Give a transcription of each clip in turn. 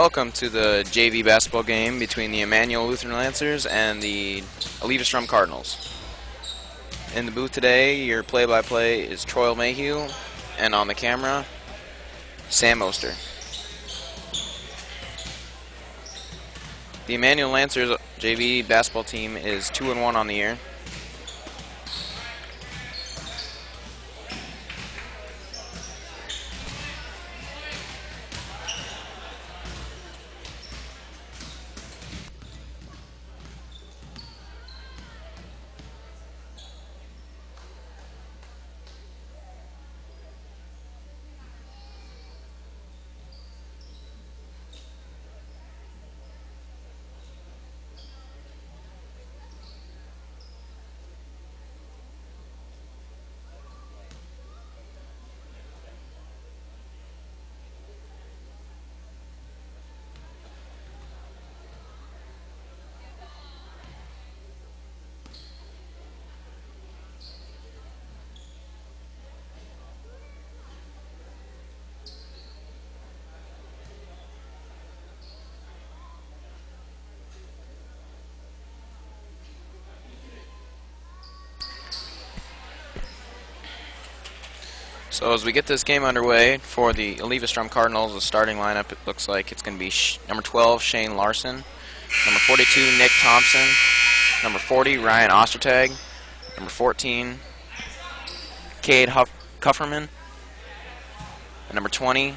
Welcome to the JV basketball game between the Emmanuel Lutheran Lancers and the Eleva-Strum Cardinals. In the booth today, your play-by-play is Troy Mayhew, and on the camera, Sam Oster. The Emmanuel Lancers JV basketball team is 2-1 on the year. So as we get this game underway for the Eleva-Strum Cardinals, the starting lineup, it looks like it's going to be number 12, Shane Larson, number 42, Nick Thompson, number 40, Ryan Ostertag, number 14, Cade Kufferman, and number 20,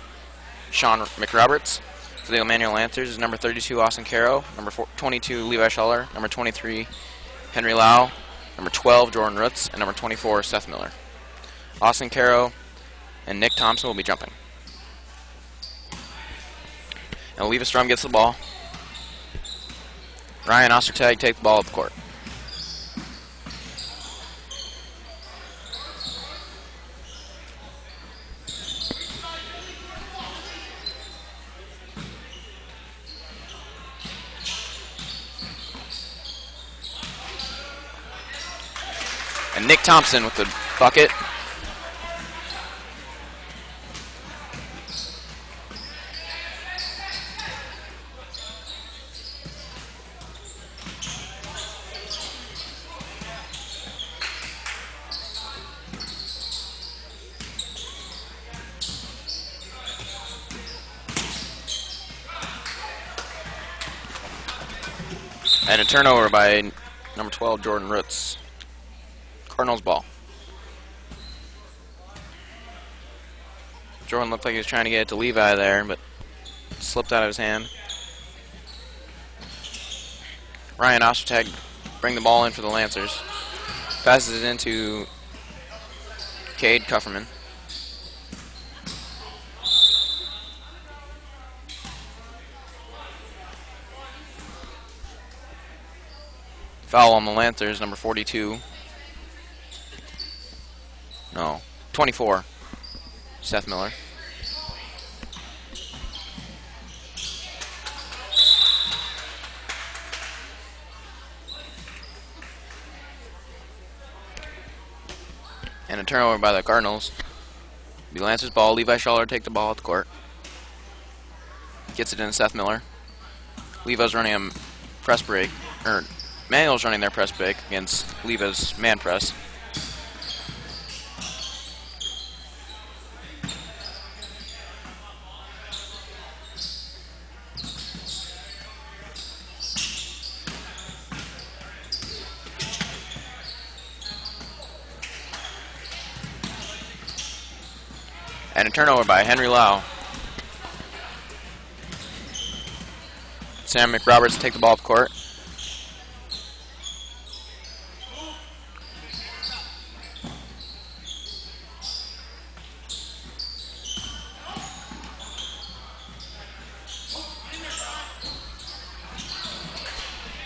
Sean McRoberts. For the Emmanuel Lancers is number 32, Austin Caro, number 22, Levi Schuller, number 23, Henry Lau, number 12, Jordan Rutz, and number 24, Seth Miller. Austin Caro and Nick Thompson will be jumping. And Eleva-Strum gets the ball. Ryan Ostertag takes the ball up the court. And Nick Thompson with the bucket. And a turnover by number 12, Jordan Rutz. Cardinals ball. Jordan looked like he was trying to get it to Levi there, but slipped out of his hand. Ryan Ostertag bring the ball in for the Lancers. Passes it into Cade Kufferman. Foul on the Lancers, number 42. No, 24. Seth Miller. And a turnover by the Cardinals. The Lancers ball. Levi Schuller take the ball at the court. Gets it into Seth Miller. Levi's running a press break, or Manuel's running their press break against Leva's man press. And a turnover by Henry Lau. Sam McRoberts take the ball up the court.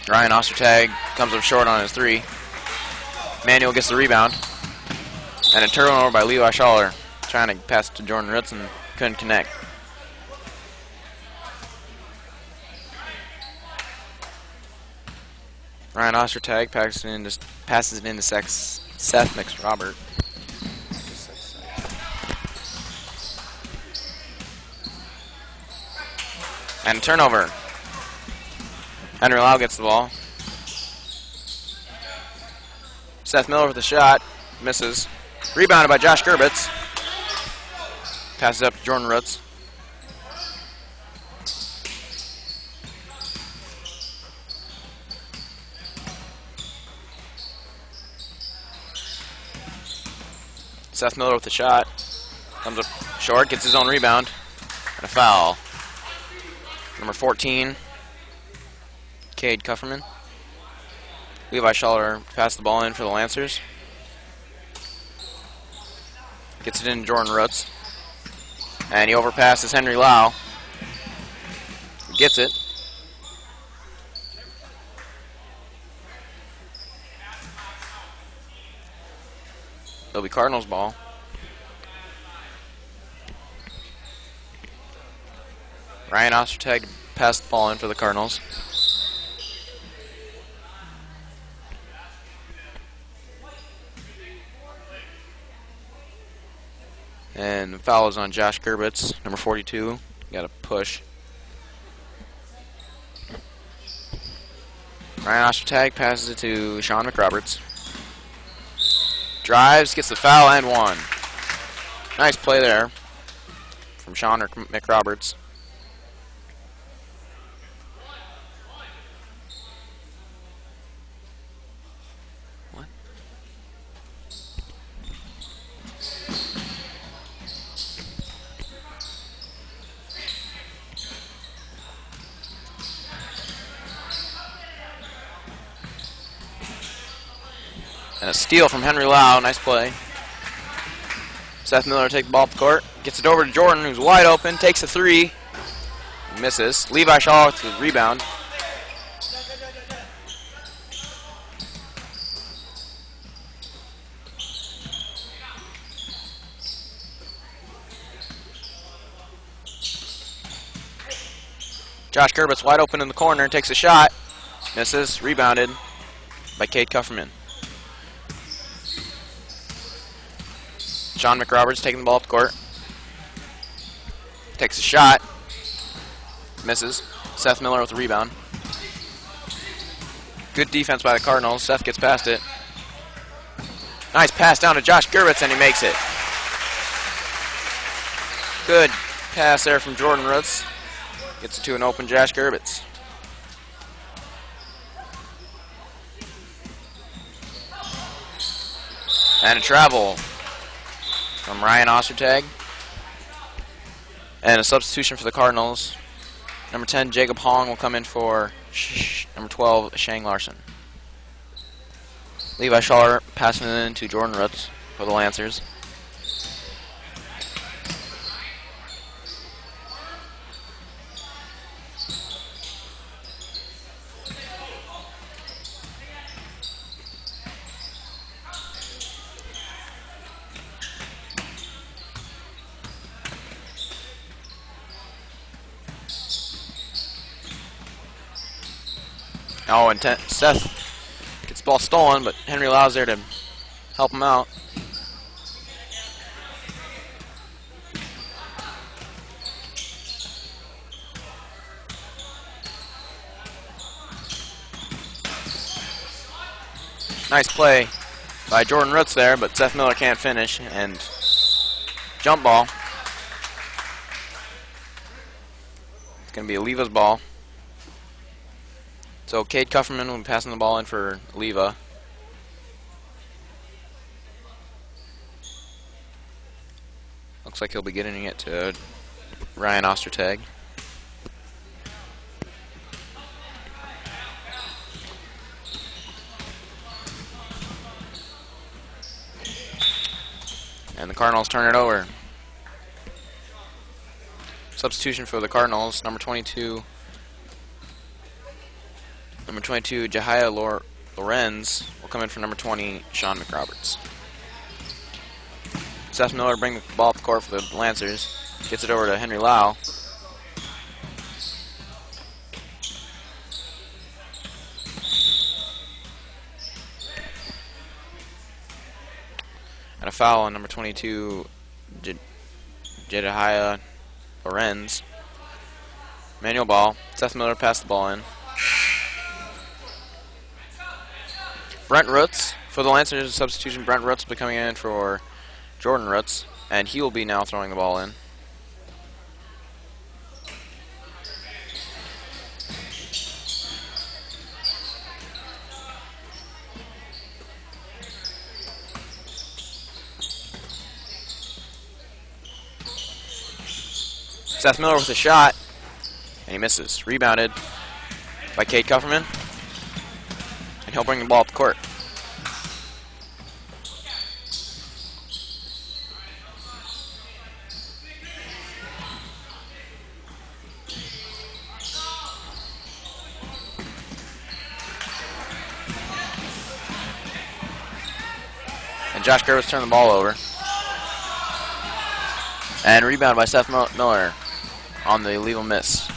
Ryan Ostertag comes up short on his three. Manuel gets the rebound. And a turnover by Levi Schuller, trying to pass it to Jordan Rutz and couldn't connect. Ryan Ostertag passes it into Seth McRobert. And turnover. Henry Lau gets the ball. Seth Miller with a shot. Misses. Rebounded by Josh Gerbitz. Passes up to Jordan Roots. Seth Miller with the shot. Comes up short, gets his own rebound. And a foul. Number 14, Cade Kufferman. Levi Schaller passed the ball in for the Lancers. Gets it in to Jordan Roots. And he overpasses Henry Lau. Gets it. It'll be Cardinals ball. Ryan Ostertag passed the ball in for the Cardinals. And the foul is on Josh Gerbitz, number 42. Got a push. Ryan Ostertag passes it to Sean McRoberts. Drives, gets the foul, and one. Nice play there from Sean McRoberts. And a steal from Henry Lau. Nice play. Seth Miller takes the ball up the court. Gets it over to Jordan, who's wide open. Takes a three. Misses. Levi Shaw with the rebound. Josh Gerbitz wide open in the corner. Takes a shot. Misses. Rebounded by Cade Kufferman. Sean McRoberts taking the ball up the court. Takes a shot. Misses. Seth Miller with the rebound. Good defense by the Cardinals. Seth gets past it. Nice pass down to Josh Gerbitz, and he makes it. Good pass there from Jordan Roots. Gets it to an open Josh Gerbitz. And a travel from Ryan Ostertag. And a substitution for the Cardinals. Number 10, Jacob Hong will come in for number 12, Shane Larson. Levi Schaller passing it in to Jordan Roots for the Lancers. Oh, and Seth gets the ball stolen, but Henry Lau's there to help him out. Nice play by Jordan Roots there, but Seth Miller can't finish, and jump ball. It's going to be Eleva's ball. So Cade Kufferman will be passing the ball in for Eleva. Looks like he'll be getting it to Ryan Ostertag. And the Cardinals turn it over. Substitution for the Cardinals, number 22. Number 22, Jahia Lorenz will come in for number 20, Sean McRoberts. Seth Miller brings the ball up the court for the Lancers. Gets it over to Henry Lau. And a foul on number 22, Jedediah Lorenz. Manual ball. Seth Miller passed the ball in. Brent Roots. For the Lancers substitution, Brent Roots will be coming in for Jordan Roots, and he will be now throwing the ball in. Seth Miller with a shot, and he misses. Rebounded by Cade Kufferman, and he'll bring the ball up the court. And Josh Gervitz turned the ball over. And rebound by Seth Miller on the illegal miss.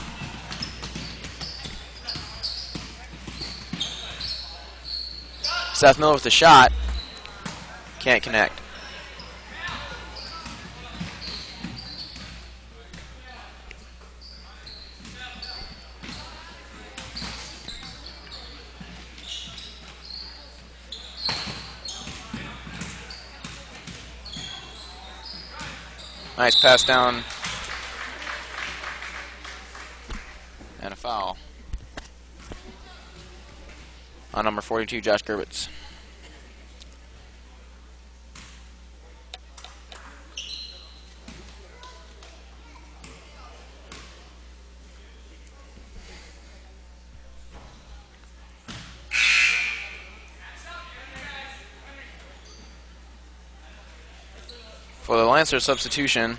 Seth Miller with the shot. Can't connect. Nice pass down. And a foul on number 42, Josh Gervitz. For the Lancers substitution,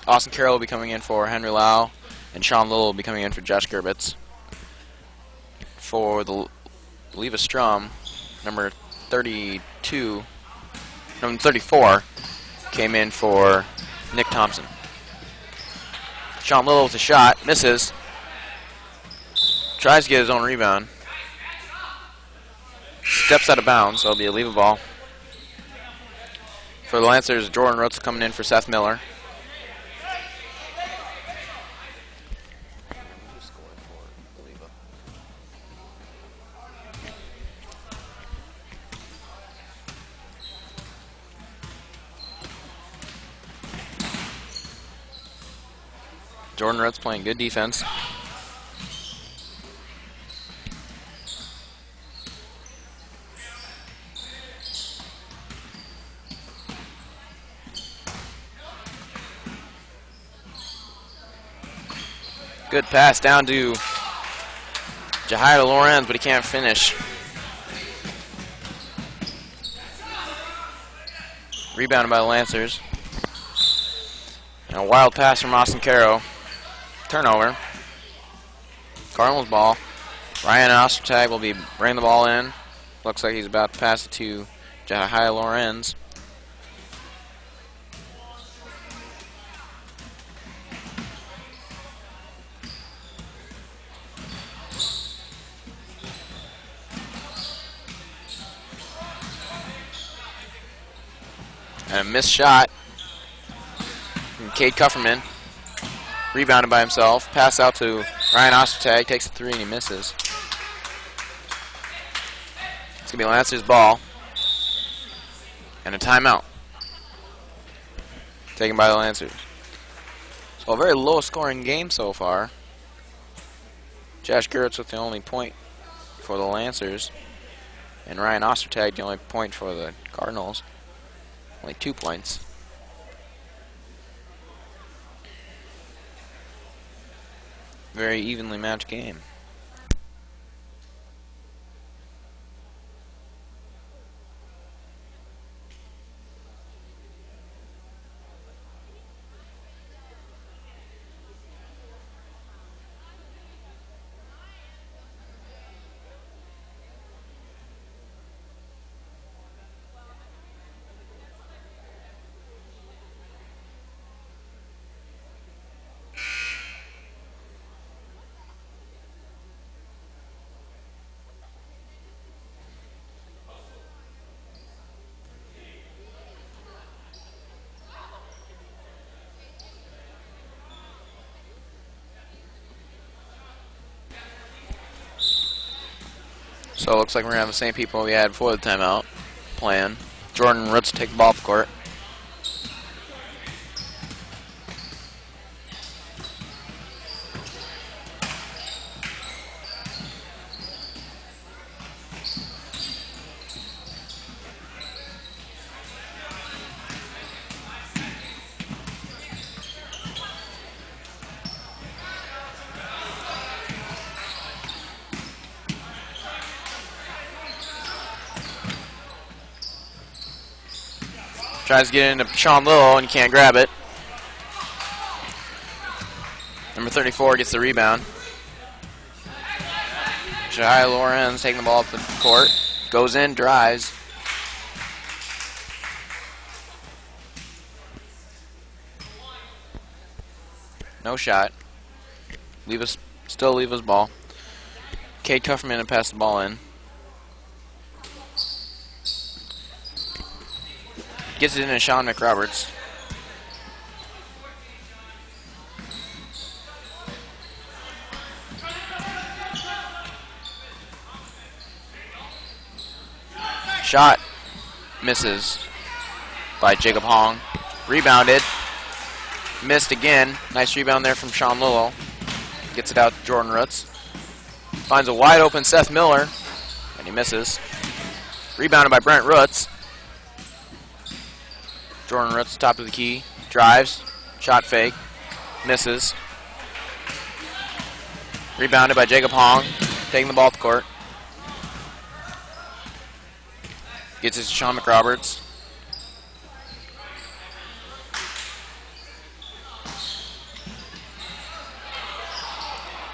Austin Carroll will be coming in for Henry Lau, and Sean Little will be coming in for Josh Gervitz. For the Eleva-Strum, number 34 came in for Nick Thompson. Sean Little with a shot, misses. Tries to get his own rebound. Steps out of bounds, so it'll be a Eleva ball. For the Lancers, Jordan Roots coming in for Seth Miller. Jordan Roots playing good defense. Good pass down to Jahaira Lorenz, but he can't finish. Rebounded by the Lancers. And a wild pass from Austin Caro. Turnover. Cardinals ball. Ryan Ostertag will be bringing the ball in. Looks like he's about to pass it to Jahaira Lorenz. And a missed shot from Cade Kufferman. Rebounded by himself. Pass out to Ryan Ostertag. Takes a three and he misses. It's going to be Lancers ball. And a timeout. Taken by the Lancers. So a very low scoring game so far. Josh Gervitz with the only point for the Lancers. And Ryan Ostertag the only point for the Cardinals. Only 2 points. Very evenly matched game. So it looks like we're going to have the same people we had before the timeout playing. Jordan Roots take the ball off the court. Tries to get into Sean Little and you can't grab it. Number 34 gets the rebound. Jai Lorenz taking the ball up the court. Goes in, drives. No shot. Still Leva's ball. Cade Kufferman and pass the ball in. Gets it into Sean McRoberts. Shot misses by Jacob Hong. Rebounded. Missed again. Nice rebound there from Sean Lillo. Gets it out to Jordan Roots. Finds a wide open Seth Miller. And he misses. Rebounded by Brent Roots. Jordan Roots, top of the key. Drives. Shot fake. Misses. Rebounded by Jacob Hong. Taking the ball off the court. Gets it to Sean McRoberts.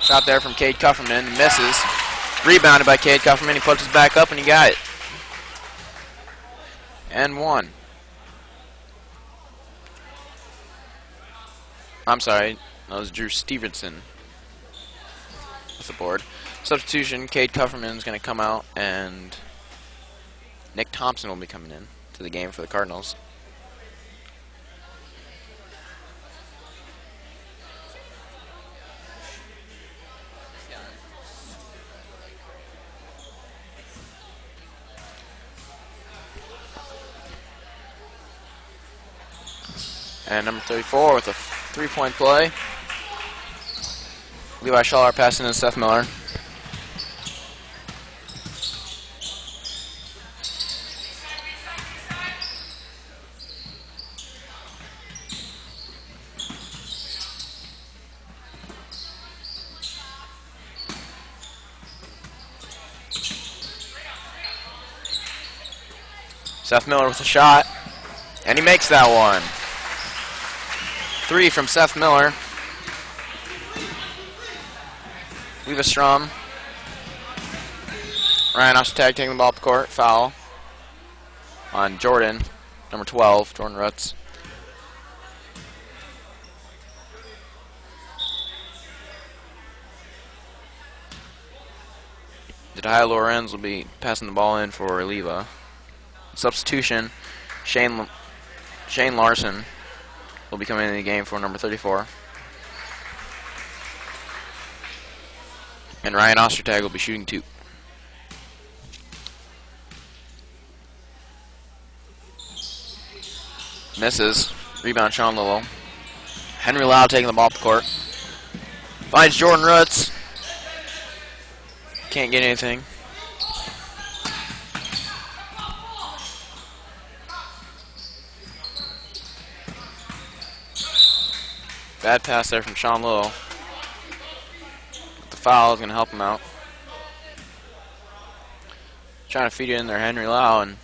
Shot there from Cade Kufferman. Misses. Rebounded by Cade Kufferman. He puts it back up and he got it. And one. I'm sorry. That was Drew Stevenson with the board. Substitution. Cade Kufferman is going to come out and Nick Thompson will be coming in to the game for the Cardinals. And number 34 with a three-point play. Levi Schaller passing to Seth Miller. Seth Miller with a shot, and he makes that one. 3 from Seth Miller. Eleva-Strum. Ryan Ostertag taking the ball up the court. Foul on Jordan, number 12, Jordan Roots. Jediah Lorenz will be passing the ball in for Eleva. Substitution, Shane Larson will be coming into the game for number 34. And Ryan Ostertag will be shooting 2. Misses. Rebound Sean Lillo. Henry Lau taking the ball up the court. Finds Jordan Roots. Can't get anything. Bad pass there from Sean Lillo. The foul is going to help him out. Trying to feed it in there, Henry Lau, and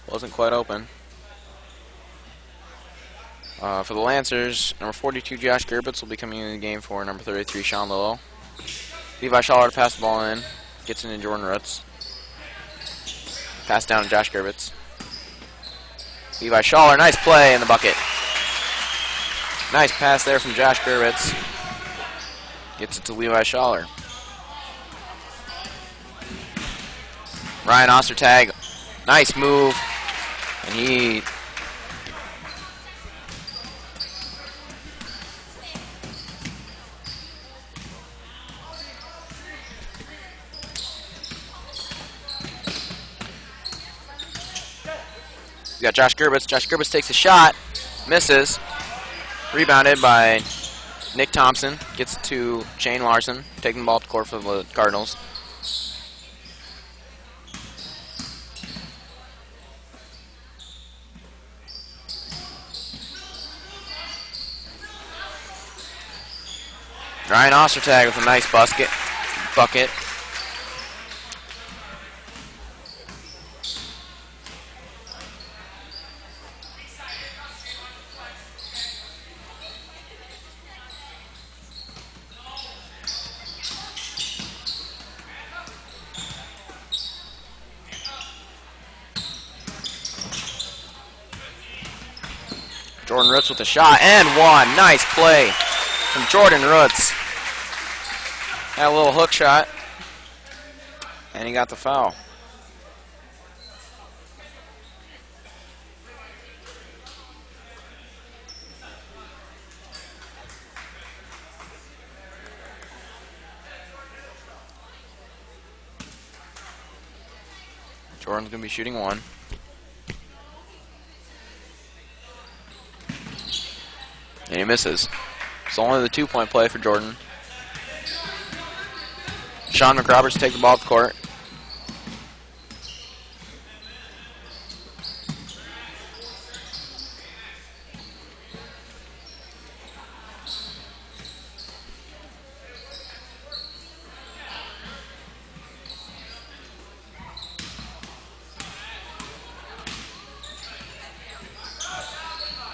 wasn't quite open. For the Lancers, number 42, Josh Gerbitz will be coming into the game for number 33, Sean Lillo. Levi Schaller to pass the ball in. Gets into Jordan Roots. Pass down to Josh Gerbitz. Levi Schaller, nice play in the bucket. Nice pass there from Josh Gerbitz. Gets it to Levi Schaller. Ryan Ostertag, nice move. And he We got Josh Gerbitz. Josh Gerbitz takes a shot, misses. Rebounded by Nick Thompson. Gets it to Shane Larson, taking the ball up the court for the Cardinals. Ryan Ostertag with a nice bucket. Jordan Roots with a shot and one. Nice play from Jordan Roots. Had a little hook shot, and he got the foul. Jordan's going to be shooting one. And he misses. It's only the 2-point play for Jordan. Sean McRoberts take the ball up the court.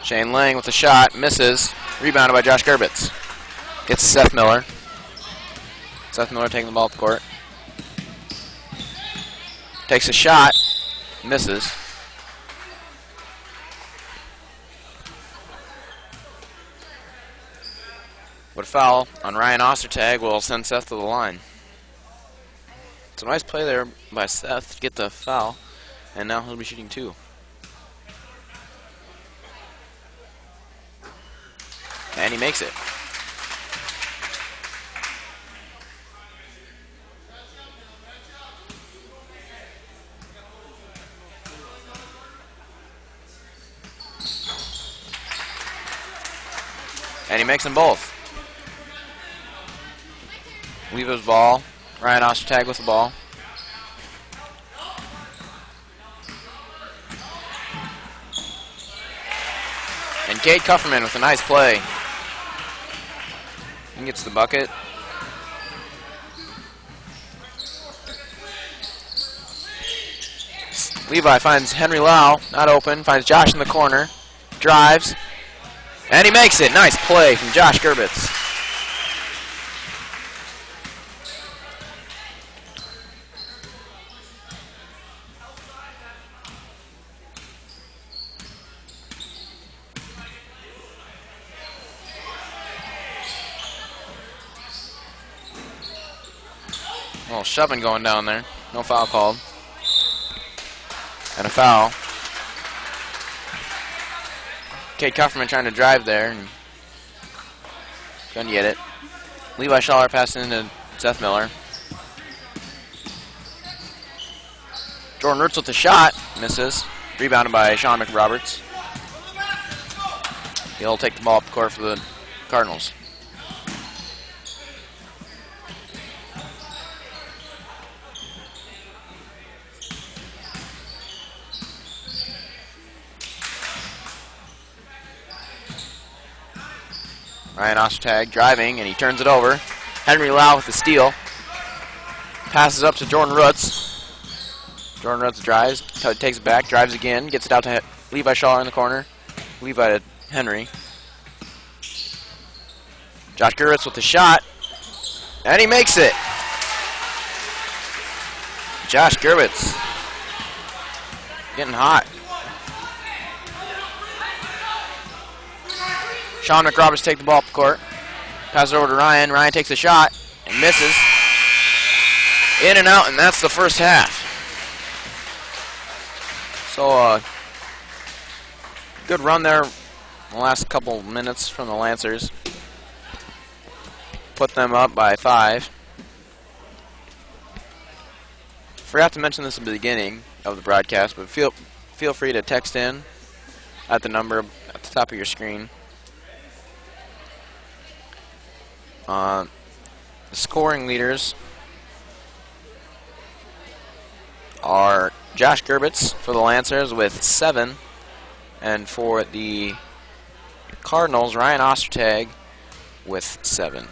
Shane Lang with a shot, misses. Rebounded by Josh Gerbitz. Gets Seth Miller. Seth Miller taking the ball up the court. Takes a shot, misses. But a foul on Ryan Ostertag will send Seth to the line. It's a nice play there by Seth to get the foul, and now he'll be shooting two. And he makes it. And he makes them both. Levo's ball. Ryan Ostertag with the ball. And Cade Kufferman with a nice play. He gets the bucket. Levi finds Henry Lau, not open, finds Josh in the corner, drives, and he makes it. Nice play from Josh Gerbitz. A little shoving going down there. No foul called. And a foul. Cade Kufferman trying to drive there and couldn't get it. Levi Schaller passing into Seth Miller. Jordan Roots with the shot. Misses. Rebounded by Sean McRoberts. He'll take the ball up the court for the Cardinals. Ryan Ostertag driving, and he turns it over. Henry Lau with the steal. Passes up to Jordan Roots. Jordan Roots drives, takes it back, drives again, gets it out to Levi Schaller in the corner. Levi to Henry. Josh Gerbitz with the shot, and he makes it. Josh Gerbitz getting hot. Sean McRoberts take the ball up the court. Passes it over to Ryan. Ryan takes a shot and misses. In and out, and that's the first half. So, good run there in the last couple minutes from the Lancers. Put them up by 5. Forgot to mention this at the beginning of the broadcast, but feel feel free to text in at the number at the top of your screen. The scoring leaders are Josh Gerbitz for the Lancers with 7, and for the Cardinals, Ryan Ostertag with 7.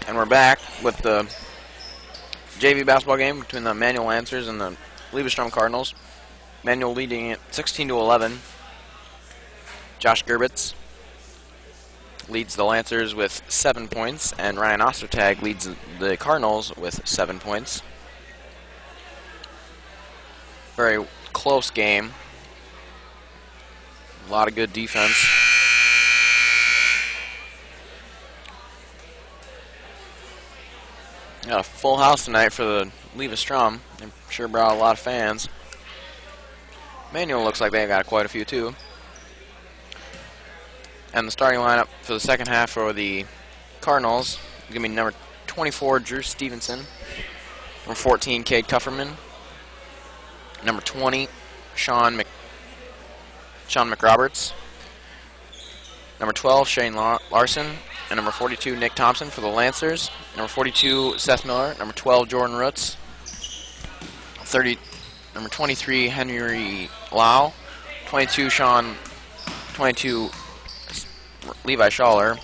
And we're back with the JV basketball game between the Manual Lancers and the Eleva-Strum Cardinals. Manual leading it 16-11. Josh Gerbitz leads the Lancers with 7 points, and Ryan Ostertag leads the Cardinals with 7 points. Very close game. A lot of good defense. Got a full house tonight for the Eleva-Strum. I'm sure brought a lot of fans. Manual looks like they got quite a few too. And the starting lineup for the second half for the Cardinals is going to be number 24, Drew Stevenson. Number 14, Cade Kufferman. Number 20, Sean McRoberts. Number 12, Shane Larson. And number 42, Nick Thompson for the Lancers. Number 42, Seth Miller. Number 12, Jordan Roots. Number 23, Henry Lau. 22, Levi Schaller.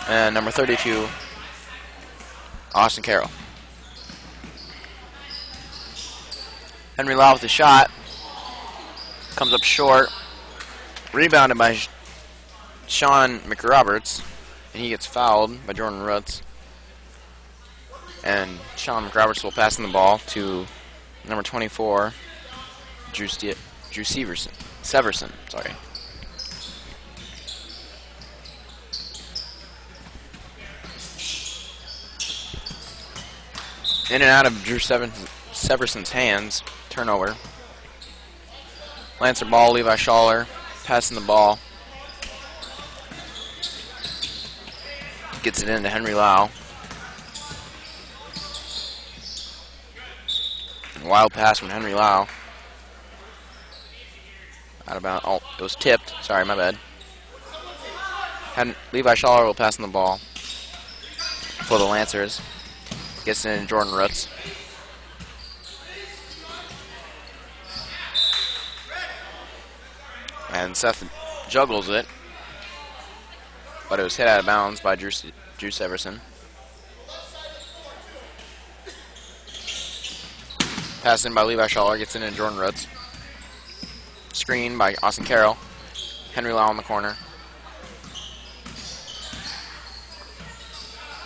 And number 32, Austin Carroll. Henry Lau with the shot. Comes up short. Rebounded by Sean McRoberts. And he gets fouled by Jordan Roots. And Sean McRoberts will pass the ball to number 24, Drew Severson. Sorry. In and out of Drew Severson's hands. Turnover. Lancer ball, Levi Schaller passing the ball. Gets it into Henry Lau. Wild pass from Henry Lau. Out of bounds. Oh, it was tipped. Sorry, my bad. Levi Schaller will pass on the ball for the Lancers. Gets it into Jordan Roots. And Seth juggles it. But it was hit out of bounds by Drew Severson. Passed in by Levi Schaller, gets in into Jordan Roots. Screen by Austin Carroll. Henry Lau in the corner.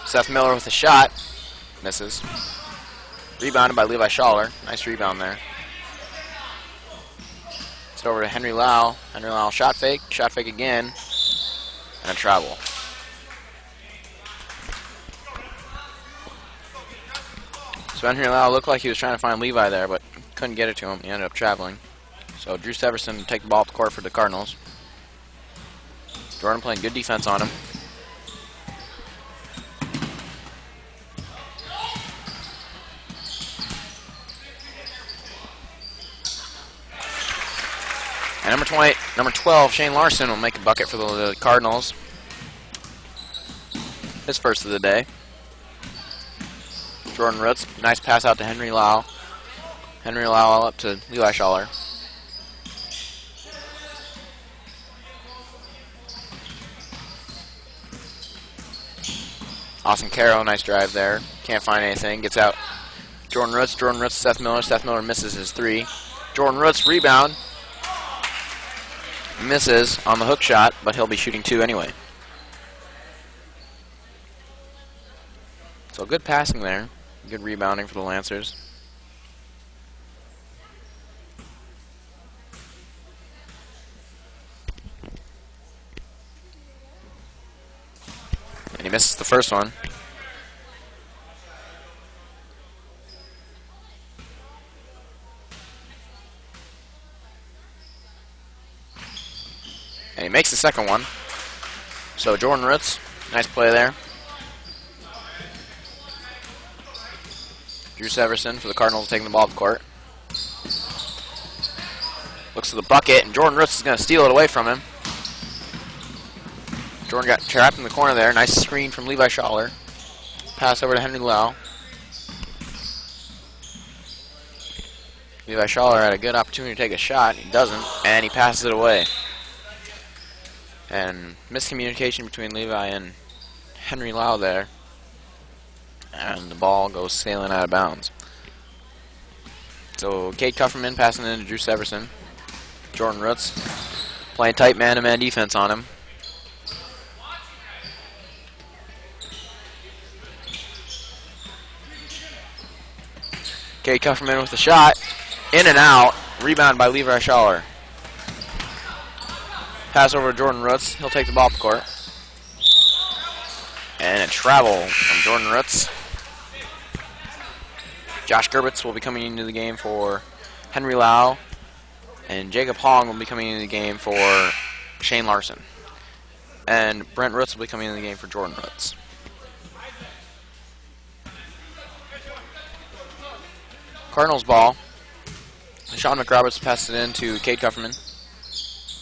Seth Miller with a shot. Misses. Rebounded by Levi Schaller. Nice rebound there. It's over to Henry Lau. Henry Lau shot fake again. And a travel. So Henry Lau looked like he was trying to find Levi there, but couldn't get it to him. He ended up traveling. So Drew Severson to take the ball up the court for the Cardinals. Jordan playing good defense on him. And number 12, Shane Larson will make a bucket for the Cardinals. His first of the day. Jordan Roots, nice pass out to Henry Lau. Henry Lau up to Levi Schaller. Austin Carroll, nice drive there. Can't find anything. Gets out. Jordan Roots, Seth Miller. Seth Miller misses his three. Jordan Roots, rebound. Misses on the hook shot, but he'll be shooting two anyway. So good passing there. Good rebounding for the Lancers. And he misses the first one. And he makes the second one. So Jordan Roots, nice play there. Drew Severson for the Cardinals taking the ball up the court. Looks to the bucket, and Jordan Roots is going to steal it away from him. Jordan got trapped in the corner there. Nice screen from Levi Schaller. Pass over to Henry Lau. Levi Schaller had a good opportunity to take a shot. He doesn't, and he passes it away. And miscommunication between Levi and Henry Lau there. And the ball goes sailing out of bounds. So Cade Kufferman passing it into Drew Severson. Jordan Roots playing tight man-to-man defense on him. Cade Kufferman with the shot. In and out. Rebound by Levi Schaller. Pass over to Jordan Roots. He'll take the ball up the court. And a travel from Jordan Roots. Josh Gerbitz will be coming into the game for Henry Lau. And Jacob Hong will be coming into the game for Shane Larson. And Brent Roots will be coming into the game for Jordan Roots. Cardinals ball. Sean McRoberts passed it in to Cade Kufferman.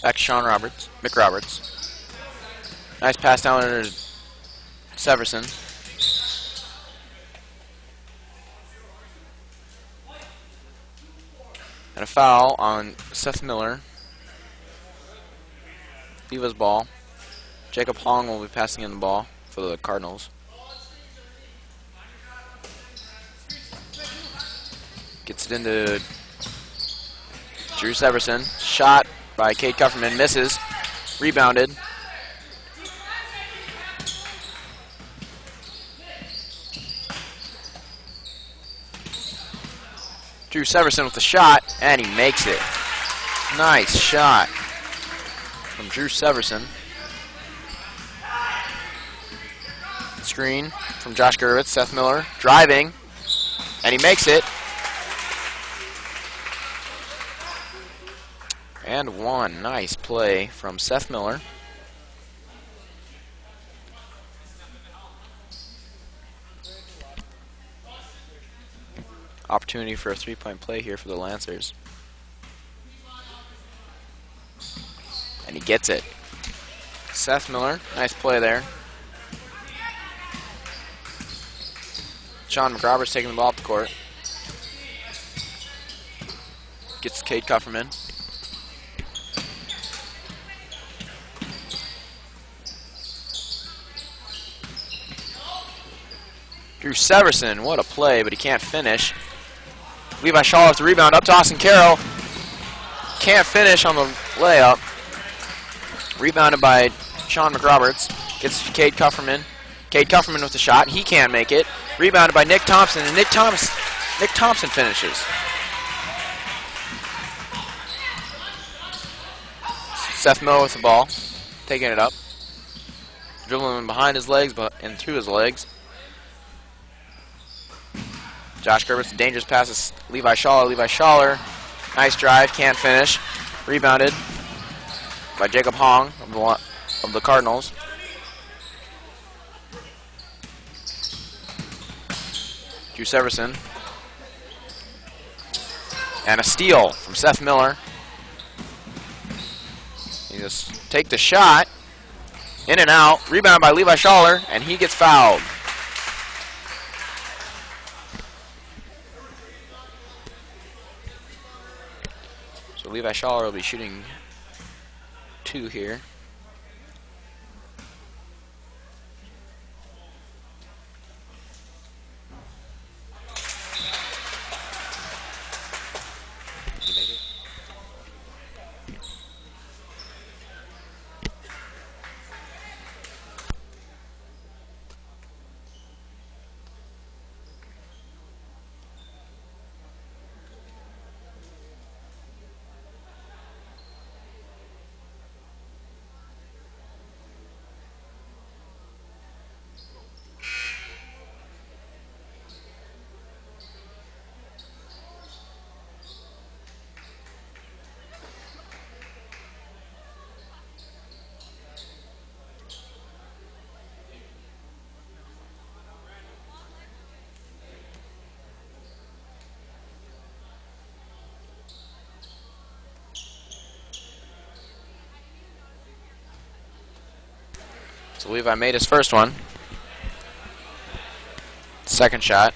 Back to Sean McRoberts. Nice pass down under Severson. And a foul on Seth Miller. Leva's ball. Jacob Hong will be passing in the ball for the Cardinals. Gets it into Drew Severson. Shot by Cade Kufferman. Misses. Rebounded. Drew Severson with the shot, and he makes it. Nice shot from Drew Severson. Screen from Josh Gerwitz. Seth Miller driving, and he makes it. And one. Nice play from Seth Miller. Opportunity for a three-point play here for the Lancers. And he gets it. Seth Miller, nice play there. Sean McRoberts taking the ball up the court. Gets Cade Kufferman. Drew Severson, what a play, but he can't finish. Levi Shaw with the rebound up to Austin Carroll. Can't finish on the layup. Rebounded by Sean McRoberts. Gets to Cade Kufferman. Cade Kufferman with the shot. He can't make it. Rebounded by Nick Thompson, and Nick Thompson finishes. Seth Miller with the ball, taking it up. Dribbling him behind his legs and through his legs. Josh Gerbert's dangerous passes. Levi Schaller. Levi Schaller. Nice drive. Can't finish. Rebounded by Jacob Hong of the Cardinals. Drew Severson. And a steal from Seth Miller. He just take the shot. In and out. Rebound by Levi Schaller. And he gets fouled. So Levi Schaller will be shooting 2 here. So Levi made his first one. Second shot.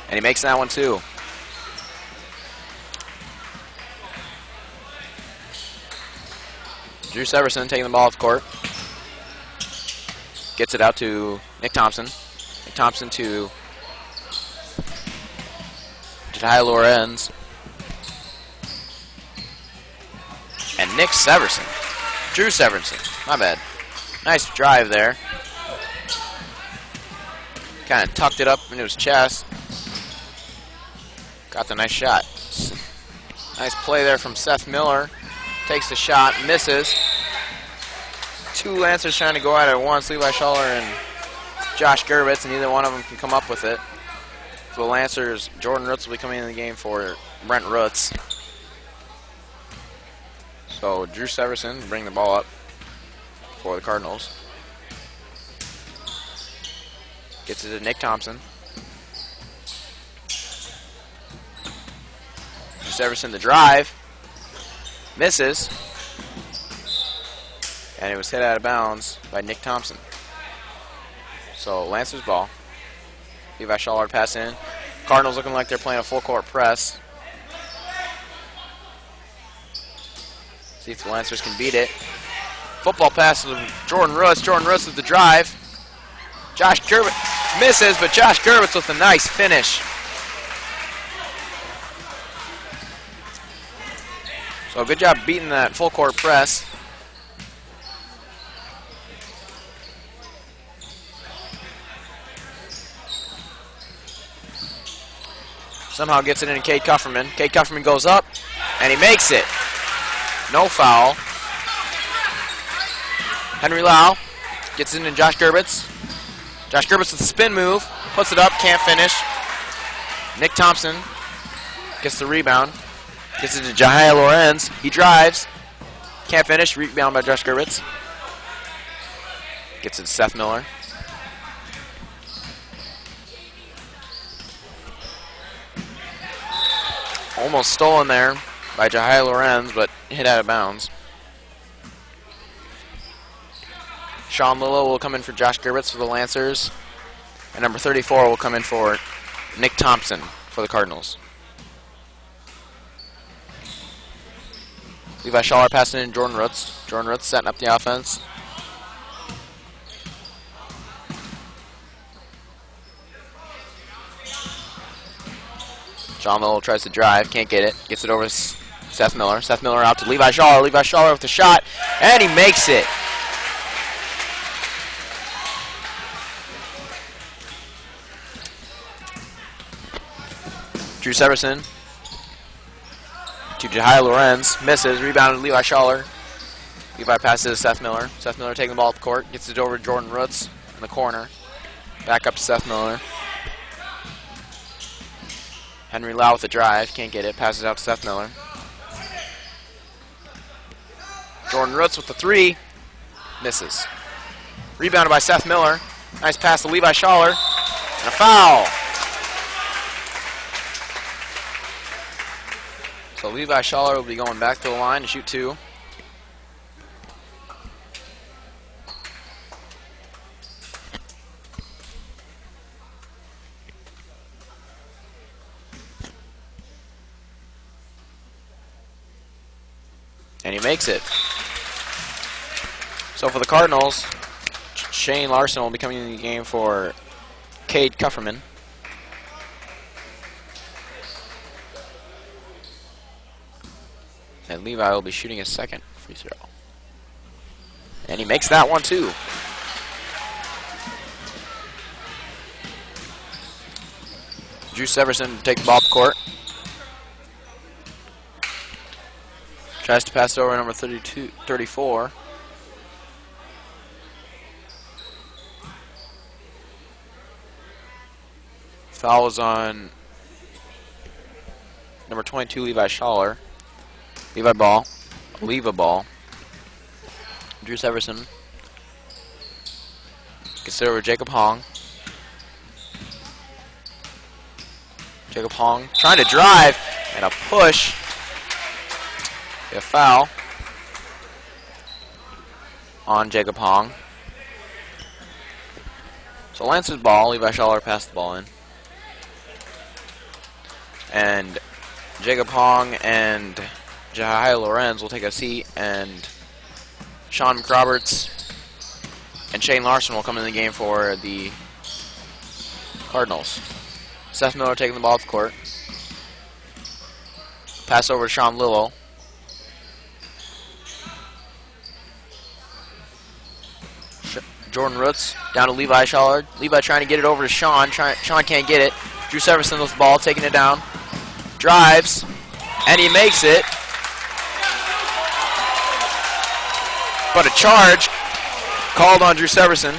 And he makes that one too. Drew Severson taking the ball off the court. Gets it out to Nick Thompson. Nick Thompson to Jediah Lorenz. And Nick Severson. Drew Severson. My bad. Nice drive there. Kind of tucked it up into his chest. Got the nice shot. Nice play there from Seth Miller. Takes the shot, misses. 2 Lancers trying to go at it at once. Levi Schaller and Josh Gerwitz, and neither one of them can come up with it. For the Lancers, Jordan Roots will be coming in the game for Brent Roots. So Drew Severson will bring the ball up for the Cardinals. Gets it to Nick Thompson. Drew Severson the drive. Misses. And it was hit out of bounds by Nick Thompson. So Lancers ball. Levi Schaller pass in. Cardinals looking like they're playing a full court press. See if the Lancers can beat it. Football pass to Jordan Roots. Jordan Roots with the drive. Josh Gerbitz misses, but Josh Gerbitz with a nice finish. So good job beating that full court press. Somehow gets it into Cade Kufferman. Cade Kufferman goes up, and he makes it. No foul. Henry Lau gets it into Josh Gerbitz. Josh Gerbitz with the spin move. Puts it up, can't finish. Nick Thompson gets the rebound. Gets it to Jahia Lorenz. He drives. Can't finish. Rebound by Josh Gerbitz. Gets it to Seth Miller. Almost stolen there by Jahia Lorenz, but hit out of bounds. Sean Lillo will come in for Josh Gerbitz for the Lancers. And number 34 will come in for Nick Thompson for the Cardinals. Levi Schaller passing in Jordan Roots. Jordan Roots setting up the offense. Sean Lillo tries to drive, can't get it. Gets it over to Seth Miller. Seth Miller out to Levi Schaller. Levi Schaller with the shot, and he makes it. Drew Severson to Jahia Lorenz. Misses. Rebounded Levi Schaller. Levi passes to Seth Miller. Seth Miller taking the ball at the court. Gets it over to Jordan Roots in the corner. Back up to Seth Miller. Henry Lau with the drive. Can't get it. Passes out to Seth Miller. Jordan Roots with the three. Misses. Rebounded by Seth Miller. Nice pass to Levi Schaller. And a foul. So Levi Schaller will be going back to the line to shoot two. And he makes it. So for the Cardinals, Shane Larson will be coming in the game for Cade Kufferman. And Levi will be shooting his second free throw. And he makes that one too. Drew Severson to take the ball up the court. Tries to pass it over to number 34. Foul was on number 22, Levi Schaller. Levi ball. Drew Severson gets it over to Jacob Hong. Jacob Hong trying to drive and a push. A foul on Jacob Hong. So Lance's ball. Levi Schaller passed the ball in. And Jacob Hong and Jahia Lorenz will take a seat, and Sean McRoberts and Shane Larson will come in the game for the Cardinals. Seth Miller taking the ball to the court. Pass over to Sean Lillo. Jordan Roots down to Levi Schaller. Levi trying to get it over to Sean. Sean can't get it. Drew Severson with the ball, taking it down. Drives, and he makes it. But a charge called on Drew Severson.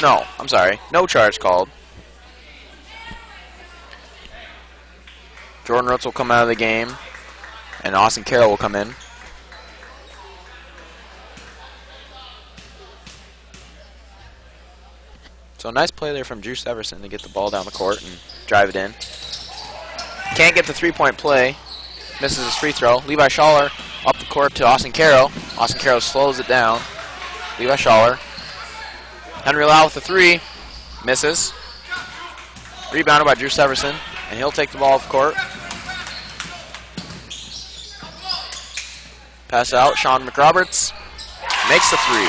No, I'm sorry. No charge called. Jordan Roots will come out of the game, and Austin Carroll will come in. So nice play there from Drew Severson to get the ball down the court and drive it in. Can't get the three-point play. Misses his free throw. Levi Schaller up the court to Austin Carroll. Austin Carroll slows it down. Levi Schaller. Henry Lau with the three. Misses. Rebounded by Drew Severson, and he'll take the ball off the court. Pass out. Sean McRoberts makes the three.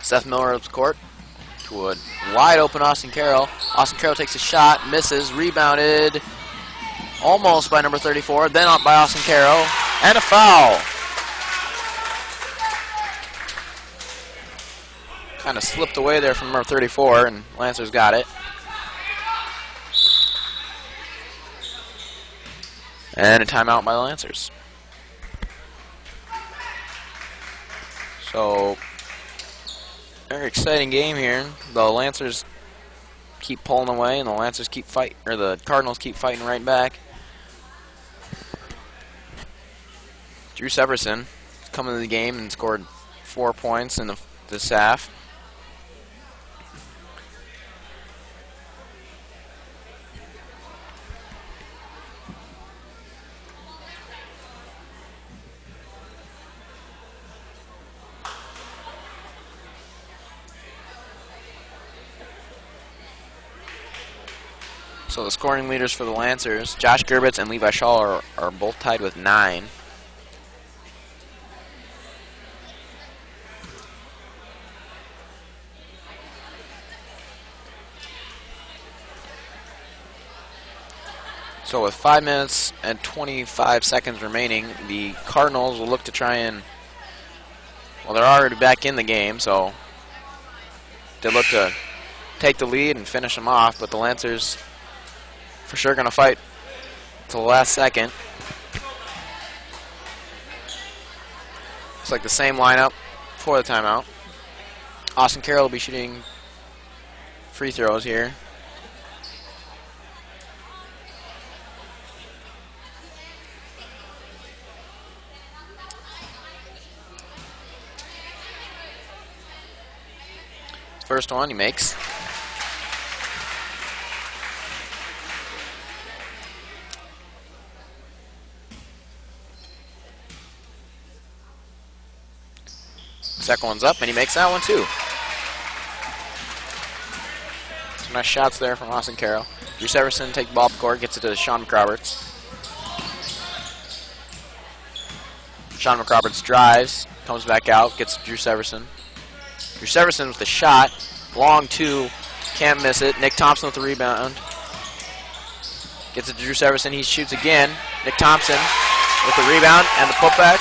Seth Miller up the court to a wide open Austin Carroll. Austin Carroll takes a shot, misses, rebounded almost by number 34, then up by Austin Carroll, and a foul. Kind of slipped away there from number 34, and Lancers got it. And a timeout by the Lancers. So, very exciting game here. The Lancers keep pulling away, and the Lancers keep fighting, or the Cardinals keep fighting right back. Drew Severson come into the game and scored 4 points in this half. So the scoring leaders for the Lancers, Josh Gerbitz and Levi Schaller are both tied with 9. So with 5 minutes and 25 seconds remaining, the Cardinals will look to try and, well, they're already back in the game, so they look to take the lead and finish them off, but the Lancers for sure going to fight to the last second. It's like the same lineup for the timeout. Austin Carroll will be shooting free throws here. First one he makes. Second one's up, and he makes that one too. Some nice shots there from Austin Carroll. Drew Severson takes the ball up the court, gets it to Sean McRoberts. Sean McRoberts drives, comes back out, gets Drew Severson. Drew Severson with the shot, long two, can't miss it. Nick Thompson with the rebound. Gets it to Drew Severson, he shoots again. Nick Thompson with the rebound and the putback.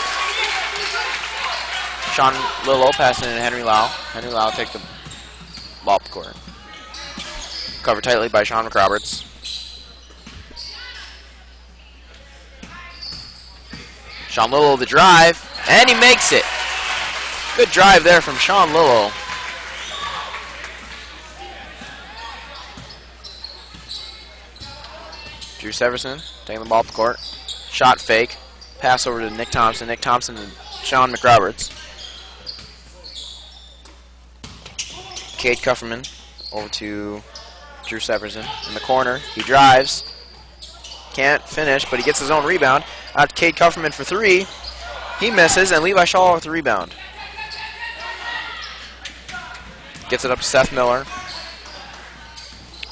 Sean Lillo passing it to Henry Lau. Henry Lau takes the ball up the court. Covered tightly by Sean McRoberts. Sean Lillo the drive, and he makes it. Good drive there from Sean Lillo. Drew Severson taking the ball up the court. Shot fake. Pass over to Nick Thompson. Nick Thompson and Sean McRoberts. Cade Kufferman over to Drew Severson in the corner. He drives. Can't finish, but he gets his own rebound. Out to Cade Kufferman for three. He misses, and Levi Schaller with the rebound. Gets it up to Seth Miller.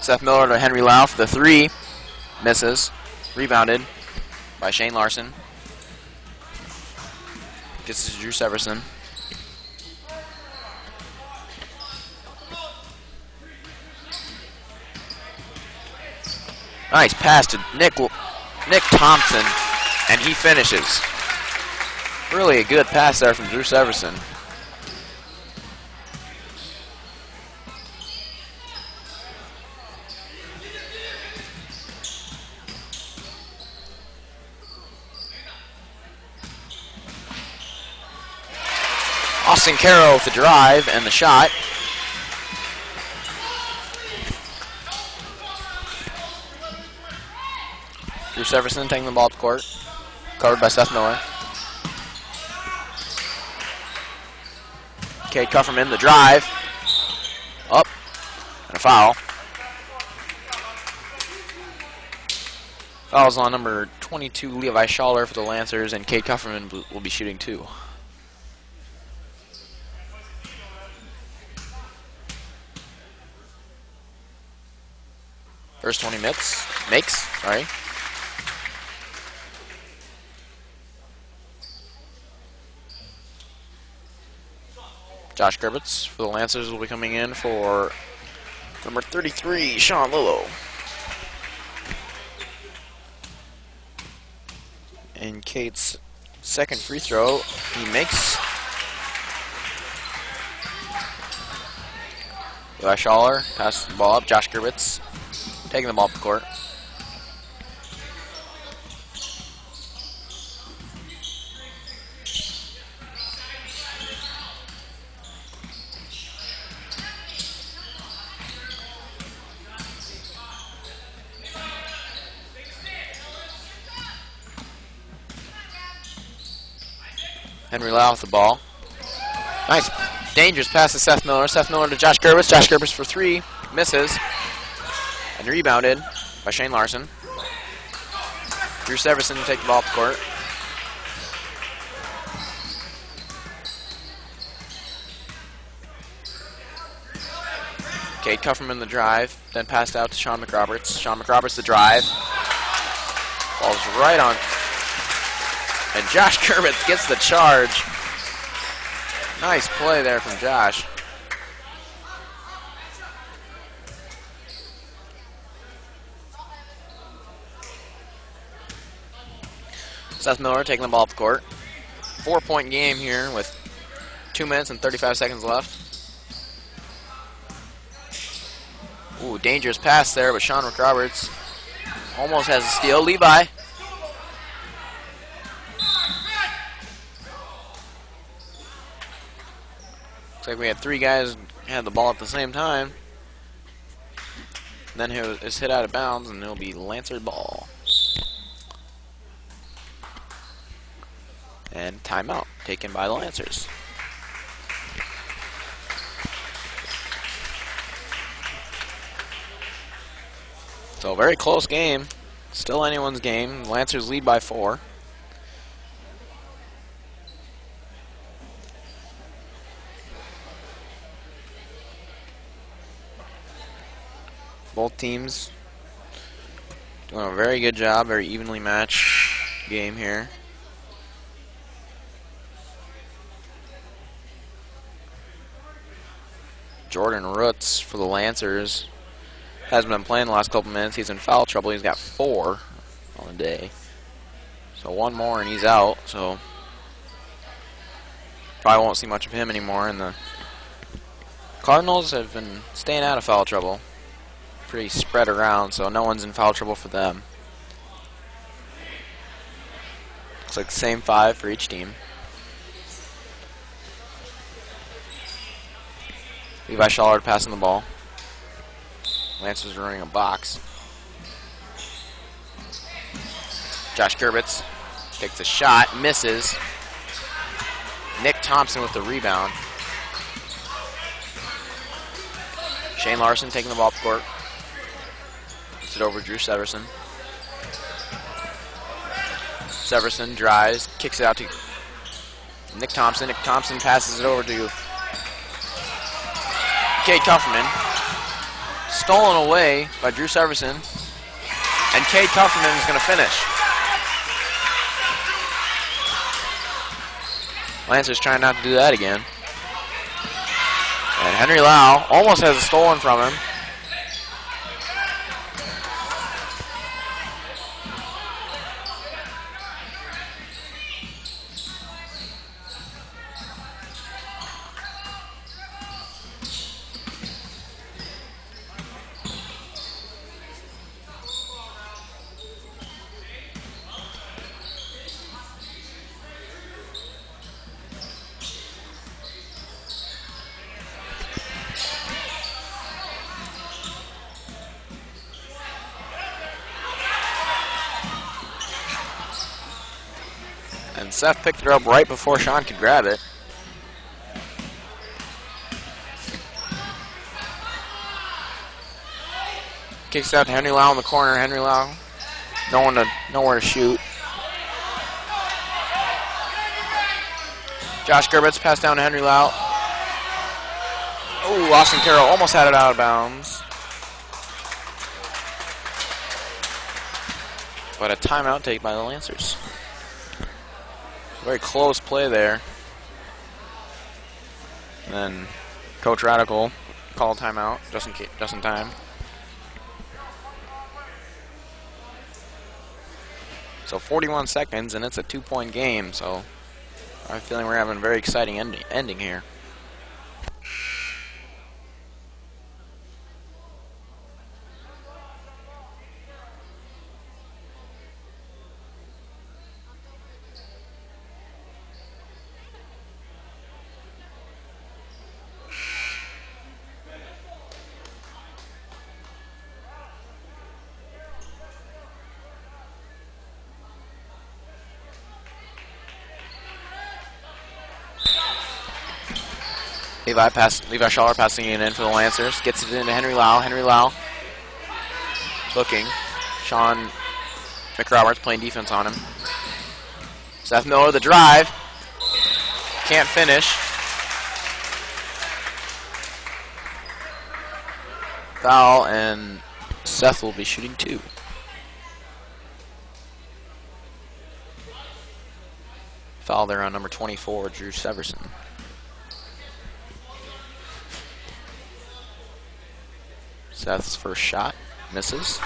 Seth Miller to Henry Lau for the three. Misses. Rebounded by Shane Larson. Gets it to Drew Severson. Nice pass to Nick Thompson, and he finishes. Really a good pass there from Drew Severson. Austin Carroll with the drive and the shot. Drew Severson taking the ball up the court. Covered by Seth Miller. Cade Kufferman, the drive. Up. And a foul. Foul's on number 22, Levi Schaller for the Lancers, and Cade Kufferman will be shooting 2. First 20 makes, sorry. Josh Gerbitz for the Lancers will be coming in for number 33, Sean Lillo. And Cade's second free throw, he makes. Levi Schaller passes the ball up. Josh Gerbitz taking the ball up the court. Henry Lau with the ball. Nice, dangerous pass to Seth Miller. Seth Miller to Josh Gerbitz. Josh Gerbitz for 3, misses. And rebounded by Shane Larson. Drew Severson to take the ball up the court. Cade Kufferman the drive, then passed out to Sean McRoberts. Sean McRoberts the drive. Falls right on. And Josh Gerbitz gets the charge. Nice play there from Josh. Seth Miller taking the ball up the court. 4-point game here with 2 minutes and 35 seconds left. Ooh, dangerous pass there, but Sean McRoberts almost has a steal. Levi. Looks like we had 3 guys had the ball at the same time. Then it's hit out of bounds, and it'll be Lancer ball. And timeout taken by the Lancers. So very close game. Still anyone's game. Lancers lead by 4. Both teams doing a very good job, very evenly matched game here. Jordan Roots for the Lancers hasn't been playing the last couple minutes. He's in foul trouble. He's got 4 on the day. So 1 more and he's out. So probably won't see much of him anymore. And the Cardinals have been staying out of foul trouble. Pretty spread around, so no one's in foul trouble for them. Looks like the same 5 for each team. Levi Schaller passing the ball. Lancers running a box. Josh Gerbitz takes a shot, misses. Nick Thompson with the rebound. Shane Larson taking the ball up the court. Puts it over Drew Severson. Severson drives, kicks it out to Nick Thompson. Nick Thompson passes it over to Cade Kufferman. Stolen away by Drew Severson. And Cade Kufferman is going to finish. Lancers trying not to do that again. And Henry Lau almost has it stolen from him. And Seth picked it up right before Sean could grab it. Kicks out to Henry Lau in the corner. Henry Lau, nowhere to shoot. Josh Gerbetz pass down to Henry Lau. Oh, Austin Carroll almost had it out of bounds. But a timeout taken by the Lancers. Very close play there. And then Coach Radical called timeout just in time. So 41 seconds, and it's a 2-point game. So I have a feeling we're having a very exciting ending here. Levi Schaller passing it in for the Lancers. Gets it into Henry Lau. Henry Lau looking. Sean McRoberts playing defense on him. Seth Miller, the drive. Can't finish. Foul, and Seth will be shooting 2. Foul there on number 24, Drew Severson. Seth's first shot misses.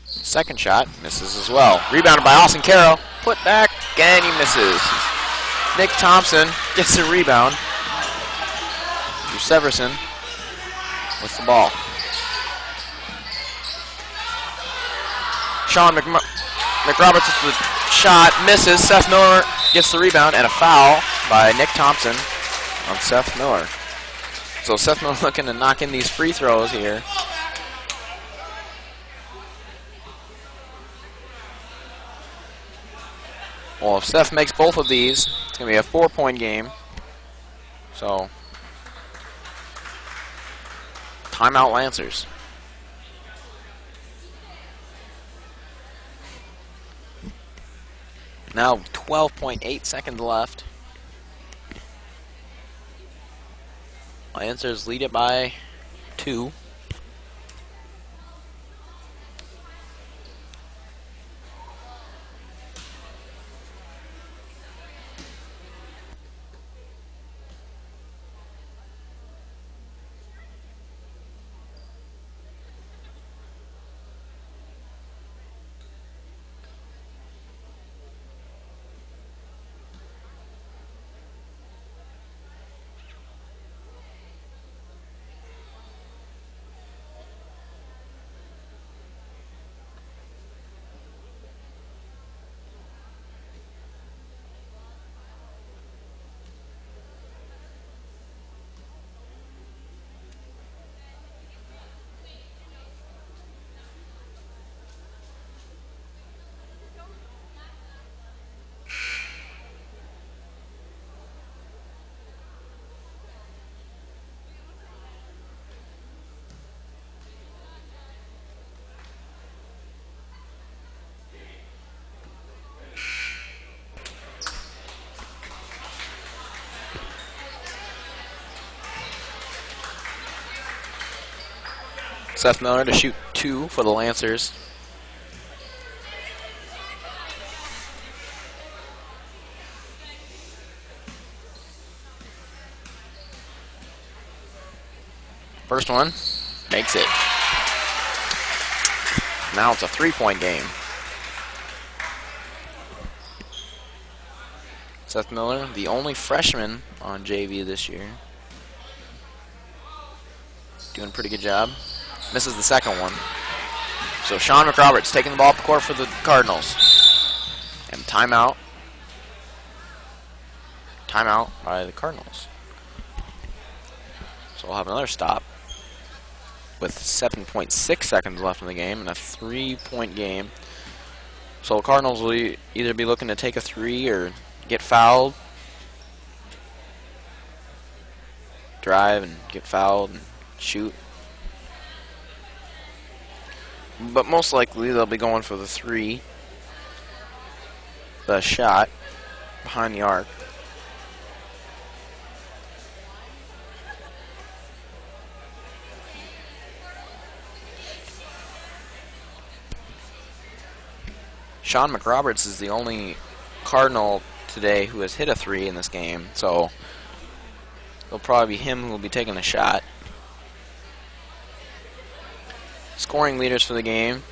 Second shot misses as well. Rebounded by Austin Carroll. Put back, and he misses. Nick Thompson gets the rebound. Drew Severson with the ball. Sean McRoberts with the shot, misses. Seth Miller gets the rebound, and a foul by Nick Thompson on Seth Miller. So Seth Miller looking to knock in these free throws here. Well, if Seth makes both of these, it's going to be a 4-point game. So, timeout Lancers. Now 12.8 seconds left. Lancers lead it by 2. Seth Miller to shoot 2 for the Lancers. First one, makes it. Now it's a 3-point game. Seth Miller, the only freshman on JV this year. Doing a pretty good job. Misses the second one. So Sean McRoberts taking the ball up the court for the Cardinals. And timeout. Timeout by the Cardinals. So we'll have another stop with 7.6 seconds left in the game and a 3-point game. So the Cardinals will either be looking to take a 3 or get fouled, drive and get fouled and shoot. But most likely they'll be going for the 3, the shot behind the arc. Sean McRoberts is the only Cardinal today who has hit a 3 in this game, so it'll probably be him who will be taking the shot. Scoring leaders for the game.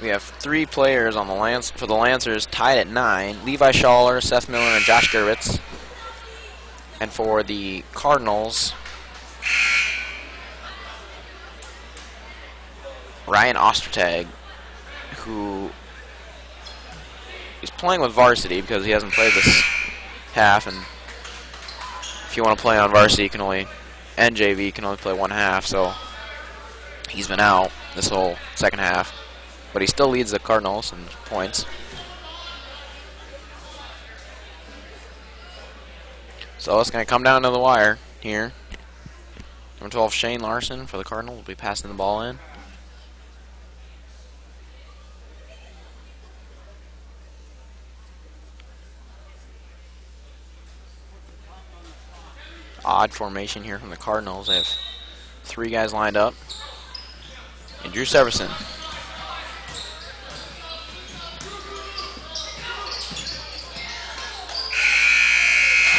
We have 3 players on the for the Lancers tied at 9. Levi Schaller, Seth Miller, and Josh Gervitz. And for the Cardinals, Ryan Ostertag, who is playing with Varsity because he hasn't played this half, and if you want to play on Varsity, you can only, and JV, you can only play one half, so he's been out this whole second half. But he still leads the Cardinals in points. So it's going to come down to the wire here. Number 12, Shane Larson for the Cardinals will be passing the ball in. Odd formation here from the Cardinals. They have 3 guys lined up. And Drew Severson.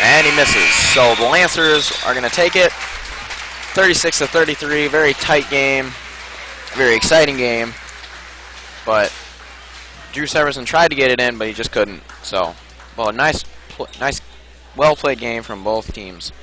And he misses. So the Lancers are going to take it. 36-33. Very tight game. Very exciting game. But Drew Severson tried to get it in, but he just couldn't. So, well, a nice, well-played game from both teams.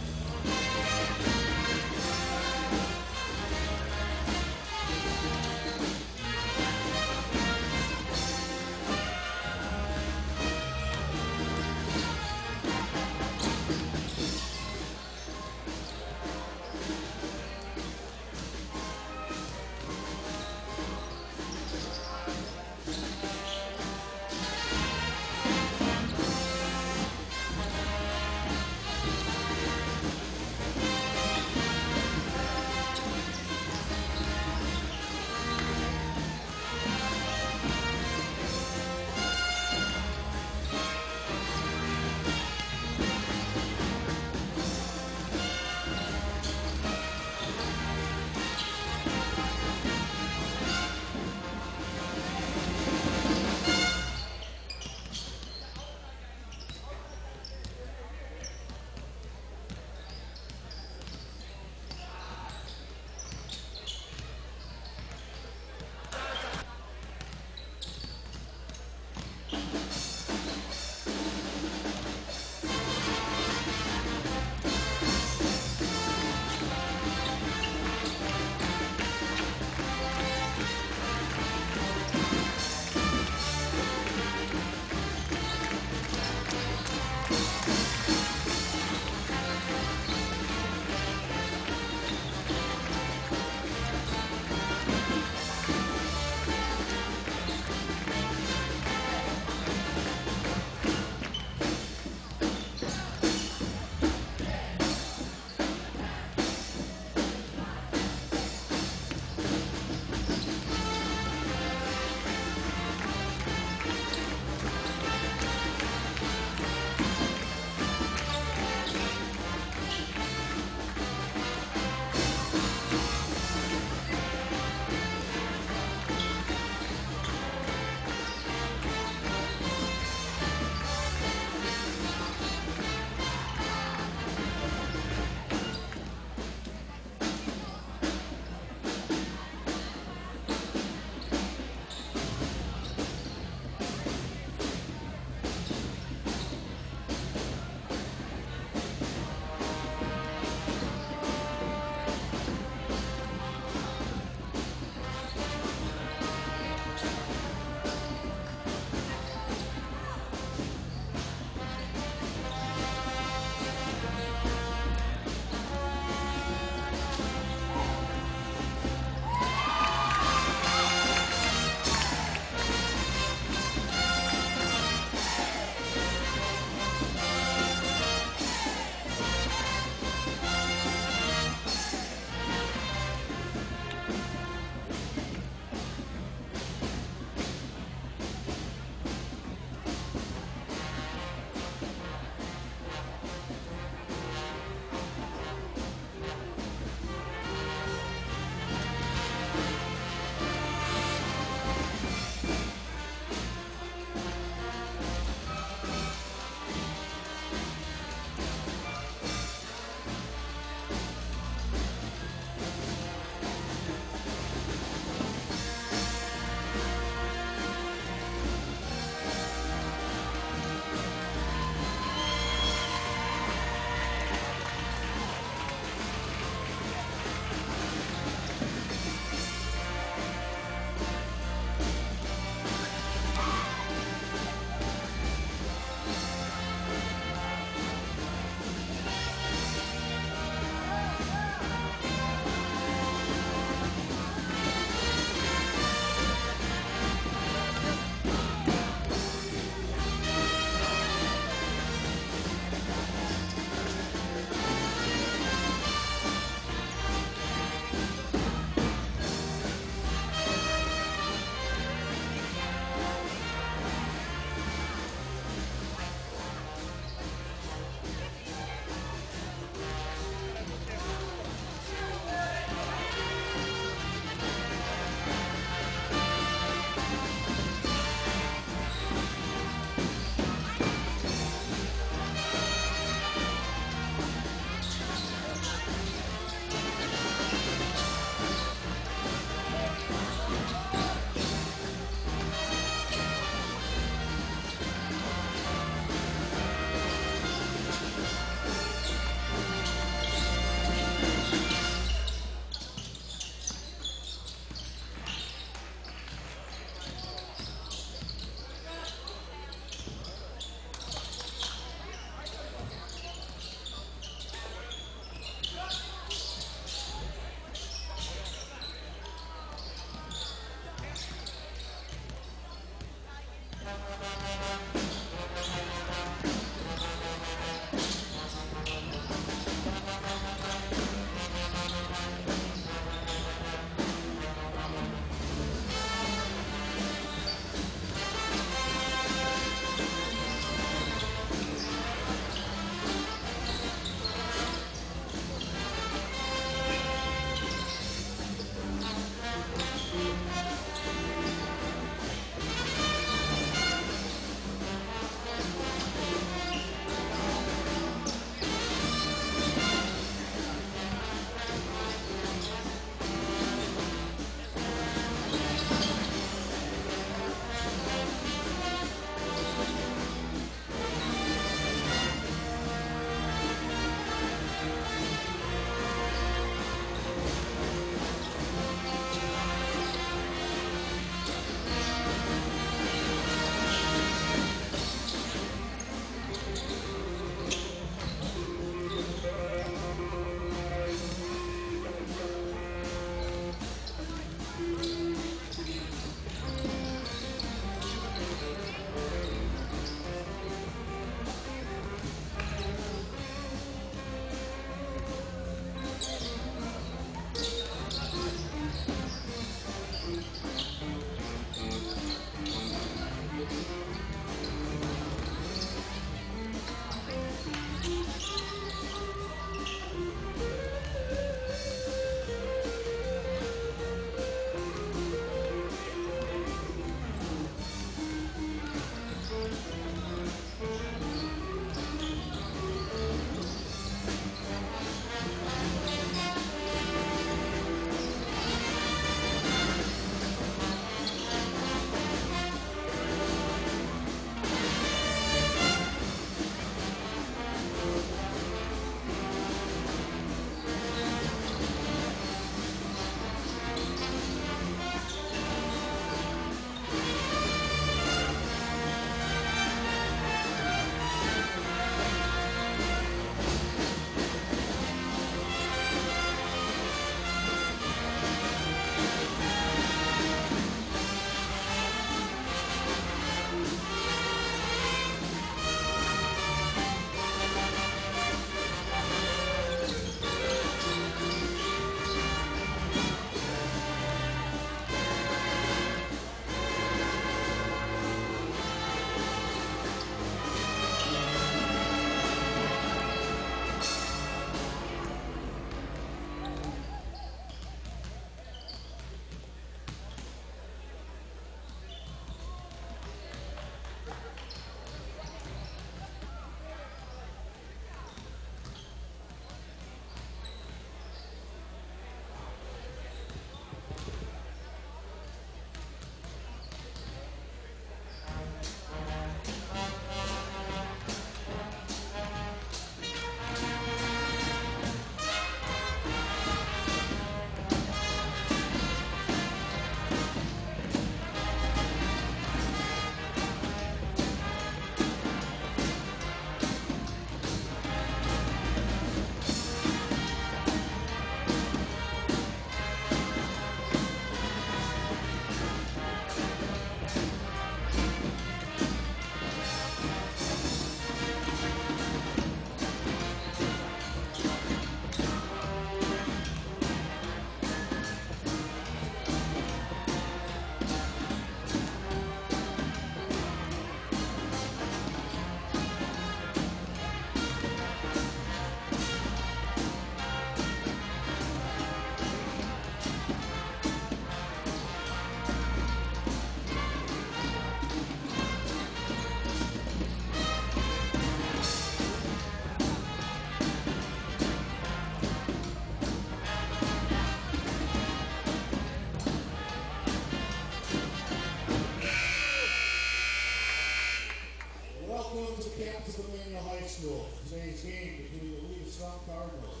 welcome to the campus of Emmanuel High School. Today's game between the Eleva-Strum Cardinals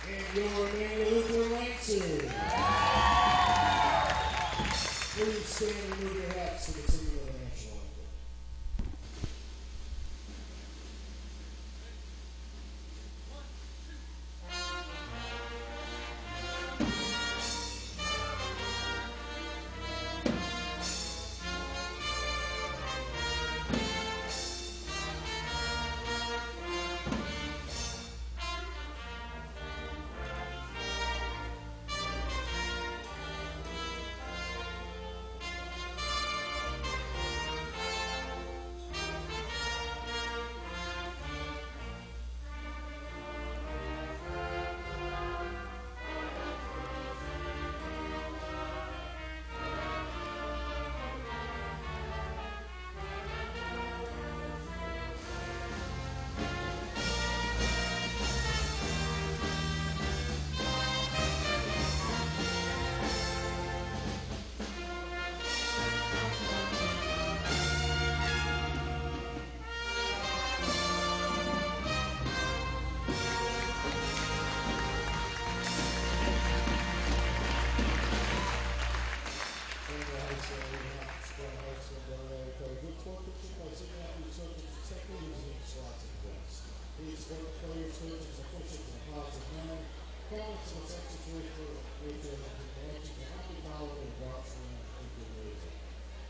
and your Emmanuel Lutheran Lancers. Please stand and remove your hats to continue with the national anthem.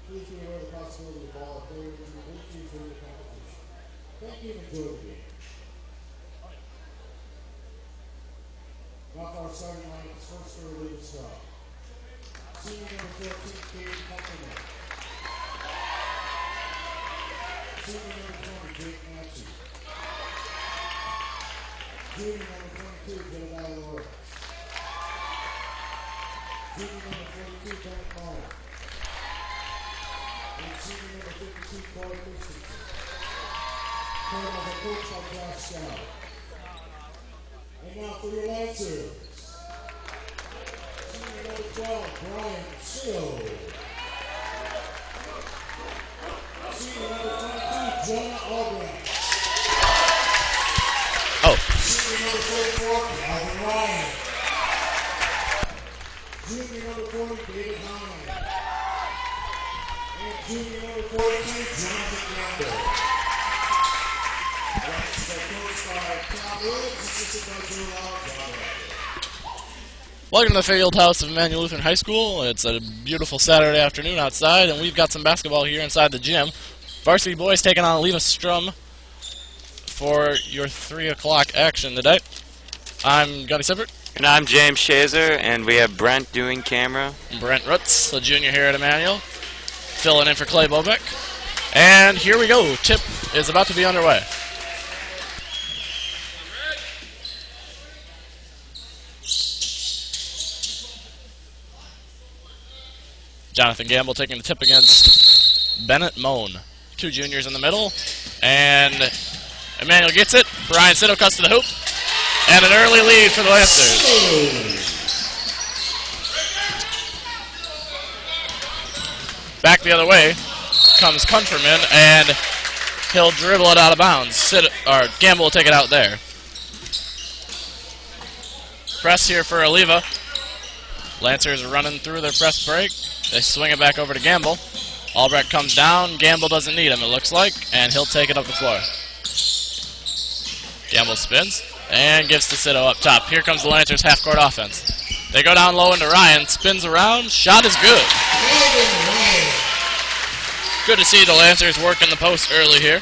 Please be aware of the possibility of ball if they were to move for the competition. Thank you and enjoy the game. Now for our starting line, first for Eleva-Strum. Senior number 14, Kate Kupferman. Senior number 20, Jake Matthews. Junior number 22, Jedediah Lawrence. Junior number 42, Bennett Muller. And senior number 52, Corey Christensen. Playing off a coach by Josh Scout. And now for your Lancers. Senior number 12, Brian Sill. Senior number 22, Jonah Albrecht. Oh. Senior number 44, Calvin Ryan. Junior number 40, David Hine. And junior number 42, Jonathan Campbell. That's the coach by Tom Woods, assisted by Joe Locke. Welcome to the field house of Emmanuel Lutheran High School. It's a beautiful Saturday afternoon outside, and we've got some basketball here inside the gym. Varsity boys taking on Eleva-Strum for your 3 o'clock action today. I'm Gunny Sippert. And I'm James Schaser, and we have Brent doing camera. Brent Rutz, a junior here at Emmanuel, filling in for Clay Bobeck. And here we go. Tip is about to be underway. Jonathan Gamble taking the tip against Bennett Moan. 2 juniors in the middle. And Emmanuel gets it. Brian Sitto cuts to the hoop. And an early lead for the Lancers. Back the other way comes Kunferman, and he'll dribble it out of bounds. Gamble will take it out there. Press here for Eleva. Lancers running through their press break. They swing it back over to Gamble. Albrecht comes down. Gamble doesn't need him, it looks like, and he'll take it up the floor. Gamble spins and gives to Sitto up top. Here comes the Lancers half-court offense. They go down low into Ryan. Spins around. Shot is good. Good to see the Lancers working the post early here.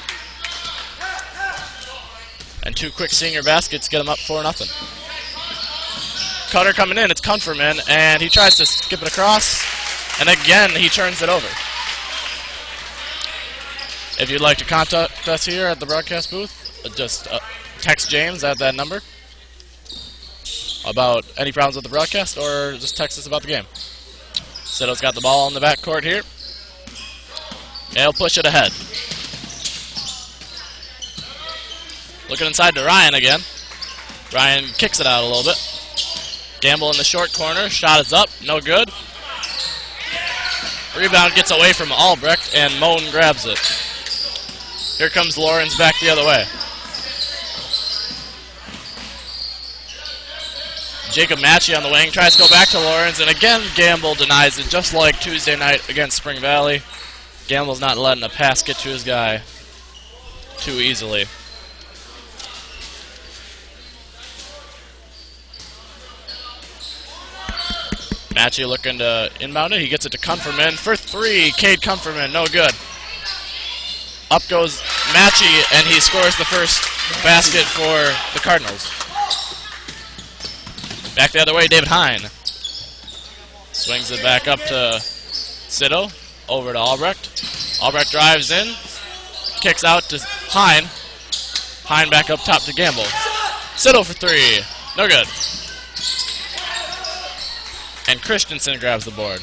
And 2 quick senior baskets get them up 4-0. Cutter coming in. It's Kunferman, and he tries to skip it across. And again, he turns it over. If you'd like to contact us here at the broadcast booth, just text James at that number about any problems with the broadcast, or just text us about the game. Sitto's got the ball in the backcourt here. And he'll push it ahead. Looking inside to Ryan again. Ryan kicks it out a little bit. Gamble in the short corner. Shot is up. No good. Rebound gets away from Albrecht, and Moan grabs it. Here comes Lawrence back the other way. Jacob Matchey on the wing, tries to go back to Lawrence, and again Gamble denies it, just like Tuesday night against Spring Valley. Gamble's not letting a pass get to his guy too easily. Matchey looking to inbound it. He gets it to Comferman for three. Cade Comferman, no good. Up goes Matchey, and he scores the first basket for the Cardinals. Back the other way, David Hine. Swings it back up to Sitto. Over to Albrecht. Albrecht drives in. Kicks out to Hine. Hine back up top to Gamble. Sitto for three. No good. And Christensen grabs the board.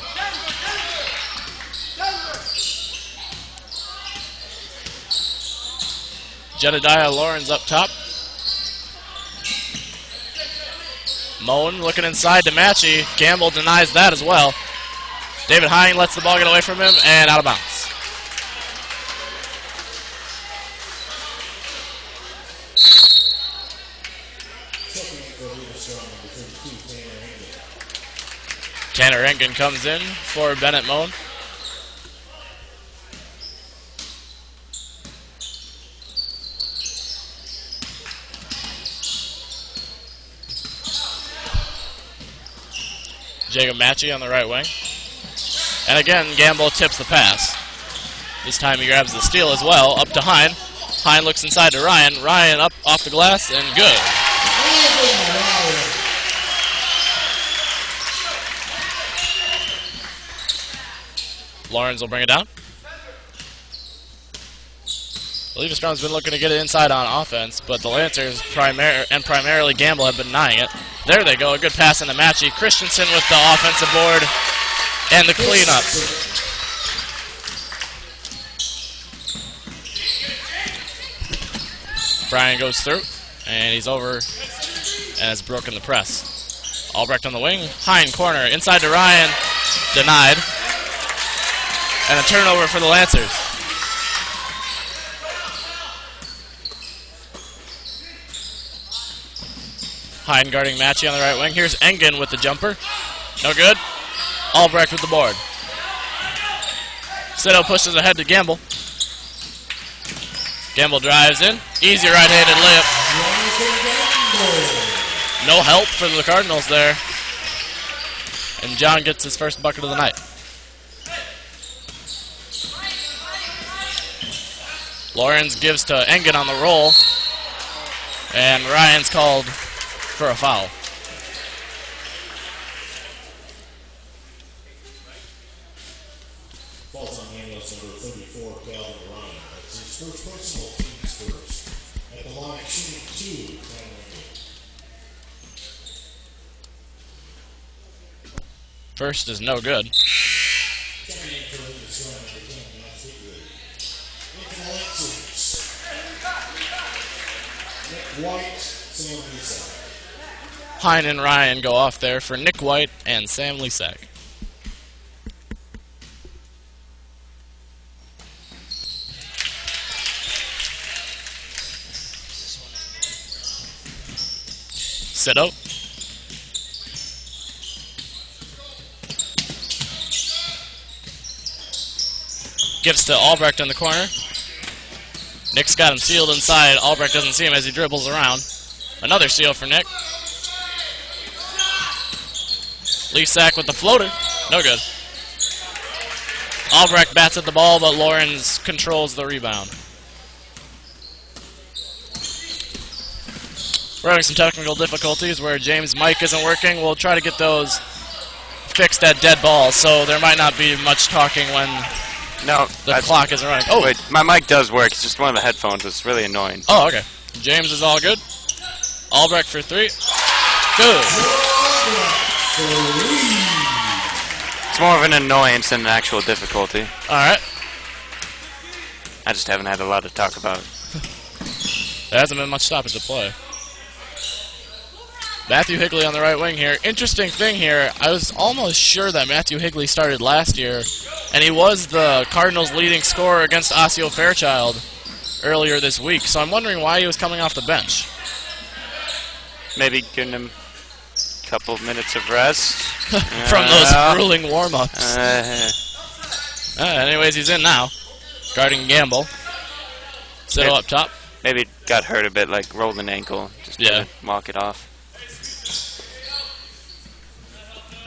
Jedediah Lawrence up top. Moan looking inside to Matchey. Gamble denies that as well. David Hine lets the ball get away from him and out of bounds. Tanner Engen comes in for Bennett Moan. Jacob Matchey on the right wing. And again, Gamble tips the pass. This time he grabs the steal as well, up to Hine. Hine looks inside to Ryan. Ryan up off the glass and good. Lawrence will bring it down. Eleva-Strum's been looking to get it inside on offense, but the Lancers primarily Gamble have been denying it. There they go, a good pass into Matchey. Christensen with the offensive board and the cleanup. Brian goes through, and he's over and has broken the press. Albrecht on the wing, Hine corner, inside to Ryan, denied. And a turnover for the Lancers. Hine guarding Matchey on the right wing. Here's Engen with the jumper. No good. Albrecht with the board. Sitto pushes ahead to Gamble. Gamble drives in. Easy right-handed layup. No help for the Cardinals there. And John gets his first bucket of the night. Lawrence gives to Engen on the roll. And Ryan's called for a foul. Falls on handles number 34, Calvin Ryan. That's his first personal, team's first. At the line, shooting 2, First is no good. Checking in for Eleva-Strum, number 10, Matt Sippert. Lincoln Alexis. Nick White, Sam Leasack. Hine and Ryan go off there for Nick White and Sam Leasack. Sitto. Gives to Albrecht in the corner. Nick's got him sealed inside. Albrecht doesn't see him as he dribbles around. Another seal for Nick. Leasack with the floater. No good. Albrecht bats at the ball, but Lawrence controls the rebound. We're having some technical difficulties where James' mic isn't working. We'll try to get those fixed at dead balls, so there might not be much talking when the clock isn't running. Oh, wait, my mic does work. It's just one of the headphones. It's really annoying. Oh, okay. James is all good. Albrecht for three. Good. It's more of an annoyance than an actual difficulty. All right. I just haven't had a lot to talk about. There hasn't been much stoppage of play. Matthew Higley on the right wing here. Interesting thing here, I was almost sure that Matthew Higley started last year, and he was the Cardinals' leading scorer against Osseo Fairchild. earlier this week, so I'm wondering why he was coming off the bench. Maybe giving him a couple minutes of rest. From those grueling warm-ups. Anyways, he's in now. Guarding Gamble. Sitto up top. Maybe got hurt a bit, like rolled an ankle. Just to walk it off.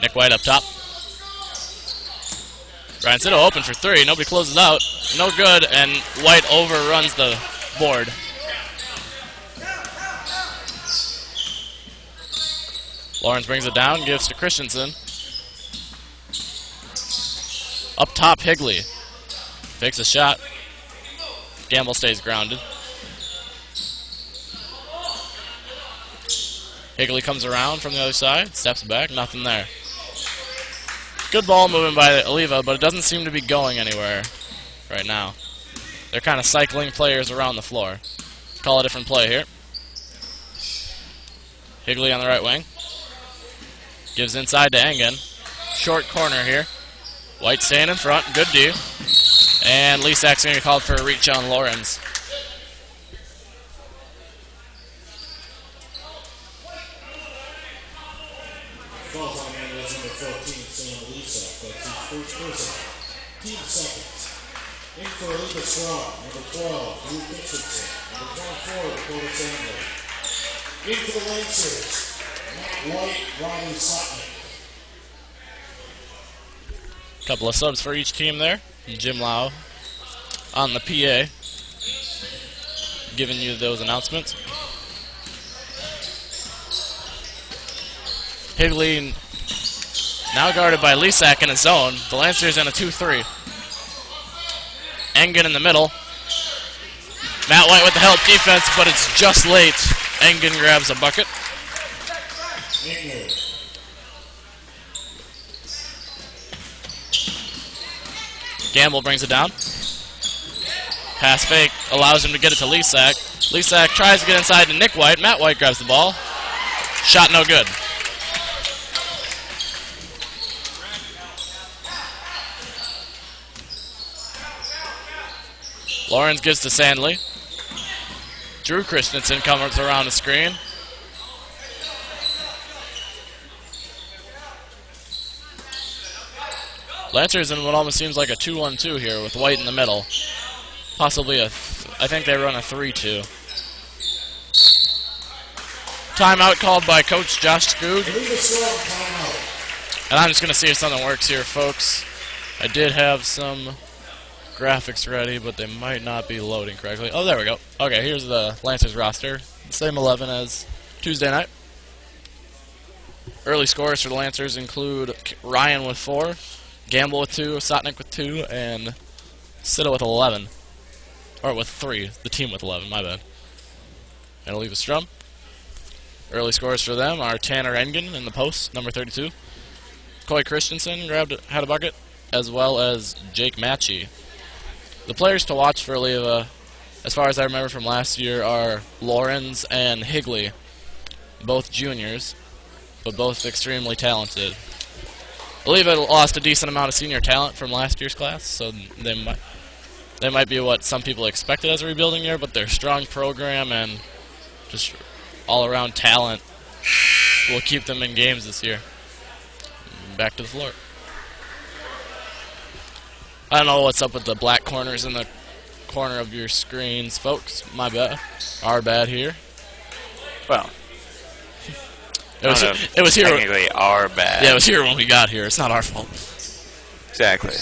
Nick White up top. Ryan Sitto open for three. Nobody closes out. No good, and White overruns the board. Lawrence brings it down, gives to Christensen. Up top, Higley. Fakes a shot. Gamble stays grounded. Higley comes around from the other side, steps back, nothing there. Good ball moving by Eleva, but it doesn't seem to be going anywhere right now. They're kind of cycling players around the floor. Call a different play here. Higley on the right wing. Gives inside to Engen. Short corner here. White staying in front. Good D. And Lisak's going to get called for a reach on Lawrence. Falls on hand, that's number 14, Sam Lisak. That's his first person. Team second. In for Eleva-Strum, number 12, Drew Dixonson. Number 24, Dakota Sandler. In for the Lancers, Matt White, Riley Sutton. Couple of subs for each team there. Jim Lau on the PA, giving you those announcements. Higley now guarded by Lisak in his zone. The Lancers in a 2-3. Engen in the middle. Matt White with the help defense, but it's just late. Engen grabs a bucket. Gamble brings it down. Pass fake allows him to get it to Lisak. Lisak tries to get inside to Nick White. Matt White grabs the ball. Shot no good. Lawrence gives to Sandley. Drew Christensen comes around the screen. Lancers in what almost seems like a 2-1-2 here with White in the middle. Possibly I think they run a 3-2. Timeout called by Coach Josh Skoog. And I'm just going to see if something works here, folks. I did have some graphics ready, but they might not be loading correctly. Oh, there we go. Okay, here's the Lancers roster. Same 11 as Tuesday night. Early scores for the Lancers include Ryan with 4, Gamble with 2, Sotnick with 2, and Sitto with 11. Or with 3. The team with 11, my bad. And Eleva-Strum. Early scores for them are Tanner Engen in the post, number 32. Coy Christensen had a bucket, as well as Jake Matchey. The players to watch for Eleva, as far as I remember from last year, are Lawrence and Higley, both juniors, but both extremely talented. Eleva lost a decent amount of senior talent from last year's class, so they might be what some people expected as a rebuilding year, but their strong program and just all-around talent will keep them in games this year. Back to the floor. I don't know what's up with the black corners in the corner of your screens, folks. My bad. Our bad here. Well, it was here. Technically, our bad. Yeah, it was here when we got here. It's not our fault. Exactly.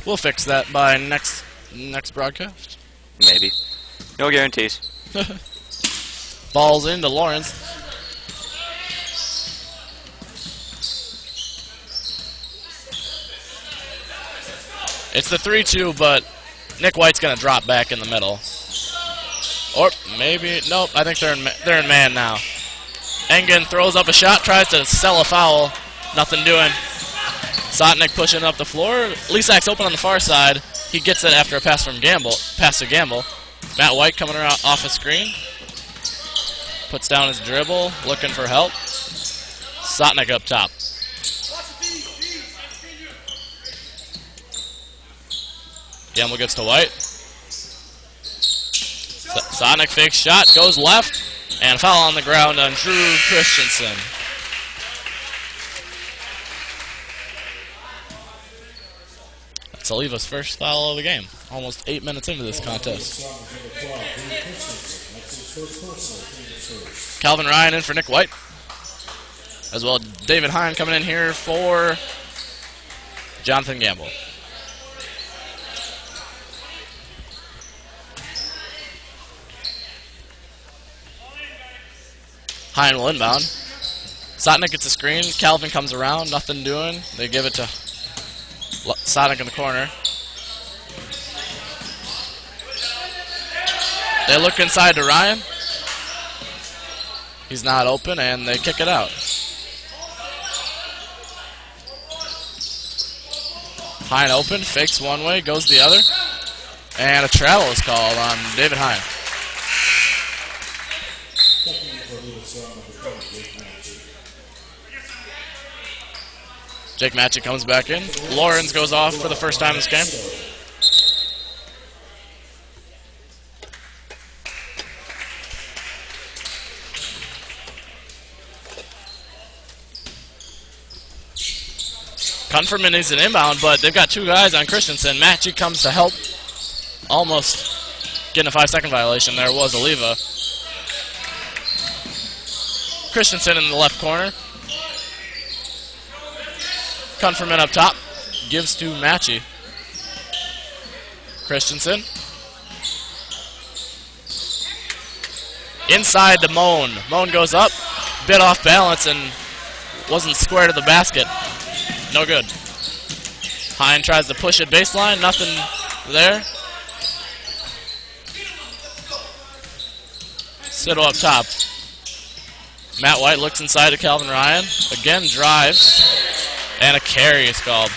We'll fix that by next broadcast. Maybe. No guarantees. Balls into Lawrence. It's the 3-2, but Nick White's going to drop back in the middle. Or maybe, nope, I think they're in man now. Engen throws up a shot, tries to sell a foul. Nothing doing. Sotnick pushing up the floor. Lisak's open on the far side. He gets it after a pass to Gamble. Matt White coming around off a screen. Puts down his dribble, looking for help. Sotnick up top. Gamble gets to White. Sonic fake shot, goes left, and foul on the ground on Drew Christensen. That's Aleva's first foul of the game. Almost 8 minutes into this contest. Calvin Ryan in for Nick White. As well, David Hine coming in here for Jonathan Gamble. Hine will inbound. Sotnick gets a screen. Calvin comes around. Nothing doing. They give it to Sotnick in the corner. They look inside to Ryan. He's not open, and they kick it out. Hine open, fakes one way, goes the other. And a travel is called on David Hine. Jake Matchett comes back in. Lawrence goes off for the first time this game. Kunferman is an inbound, but they've got two guys on Christensen. Matchett comes to help. Almost getting a 5-second violation. There was Eleva. Christensen in the left corner. Kunferman up top. Gives to Matchett. Christensen. Inside to Moan. Moan goes up. Bit off balance and wasn't square to the basket. No good. Hine tries to push it baseline. Nothing there. Siddle up top. Matt White looks inside to Calvin Ryan. Again drives. And a carry is called.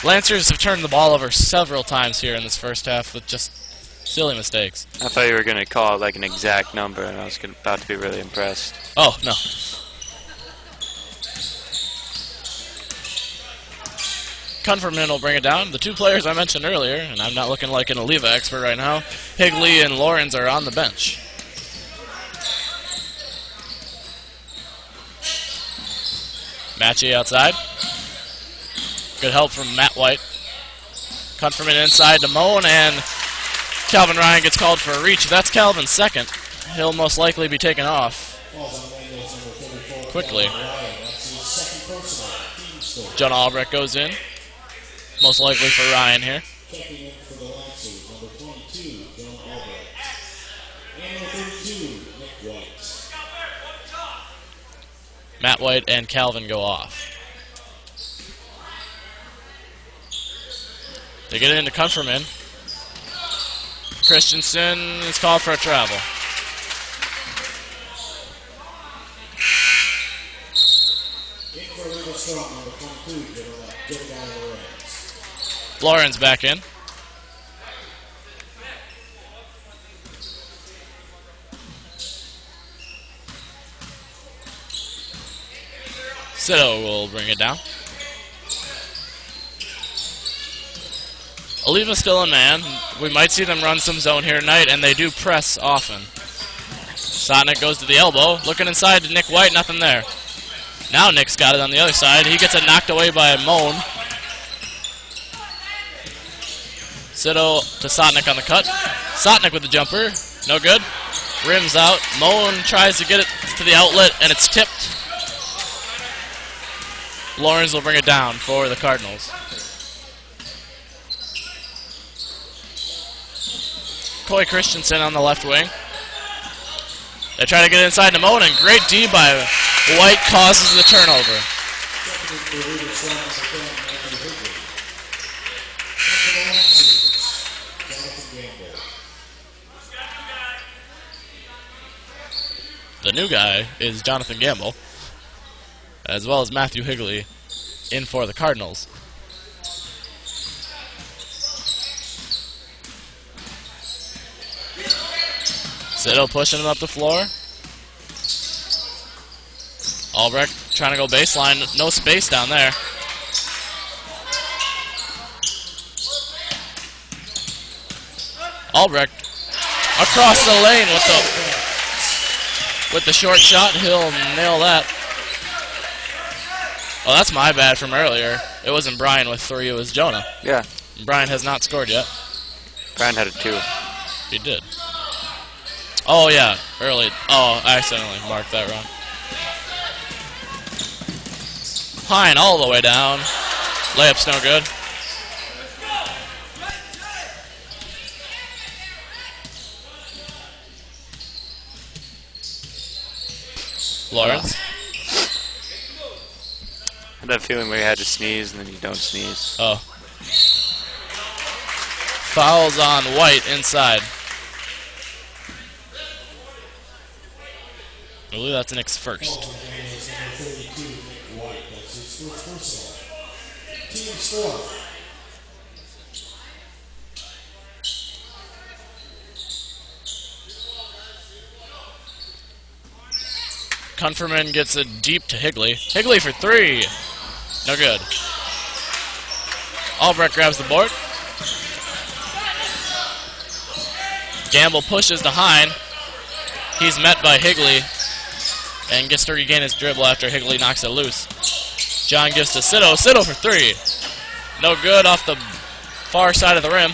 Lancers have turned the ball over several times here in this first half with just silly mistakes. I thought you were going to call it like an exact number, and I was about to be really impressed. Oh, no. Kunferman will bring it down. The two players I mentioned earlier, and I'm not looking like an Eleva expert right now, Higley and Lawrence are on the bench. Matchett outside. Good help from Matt White. Kunferman inside to Moan, and Calvin Ryan gets called for a reach. That's Calvin's second. He'll most likely be taken off quickly. John Albrecht goes in. Most likely for Ryan here. Checking in for the Lancers, number 22, John Albrecht. And number 32, Nick White. Matt White and Calvin go off. They get it into Kunferman. Christensen is called for a travel. In for Eleva-Strum, number 22, Jedediah Lawrence. Lawrence back in. Siddle will bring it down. Eleva still in man. We might see them run some zone here tonight, and they do press often. Sotnick goes to the elbow. Looking inside to Nick White, nothing there. Now Nick's got it on the other side. He gets it knocked away by Moan. Siddle to Sotnick on the cut. Sotnick with the jumper. No good. Rims out. Moan tries to get it to the outlet, and it's tipped. Lawrence will bring it down for the Cardinals. Coy Christensen on the left wing. They try to get inside to Moan, and great D by White causes the turnover. The new guy is Jonathan Gamble, as well as Matthew Higley in for the Cardinals. Siddle pushing him up the floor. Albrecht trying to go baseline. No space down there. Albrecht across the lane with the short shot. He'll nail that. Oh, that's my bad from earlier. It wasn't Brian with 3, it was Jonah. Yeah. Brian has not scored yet. Brian had a 2. He did. Oh, yeah, early. Oh, I accidentally marked that wrong. Hine all the way down. Layup's no good. Lawrence. I had that feeling where you had to sneeze and then you don't sneeze. Oh. Fouls on White inside. I believe that's Nick's first. Kunferman gets it deep to Higley. Higley for 3. No good. Albrecht grabs the board. Gamble pushes to Hine. He's met by Higley and gets to regain his dribble after Higley knocks it loose. John gives to Sito. Sito for 3. No good off the far side of the rim.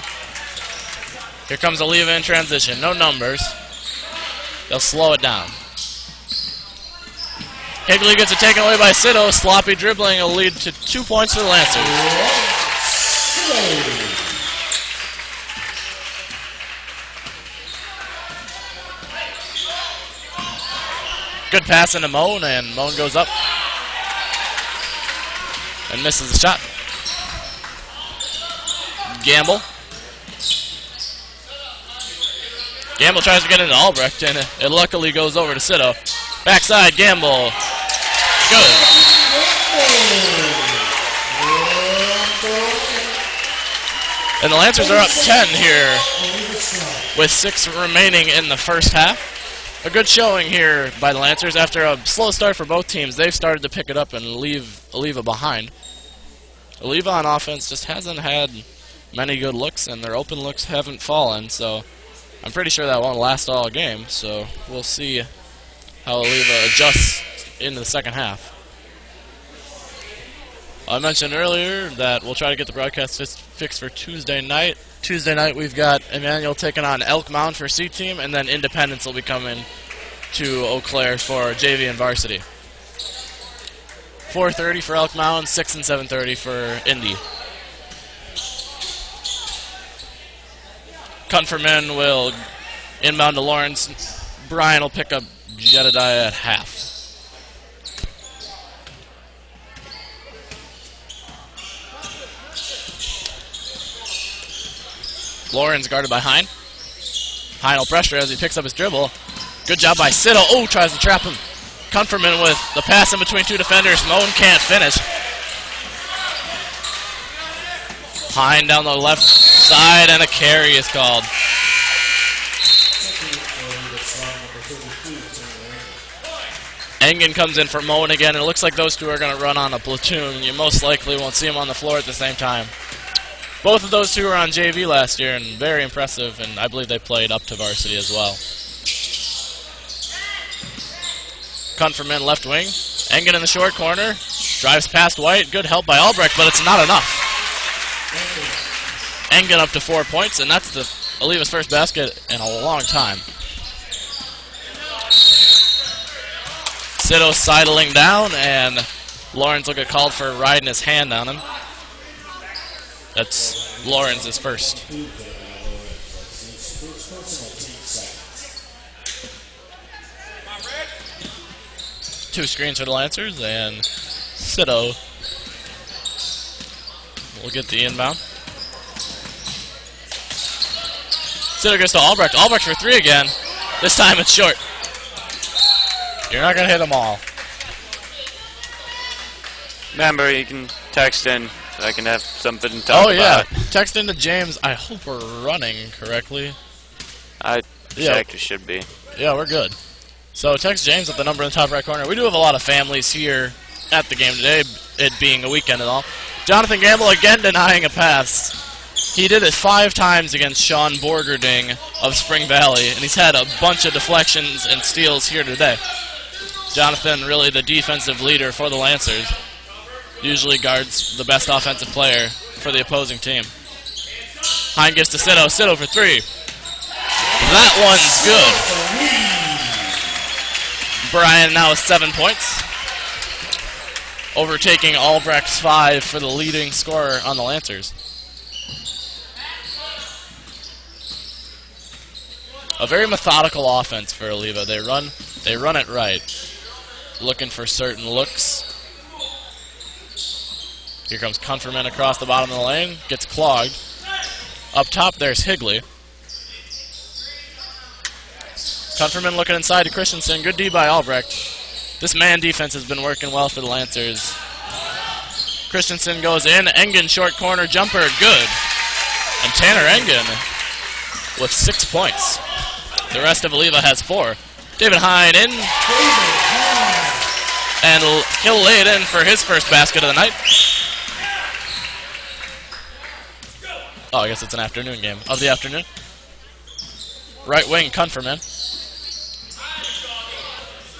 Here comes Eleva in transition. No numbers. They'll slow it down. Higley gets it taken away by Sito. Sloppy dribbling will lead to 2 points for the Lancers. Good pass into Moan, and Moan goes up and misses the shot. Gamble. Gamble tries to get into Albrecht, and it luckily goes over to Sito. Backside, Gamble. Good. And the Lancers are up 10 here with 6 remaining in the first half. A good showing here by the Lancers. After a slow start for both teams, they've started to pick it up and leave Eleva behind. Eleva on offense just hasn't had many good looks, and their open looks haven't fallen, so I'm pretty sure that won't last all game, so we'll see how Eleva adjusts into the second half. I mentioned earlier that we'll try to get the broadcast fixed for Tuesday night. Tuesday night we've got Emmanuel taking on Elk Mound for C team, and then Independence will be coming to Eau Claire for JV and Varsity. 4:30 for Elk Mound, 6 and 7:30 for Indy. Kunferman will inbound to Lawrence. Brian will pick up Jedediah at half. Lawrence guarded by Hine. Hine will pressure as he picks up his dribble. Good job by Sito. Oh, tries to trap him. Kunferman with the pass in between 2 defenders. Moan can't finish. Hine down the left side, and a carry is called. Engen comes in for Moan again, and it looks like those two are going to run on a platoon. You most likely won't see them on the floor at the same time. Both of those two were on JV last year, and very impressive, and I believe they played up to varsity as well. Kunferman left wing. Engen in the short corner. Drives past White. Good help by Albrecht, but it's not enough. Engen up to 4 points, and that's the Eleva's first basket in a long time. Sito sidling down, and Lawrence will get called for riding his hand on him. That's Lawrence's first. 2 screens for the Lancers, and Sito will get the inbound. Sito goes to Albrecht. Albrecht for 3 again. This time it's short. You're not going to hit them all. Remember, you can text in so I can have something to talk about. Oh, yeah. Text into James. I hope we're running correctly. It should be. Yeah, we're good. So text James at the number in the top right corner. We do have a lot of families here at the game today, it being a weekend and all. Jonathan Gamble again denying a pass. He did it 5 times against Sean Borgerding of Spring Valley, and he's had a bunch of deflections and steals here today. Jonathan, really the defensive leader for the Lancers, usually guards the best offensive player for the opposing team. Hine gives to Sito. Sito for 3. That one's good. Brian now with 7 points, overtaking Albrecht's 5 for the leading scorer on the Lancers. A very methodical offense for Eleva. They run it right, looking for certain looks. Here comes Kunferman across the bottom of the lane, gets clogged. Up top, there's Higley. Kunferman looking inside to Christensen. Good D by Albrecht. This man defense has been working well for the Lancers. Christensen goes in. Engen short corner jumper. Good. And Tanner Engen with 6 points. The rest of Eleva has 4. David Hine in. And he'll lay it in for his first basket of the night. Oh, I guess it's an afternoon game. Of the afternoon. Right wing, Kunferman.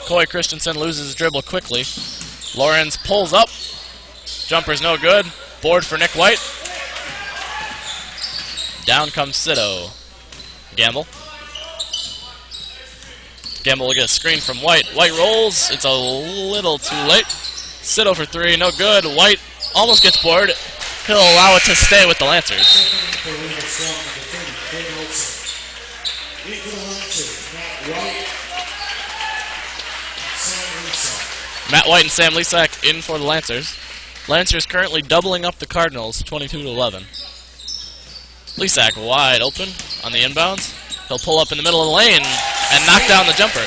Coy Christensen loses his dribble quickly. Lawrence pulls up. Jumper's no good. Board for Nick White. Down comes Sito. Gamble. Gamble will get a screen from White. White rolls. It's a little too late. Sito for 3. No good. White almost gets bored. He'll allow it to stay with the Lancers. Matt White and Sam Lisak in for the Lancers. Lancers currently doubling up the Cardinals, 22-11. Lisak wide open on the inbounds. He'll pull up in the middle of the lane and knock down the jumper.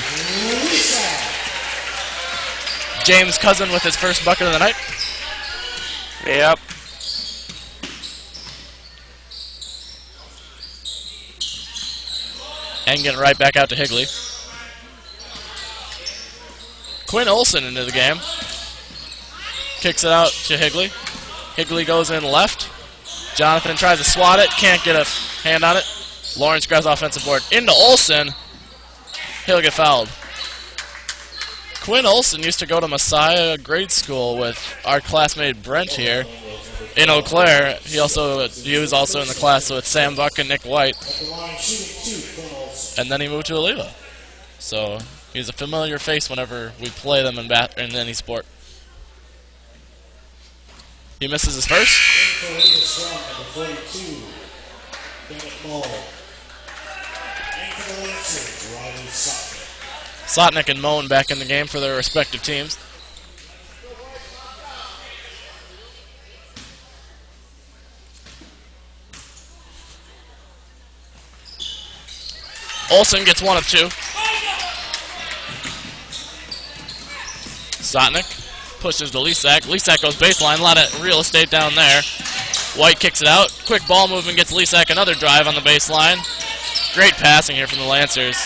James Cousin with his first bucket of the night. Yep. Engen right back out to Higley. Quinn Olson into the game. Kicks it out to Higley. Higley goes in left. Jonathan tries to swat it. Can't get a hand on it. Lawrence grabs offensive board. Into Olson. He'll get fouled. Quinn Olson used to go to Messiah grade school with our classmate Brent here in Eau Claire. He was also in the class with Sam Buck and Nick White. And then he moved to Eleva. So he's a familiar face whenever we play them in any sport. He misses his first. Sotnick and Moan back in the game for their respective teams. Olsen gets 1 of 2. Sotnick pushes to Lisak. Lisak goes baseline. A lot of real estate down there. White kicks it out. Quick ball movement gets Lisak another drive on the baseline. Great passing here from the Lancers.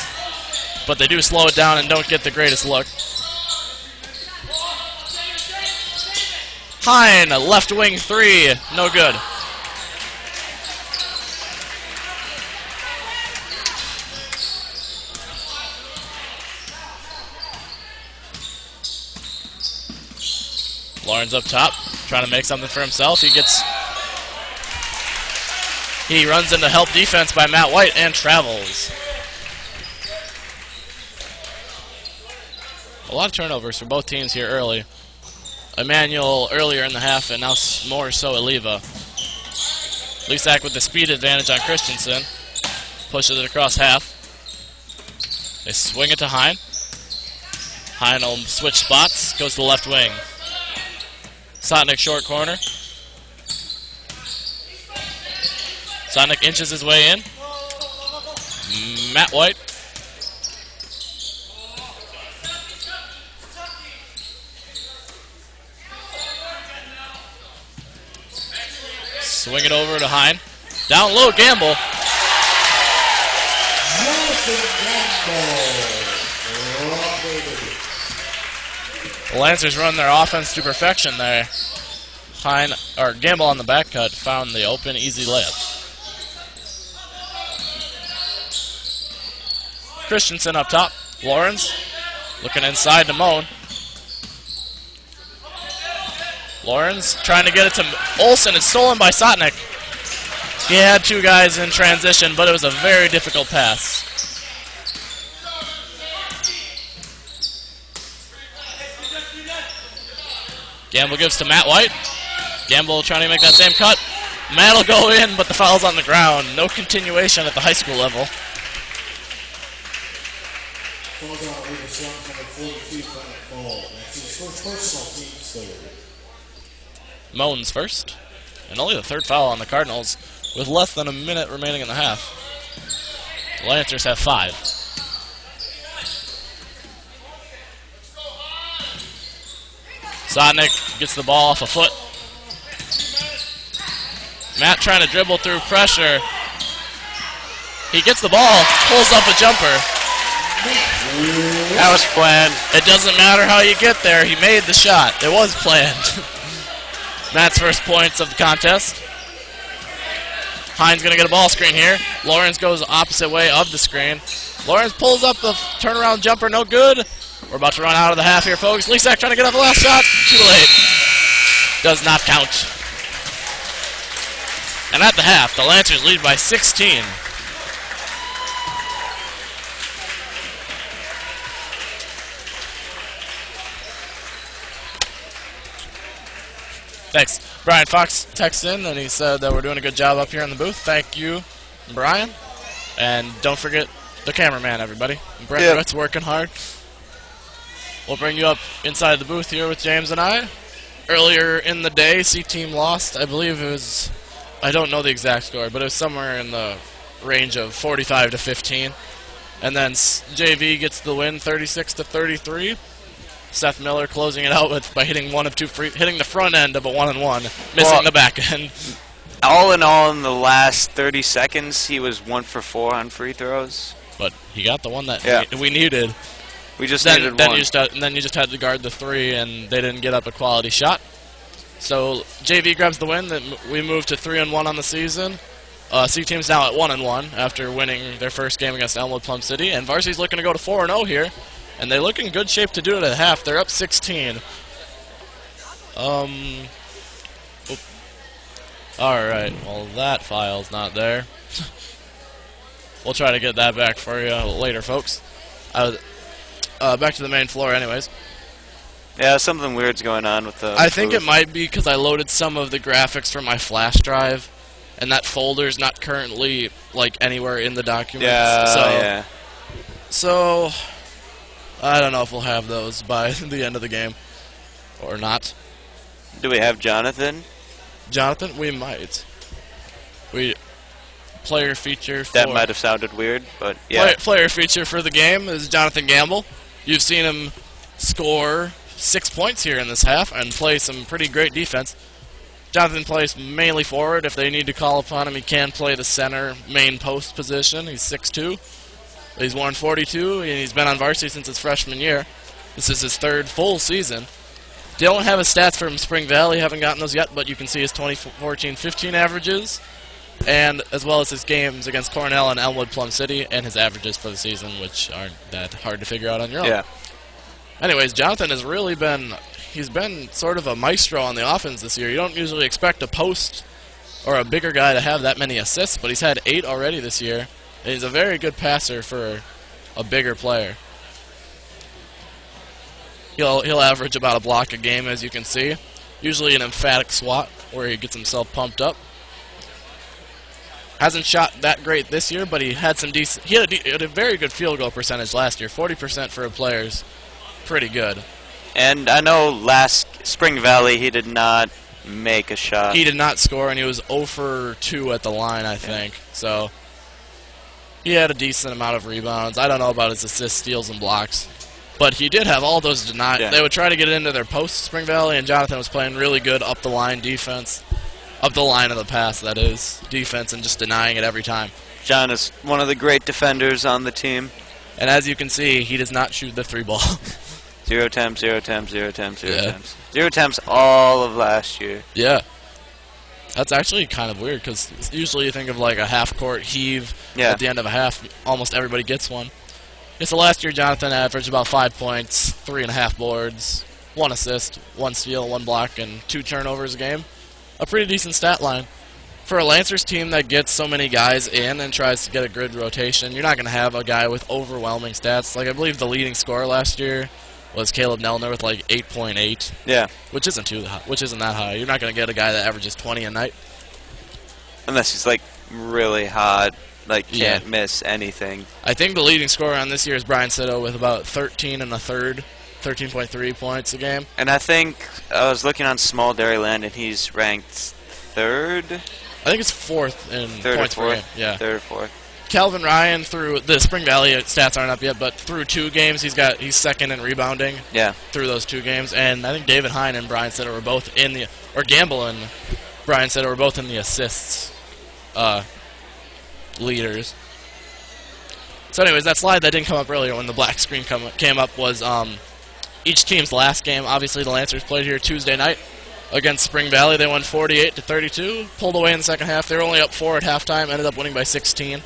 But they do slow it down and don't get the greatest look. Hine, left wing 3. No good. Lawrence up top, trying to make something for himself. He runs into help defense by Matt White and travels. A lot of turnovers for both teams here early. Emmanuel earlier in the half, and now more so Eleva. Lisak with the speed advantage on Christensen. Pushes it across half. They swing it to Hine. Hine will switch spots, goes to the left wing. Sotnick short corner. Sotnick inches his way in. Matt White. Swing it over to Hine. Down low, Gamble. The Lancers run their offense to perfection there. Gamble on the back cut found the open, easy layup. Christensen up top. Lawrence looking inside to Moan. Lawrence trying to get it to Olsen. It's stolen by Sotnik. He had two guys in transition, but it was a very difficult pass. Gamble gives to Matt White. Gamble trying to make that same cut. Matt will go in, but the foul's on the ground. No continuation at the high school level. Falls out Eleva-Strum, number 42, Planet Ball. That's his first personal, team's third. Moan's first. And only the third foul on the Cardinals with less than a minute remaining in the half. The Lancers have 5. Sotnik gets the ball off a foot. Matt trying to dribble through pressure. He gets the ball, pulls up a jumper. That was planned. It doesn't matter how you get there. He made the shot. It was planned. Matt's first points of the contest. Hines going to get a ball screen here. Lawrence goes the opposite way of the screen. Lawrence pulls up the turnaround jumper. No good. We're about to run out of the half here, folks. Lisak trying to get up the last shot. Too late. Does not count. And at the half, the Lancers lead by 16. Thanks. Brian Fox texted in and he said that we're doing a good job up here in the booth. Thank you, Brian. And don't forget the cameraman, everybody. Brett Brett's working hard. We'll bring you up inside the booth here with James and I. Earlier in the day, C-Team lost. I believe it was, I don't know the exact score, but it was somewhere in the range of 45 to 15. And then JV gets the win, 36 to 33. Seth Miller closing it out by hitting one of two hitting the front end of a 1-and-1, missing the back end. All in all, in the last 30 seconds, he was 1 for 4 on free throws. But he got the one that we needed. We just needed one. Then you just had to guard the 3, and they didn't get up a quality shot. So JV grabs the win. Then we move to 3-1 on the season. C-Team's now at 1-1 after winning their first game against Elmwood Plum City, and Varsity's looking to go to 4-0 here. And they look in good shape to do it at half. They're up 16. Alright, well that file's not there. We'll try to get that back for you later, folks. Back to the main floor anyways. Yeah, something weird's going on with the I think it might be because I loaded some of the graphics from my flash drive, and that folder's not currently, like, anywhere in the documents. Yeah, So I don't know if we'll have those by the end of the game or not. Do we have Jonathan? Jonathan? We might. Player feature for... That might have sounded weird, but yeah. Player feature for the game is Jonathan Gamble. You've seen him score 6 points here in this half and play some pretty great defense. Jonathan plays mainly forward. If they need to call upon him, he can play the center main post position. He's 6'2". He's worn 42, and he's been on varsity since his freshman year. This is his 3rd full season. Don't have his stats from Spring Valley, haven't gotten those yet, but you can see his 2014-15 averages, and as well as his games against Cornell and Elmwood Plum City, and his averages for the season, which aren't that hard to figure out on your own. Yeah. Anyways, Jonathan has really been, he's been sort of a maestro on the offense this year. You don't usually expect a post or a bigger guy to have that many assists, but he's had 8 already this year. And he's a very good passer for a bigger player. He'll average about a block a game, as you can see. Usually an emphatic swat where he gets himself pumped up. Hasn't shot that great this year, but he had some decent. He had a very good field goal percentage last year. 40% for a player's pretty good. And I know last Spring Valley he did not make a shot. He did not score, and he was 0 for 2 at the line, I think. So he had a decent amount of rebounds. I don't know about his assists, steals, and blocks. But he did have all those denied. Yeah. They would try to get it into their post, Spring Valley, and Jonathan was playing really good up-the-line defense. Up the line of the pass, that is. Defense and just denying it every time. John is one of the great defenders on the team. And as you can see, he does not shoot the 3-ball. 0 attempts, 0 attempts, 0 attempts, 0 attempts. 0 attempts all of last year. Yeah. That's actually kind of weird, because usually you think of like a half-court heave at the end of a half. Almost everybody gets one. So last year, Jonathan averaged about 5 points, 3.5 boards, 1 assist, 1 steal, 1 block, and 2 turnovers a game. A pretty decent stat line. For a Lancers team that gets so many guys in and tries to get a good rotation, you're not going to have a guy with overwhelming stats. Like, I believe the leading scorer last year was Caleb Nelner with like 8.8. Yeah. Which isn't that high. You're not going to get a guy that averages 20 a night. Unless he's like really hot, like can't miss anything. I think the leading scorer on this year is Brian Sitto with about 13 1/3, 13.3 points a game. And I think I was looking on Small Dairyland, and he's ranked 3rd. I think it's 4th in points per game. Yeah. 3rd or 4th. Calvin Ryan, through the Spring Valley stats aren't up yet, but through 2 games he's 2nd in rebounding. Yeah. Through those 2 games, and I think David Hine and Brian Sitto were both in the, or Gamble and Brian Sitto were both in the assists leaders. So anyways, that slide that didn't come up earlier when the black screen came up was each team's last game. Obviously the Lancers played here Tuesday night against Spring Valley. They won 48-32, pulled away in the second half. They were only up 4 at halftime, ended up winning by 16.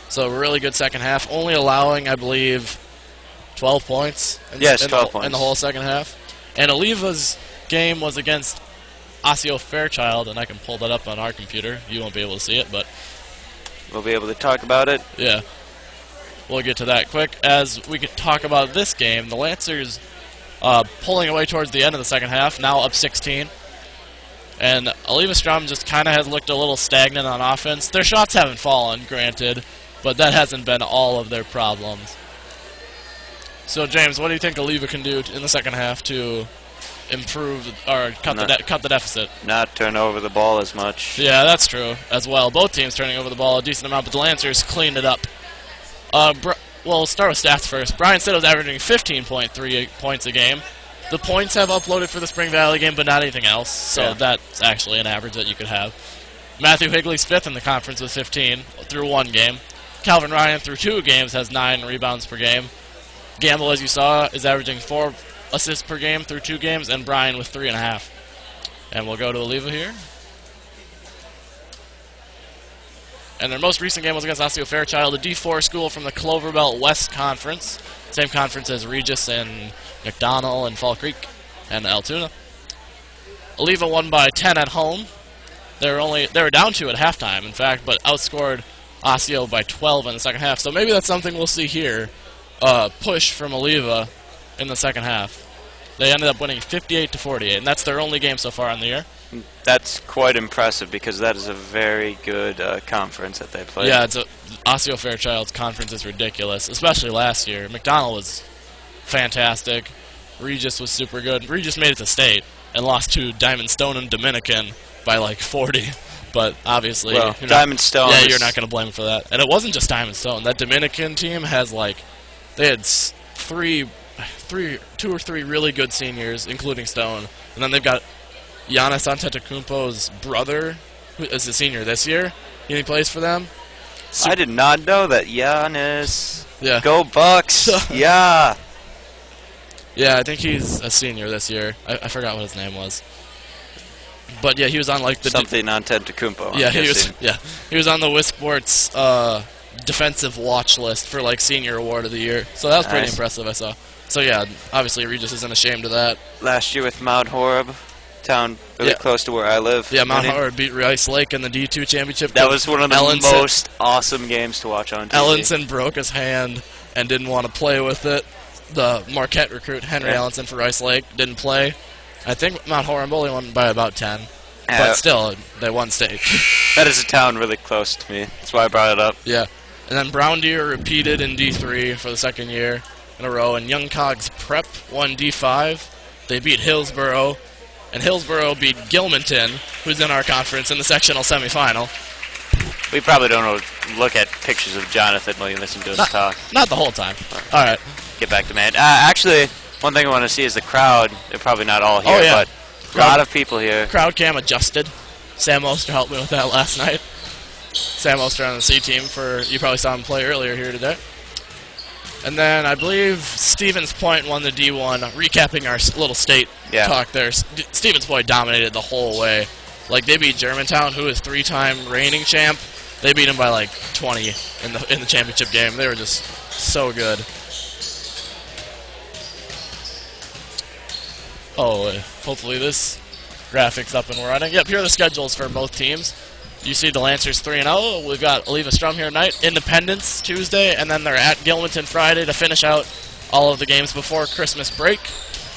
So a really good second half, only allowing, I believe, 12 points. In the whole second half. And Aleva's game was against Osseo Fairchild, and I can pull that up on our computer. You won't be able to see it, but we'll be able to talk about it. Yeah. We'll get to that quick. As we could talk about this game, the Lancers pulling away towards the end of the second half, now up 16. And Eleva-Strum just kind of has looked a little stagnant on offense. Their shots haven't fallen, granted, but that hasn't been all of their problems. So, James, what do you think Eleva can do in the second half to improve or cut the deficit? Not turn over the ball as much. Yeah, that's true as well. Both teams turning over the ball a decent amount, but the Lancers cleaned it up. Well, we'll start with stats first. Brian Sitto's averaging 15.3 points a game. The points have uploaded for the Spring Valley game, but not anything else, so that's actually an average that you could have. Matthew Higley's 5th in the conference with 15 through 1 game. Calvin Ryan through 2 games has 9 rebounds per game. Gamble, as you saw, is averaging 4 assists per game through 2 games, and Brian with 3.5. And we'll go to Eleva here. And their most recent game was against Osseo Fairchild, a D4 school from the Clover Belt West Conference. Same conference as Regis and McDonell and Fall Creek and Altoona. Eleva won by 10 at home. They were down 2 at halftime, in fact, but outscored Osseo by 12 in the second half. So maybe that's something we'll see here. Push from Eleva in the second half. They ended up winning 58-48, and that's their only game so far in the year. That's quite impressive because that is a very good conference that they play. Yeah, Osseo Fairchild's conference is ridiculous, especially last year. McDonell was fantastic. Regis was super good. Regis made it to state and lost to Diamond Stone and Dominican by like 40. But obviously, Diamond Stone. Yeah, you're not going to blame him for that. And it wasn't just Diamond Stone. That Dominican team has they had 2 or 3 really good seniors, including Stone, and then they've got Giannis Antetokounmpo's brother, who is a senior this year. He plays for them. I did not know that. Giannis. Yeah. Go Bucks. Yeah. Yeah, I think he's a senior this year. I forgot what his name was. But yeah, he was on the something Antetokounmpo. Yeah, he was on the Wisports defensive watch list for senior award of the year. So that was pretty impressive, I saw. So yeah, obviously Regis isn't ashamed of that. Last year with Mount Horeb, town really close to where I live. Yeah, Mount Horeb beat Rice Lake in the D2 championship. That was one of the most awesome games to watch on TV. Ellenson broke his hand and didn't want to play with it. The Marquette recruit, Henry Ellenson for Rice Lake, didn't play. I think Mount Horeb only won by about 10. But still, they won state. That is a town really close to me. That's why I brought it up. Yeah. And then Brown Deer repeated in D3 for the second year in a row. And Young Cogs Prep won D5. They beat Hillsboro. And Hillsboro beat Gilmanton, who's in our conference, in the sectional semifinal. We probably don't look at pictures of Jonathan while you listen to us talk. Not the whole time. All right. Get back to man. Actually, one thing I want to see is the crowd. They're probably not all here, but a lot of people here. Crowd cam adjusted. Sam Oster helped me with that last night. Sam Oster on the C team you probably saw him play earlier here today. And then I believe Stevens Point won the D1, recapping our little state talk there. Stevens Point dominated the whole way. They beat Germantown, who is 3-time reigning champ, They beat him by like 20 in the championship game. They were just so good. Oh, hopefully this graphic's up and running. Yep, here are the schedules for both teams. You see the Lancers 3-0. We've got Eleva-Strum here tonight. Independence Tuesday, and then they're at Gilmanton Friday to finish out all of the games before Christmas break.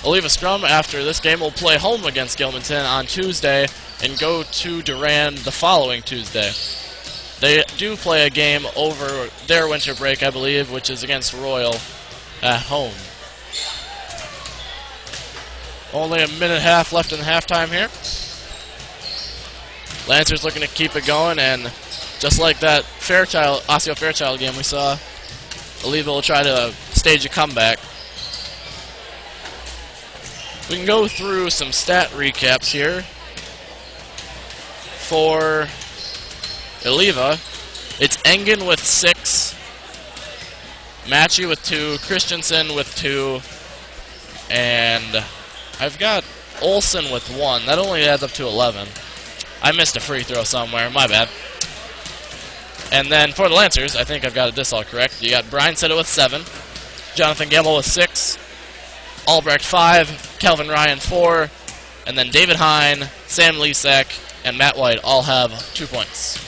Eleva-Strum, after this game, will play home against Gilmanton on Tuesday and go to Durand the following Tuesday. They do play a game over their winter break, I believe, which is against Royal at home. Only a minute and a half left in the halftime here. Lancers looking to keep it going, and just like that Osseo Fairchild game we saw, Eleva will try to stage a comeback. We can go through some stat recaps here. For Eleva, it's Engen with 6, Matchy with 2, Christensen with 2, and I've got Olsen with 1. That only adds up to 11. I missed a free throw somewhere. My bad. And then for the Lancers, I think I've got this all correct. You got Brian Sitta with 7, Jonathan Gamble with 6, Albrecht 5, Calvin Ryan 4, and then David Hine, Sam Lisak, and Matt White all have 2 points.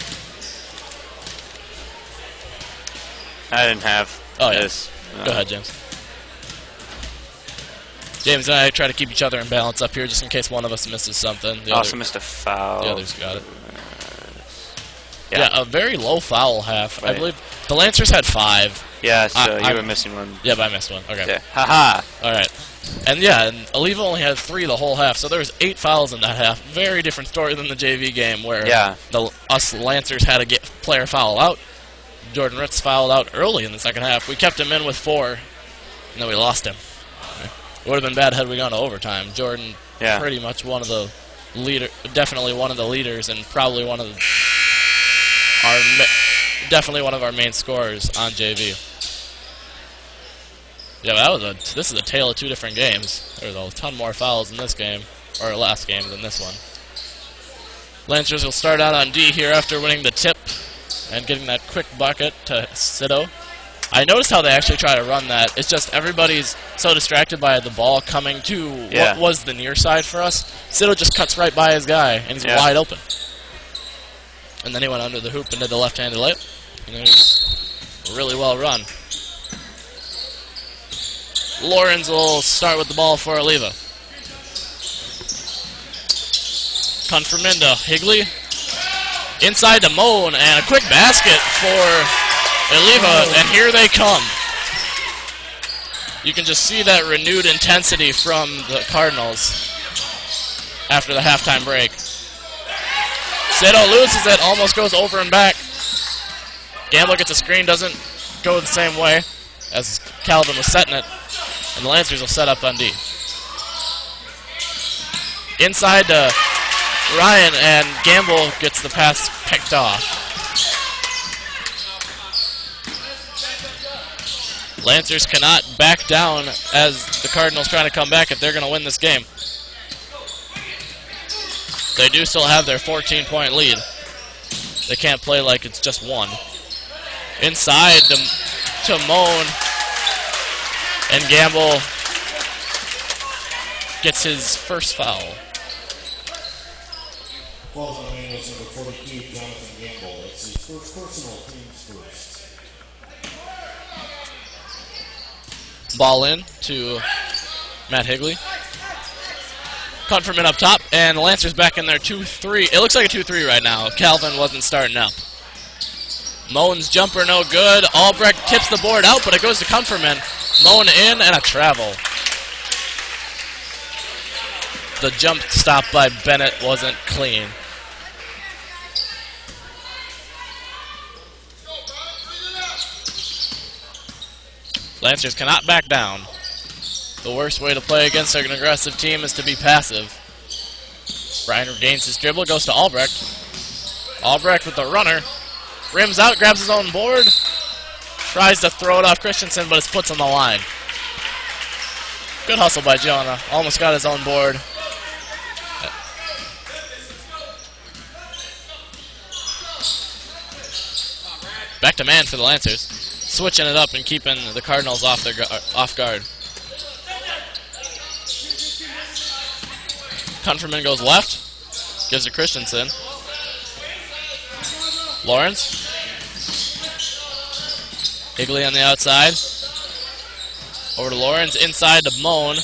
I didn't have this. Go ahead, James. James and I try to keep each other in balance up here just in case one of us misses something. Also missed a foul. The others got it. Yeah, a very low foul half. Right. I believe the Lancers had 5. Yeah, so you were missing one. Yeah, but I missed one. Okay. Yeah. Haha. All right. And yeah, and Eleva only had 3 the whole half, so there was 8 fouls in that half. Very different story than the JV game where us Lancers had a player foul out. Jordan Ritz fouled out early in the second half. We kept him in with 4, and then we lost him. It would have been bad had we gone to overtime. Jordan, pretty much definitely one of the leaders, and probably definitely one of our main scorers on JV. Yeah, this is a tale of 2 different games. There's a ton more fouls in this game, or last game, than this one. Lancers will start out on D here after winning the tip and getting that quick bucket to Sito. I noticed how they actually try to run that. It's just everybody's so distracted by the ball coming to what was the near side for us. Sito just cuts right by his guy, and he's wide open. And then he went under the hoop and did the left-handed layup. And it was really well run. Lawrence will start with the ball for Eleva. Confirminda, Higley. Inside to Moan, and a quick basket for Eleva, and here they come. You can just see that renewed intensity from the Cardinals after the halftime break. Sito loses it, almost goes over and back. Gamble gets a screen, doesn't go the same way as Calvin was setting it, and the Lancers will set up on D. Inside to Ryan, and Gamble gets the pass picked off. Lancers cannot back down as the Cardinals trying to come back if they're going to win this game. They do still have their 14-point lead. They can't play like it's just 1. Inside to Moan, and Gamble gets his first foul. Falls on the man was number 42, Jonathan Gamble. That's his first personal, team's first. Ball in to Matt Higley. Confirmation up top, and the Lancers back in their 2-3. It looks like a 2-3 right now. Calvin wasn't starting up. Moen's jumper no good. Albrecht tips the board out, but it goes to Confirman. Moen in, and a travel. The jump stop by Bennett wasn't clean. Lancers cannot back down. The worst way to play against an aggressive team is to be passive. Brian regains his dribble, goes to Albrecht. Albrecht with the runner. Rims out, grabs his own board. Tries to throw it off Christensen, but his foot's on the line. Good hustle by Jonah. Almost got his own board. Back to man for the Lancers. Switching it up and keeping the Cardinals off guard. Countryman goes left. Gives to Christensen. Lawrence. Higley on the outside. Over to Lawrence. Inside to Moan.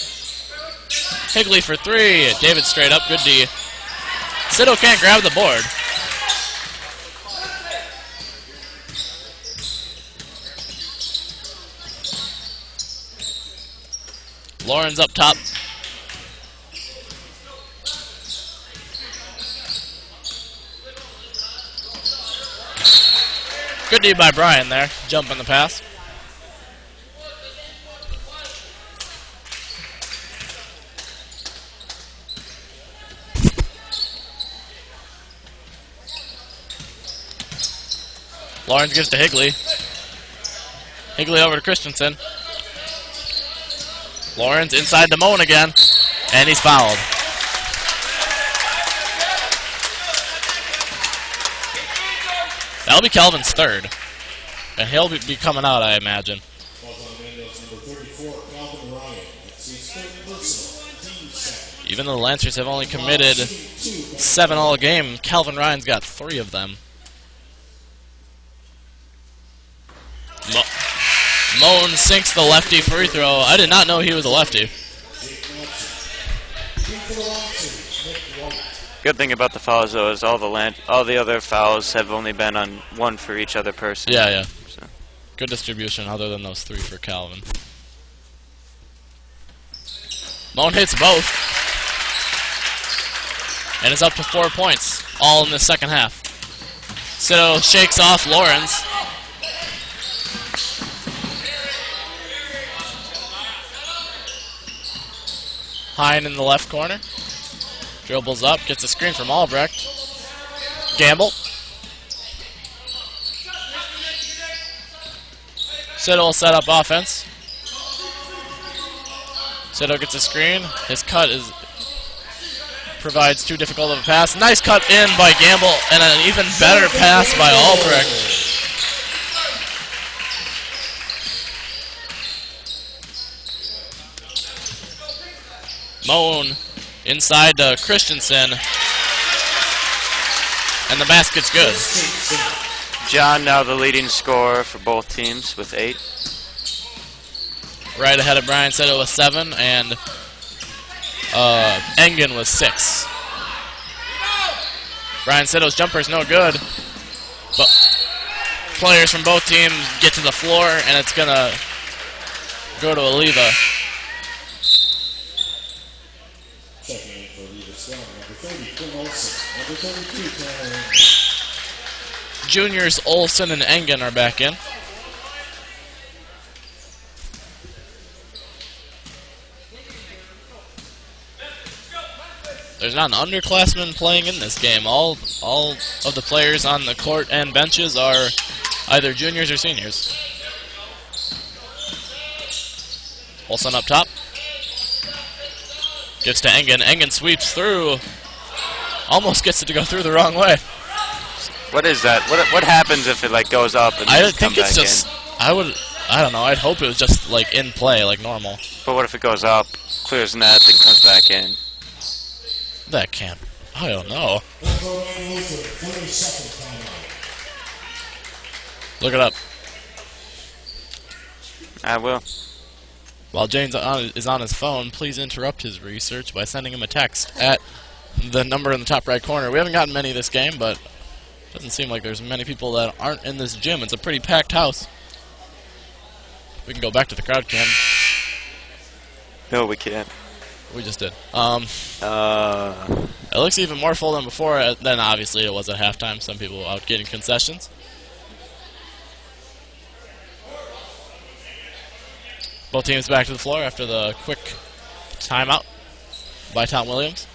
Higley for three. David straight up. Good D. Sito can't grab the board. Lawrence up top. Good D by Brian there. Jump on the pass. Lawrence gives to Higley. Higley over to Christensen. Lawrence inside to Moan again. And he's fouled. That'll be Calvin's third. And he'll be coming out, I imagine. Even though the Lancers have only committed 7 all game, Calvin Ryan's got 3 of them. Moan sinks the lefty free throw. I did not know he was a lefty. Good thing about the fouls, though, is all the other fouls have only been on 1 for each other person. Yeah. So. Good distribution other than those 3 for Calvin. Moan hits both. And it's up to 4 points, all in the second half. Sito shakes off Lawrence. Hine in the left corner. Dribbles up, gets a screen from Albrecht. Gamble. Sito will set up offense. Sito gets a screen. His cut provides too difficult of a pass. Nice cut in by Gamble, and an even better pass by Albrecht. Moan inside to Christensen. And the basket's good. John now the leading scorer for both teams with 8. Right ahead of Brian Sito with 7, and Engen with 6. Brian Sito's jumper's no good, but players from both teams get to the floor, and it's going to go to Eleva. Checking in for Eleva-Strum, number 30, Quinn Olsen. Number 32, Tanner Engen. Juniors Olsen and Engen are back in. There's not an underclassman playing in this game. All of the players on the court and benches are either juniors or seniors. Olsen up top. Gives to Engen. Engen sweeps through. Almost gets it to go through the wrong way. What is that? What happens if it like goes up and I think it's just in? I don't know. I'd hope it was just like in play like normal. But what if it goes up, clears net, then comes back in? That can't. I don't know. Look it up. I will. While James is on his phone, please interrupt his research by sending him a text at the number in the top right corner. We haven't gotten many this game, but it doesn't seem like there's many people that aren't in this gym. It's a pretty packed house. We can go back to the crowd cam. No, we can't. We just did. It looks even more full than before. Then obviously it was at halftime. Some people were out getting concessions. Both teams back to the floor after the quick timeout by Tom Williams.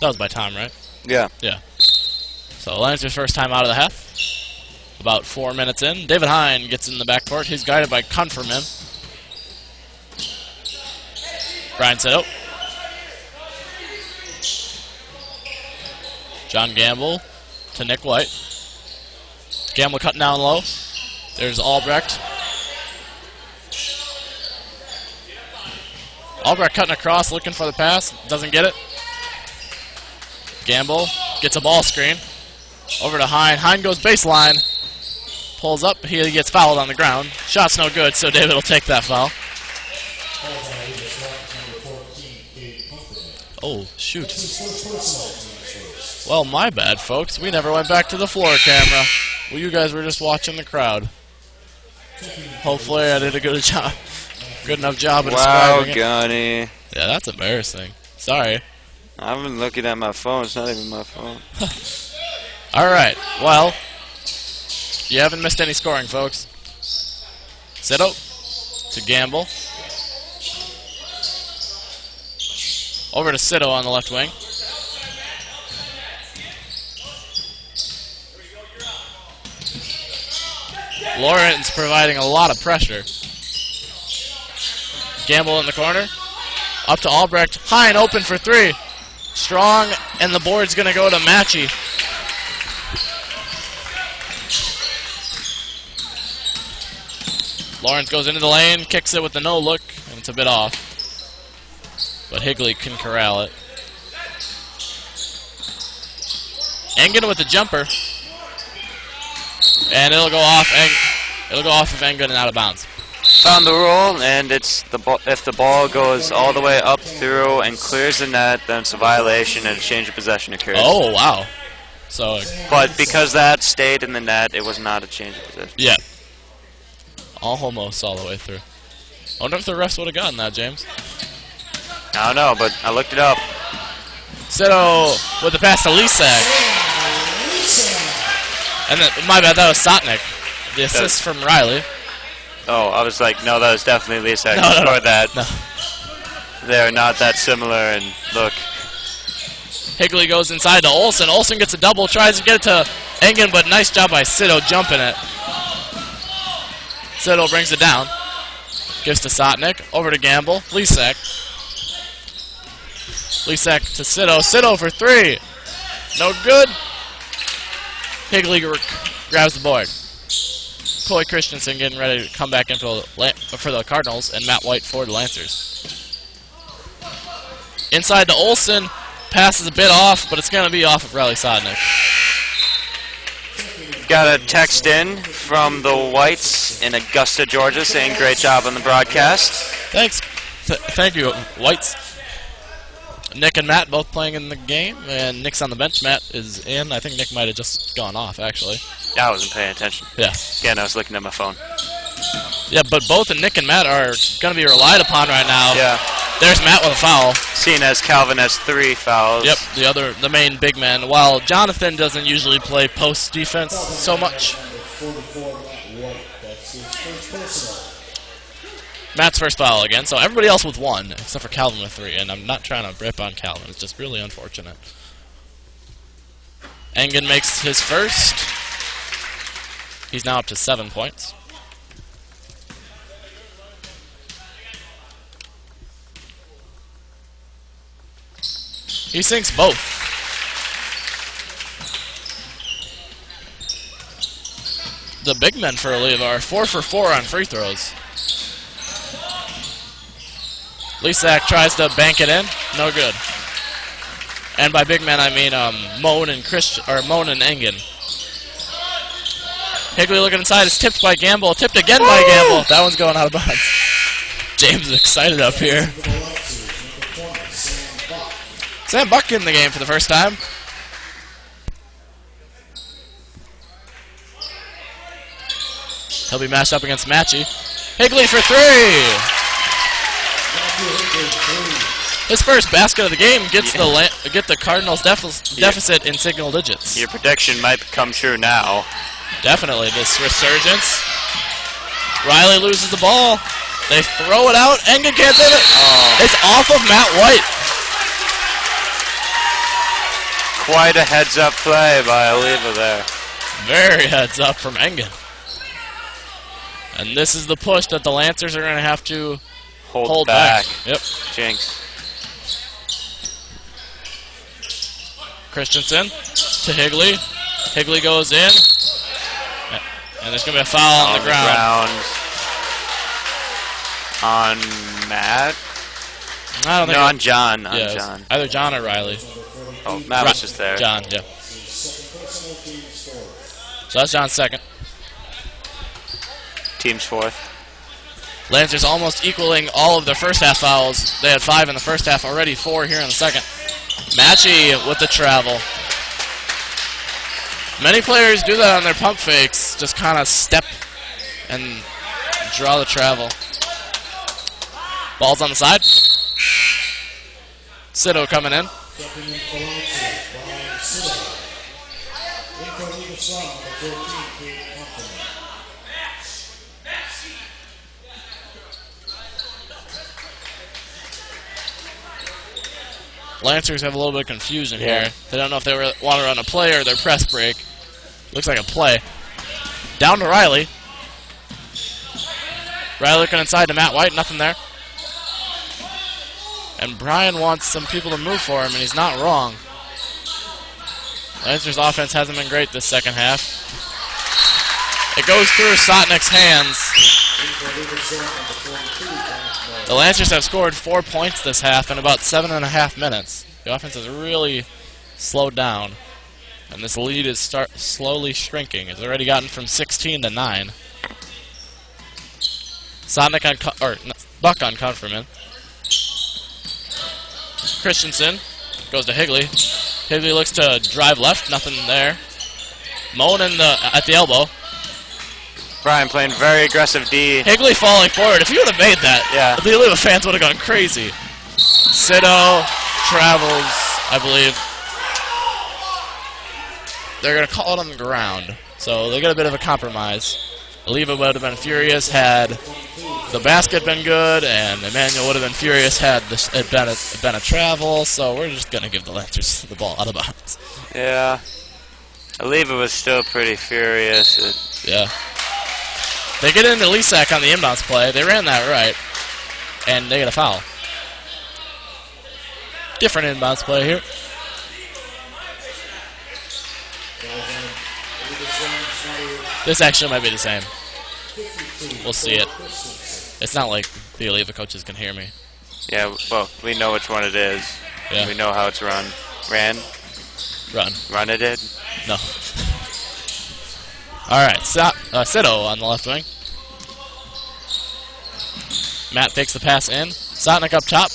That was by Tom, right? Yeah. Yeah. So Lancers' first time out of the half. About 4 minutes in. David Hine gets in the backcourt. He's guided by Kunferman. Brian Sito. John Gamble to Nick White. Gamble cutting down low. There's Albrecht. Albrecht cutting across, looking for the pass. Doesn't get it. Gamble gets a ball screen. Over to Hine. Hine goes baseline. Pulls up. He gets fouled on the ground. Shot's no good, so David will take that foul. Oh, shoot. Well, my bad, folks. We never went back to the floor camera. Well, you guys were just watching the crowd. Hopefully I did a good job. Good enough job of describing it. Wow, Gunny. Yeah, that's embarrassing. Sorry. I've been looking at my phone. It's not even my phone. Alright, well, you haven't missed any scoring, folks. Sito to Gamble. Over to Sito on the left wing. Lawrence providing a lot of pressure. Gamble in the corner. Up to Albrecht. Hine open for three. Strong, and the board's going to go to Matchy. Lawrence goes into the lane, kicks it with the no-look, and it's a bit off. But Higley can corral it. Engen with the jumper. And it'll go off. It'll go off of Engen and out of bounds. Found the rule, and it's if the ball goes all the way up through and clears the net, then it's a violation and a change of possession occurs. Oh, wow. So, but because that stayed in the net, it was not a change of possession. Yeah. Almost all the way through. I wonder if the refs would have gotten that, James. I don't know, but I looked it up. Sito with the pass to Lisak. And then, my bad, that was Sotnik. The assist from Riley. Oh, I was like, no, that was definitely Lisak. No. That. No. They're not that similar, and look. Higley goes inside to Olsen. Olsen gets a double, tries to get it to Engen, but nice job by Sito jumping it. Sito brings it down. Gives to Sotnik. Over to Gamble. Lisak. Lisak to Sito. Sito for three. No good. Higley grabs the board. Coy Christensen getting ready to come back in for the Cardinals, and Matt White for the Lancers. Inside to Olsen. Pass is a bit off, but it's going to be off of Riley Sotnik. Got a text in from the Whites in Augusta, Georgia, saying great job on the broadcast. Thanks. Thank you, Whites. Nick and Matt both playing in the game, and Nick's on the bench. Matt is in. I think Nick might have just gone off, actually. I wasn't paying attention. Yeah. Again, I was looking at my phone. Yeah, but both Nick and Matt are going to be relied upon right now. Yeah. There's Matt with a foul. Seeing as Calvin has 3 fouls. Yep, the main big man. While Jonathan doesn't usually play post defense so much. Matt's first foul again, so everybody else with 1, except for Calvin with 3, and I'm not trying to rip on Calvin. It's just really unfortunate. Engen makes his first. He's now up to 7 points. He sinks both. The big men for Eleva are 4 for 4 on free throws. Lisak tries to bank it in. No good. And by big men, I mean Moan and Engen. Higley looking inside. It's tipped by Gamble. Tipped again by Gamble. That one's going out of bounds. James is excited up here. Sam Buck in the game for the first time. He'll be matched up against Matchy. Higley for 3. His first basket of the game gets the Cardinals deficit in single digits. Your prediction might come true now. Definitely, this resurgence. Riley loses the ball. They throw it out. Engen can't save it. Oh. It's off of Matt White. Quite a heads-up play by Eleva there. Very heads-up from Engen. And this is the push that the Lancers are going to have to hold back. Yep. Jinx. Christensen to Higley. Higley goes in. And there's going to be a foul on the ground. On Matt? I don't think no, on John. On yeah, John. Either John or Riley. Oh, Matt was just there. John, yeah. So that's John's second. Team's fourth. Lancers almost equaling all of their first half fouls. They had 5 in the first half already, 4 here in the second. Matchy with the travel. Many players do that on their pump fakes. Just kind of step and draw the travel. Ball's on the side. Sito coming in. Stepping in for Lancers, Brian Sito. In for Eleva-Strum, number 14, Kate Humphrey. Lancers have a little bit of confusion here. They don't know if they want to run a play or their press break. Looks like a play. Down to Riley. Riley looking inside to Matt White. Nothing there. And Brian wants some people to move for him, and he's not wrong. Lancers' offense hasn't been great this second half. It goes through Sotnick's hands. The Lancers have scored 4 points this half in about 7.5 minutes. The offense has really slowed down, and this lead is slowly shrinking. It's already gotten from 16 to 9. Sotnick on Buck on Confirman. Christensen goes to Higley. Higley looks to drive left, nothing there. Moan at the elbow. Brian playing very aggressive D. Higley falling forward. If he would have made that, the Eleva fans would have gone crazy. Sito travels, I believe. They're going to call it on the ground. So they get a bit of a compromise. Eleva would have been furious had the basket been good, and Emmanuel would have been furious had it been a travel. So we're just going to give the Lancers the ball out of bounds. Yeah. Eleva was still pretty furious. Yeah. They get into Lisak on the inbounds play. They ran that right, and they get a foul. Different inbounds play here. This actually might be the same. We'll see it. It's not like the Eleva coaches can hear me. Yeah, well, we know which one it is. Yeah. We know how it's run. Run it in? No. Alright, Sito on the left wing. Matt takes the pass in. Sotnick up top.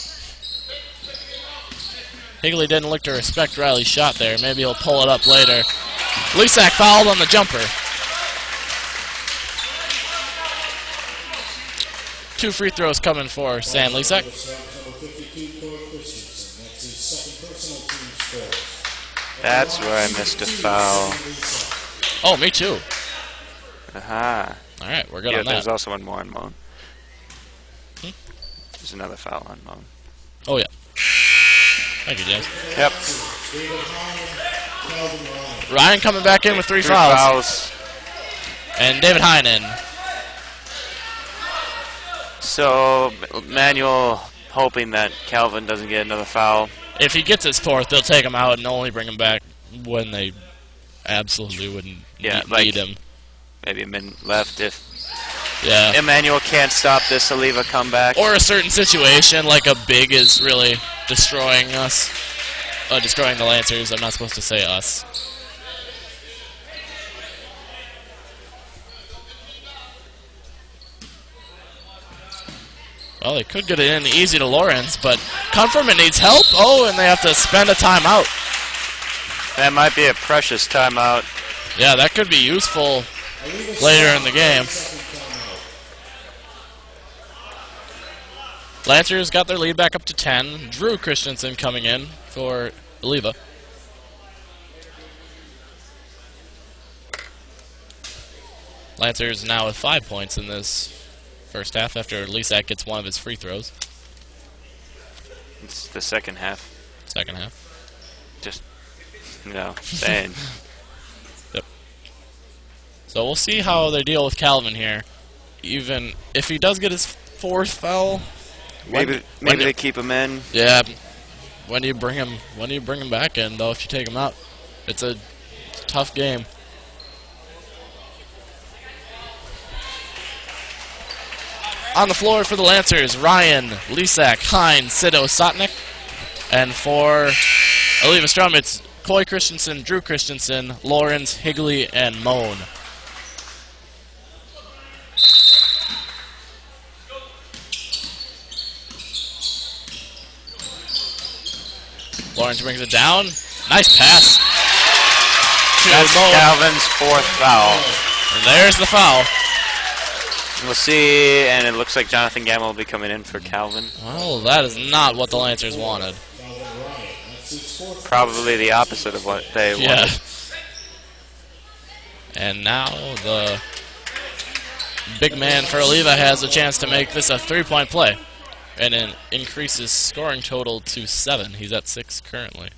Higley didn't look to respect Riley's shot there. Maybe he'll pull it up later. Lisak fouled on the jumper. 2 free throws coming for Sam Lisak. That's where I missed a foul. Oh, me too. Aha. Alright, we're good on that. There's also one more on Moan. There's another foul on Moan. Oh, yeah. Thank you, James. Yep. Ryan coming back in with 3 fouls. And David Heinen. So, Manuel hoping that Calvin doesn't get another foul. If he gets his 4th, they'll take him out and only bring him back when they absolutely wouldn't need him. Maybe a minute left if Yeah. Emmanuel can't stop this Eleva comeback. Or a certain situation, like a big is really destroying us. Destroying the Lancers. I'm not supposed to say us. Well, they could get it in easy to Lawrence, but Confirman needs help. Oh, and they have to spend a timeout. That might be a precious timeout. Yeah, that could be useful later in the game. Lancers got their lead back up to 10. Drew Christensen coming in for Eleva. Lancers now with 5 points in this first half after Lisak gets one of his free throws. It's the second half. Second half. Just, saying. Yep. So we'll see how they deal with Calvin here. Even if he does get his 4th foul, maybe they keep him in. Yeah. When do you bring him back in though? If you take him out, it's a tough game. on the floor for the Lancers, Ryan, Lisak, Hines, Sido, Sotnik. And for Eleva-Strum, it's Coy Christensen, Drew Christensen, Lawrence, Higley, and Moan. Lawrence brings it down. Nice pass. That's Calvin's 4th foul. And there's the foul. We'll see, and it looks like Jonathan Gamble will be coming in for Calvin. Well, that is not what the Lancers wanted. Probably the opposite of what they wanted. And now the big man for Eleva has a chance to make this a 3-point play. And it increases scoring total to 7. He's at 6 currently.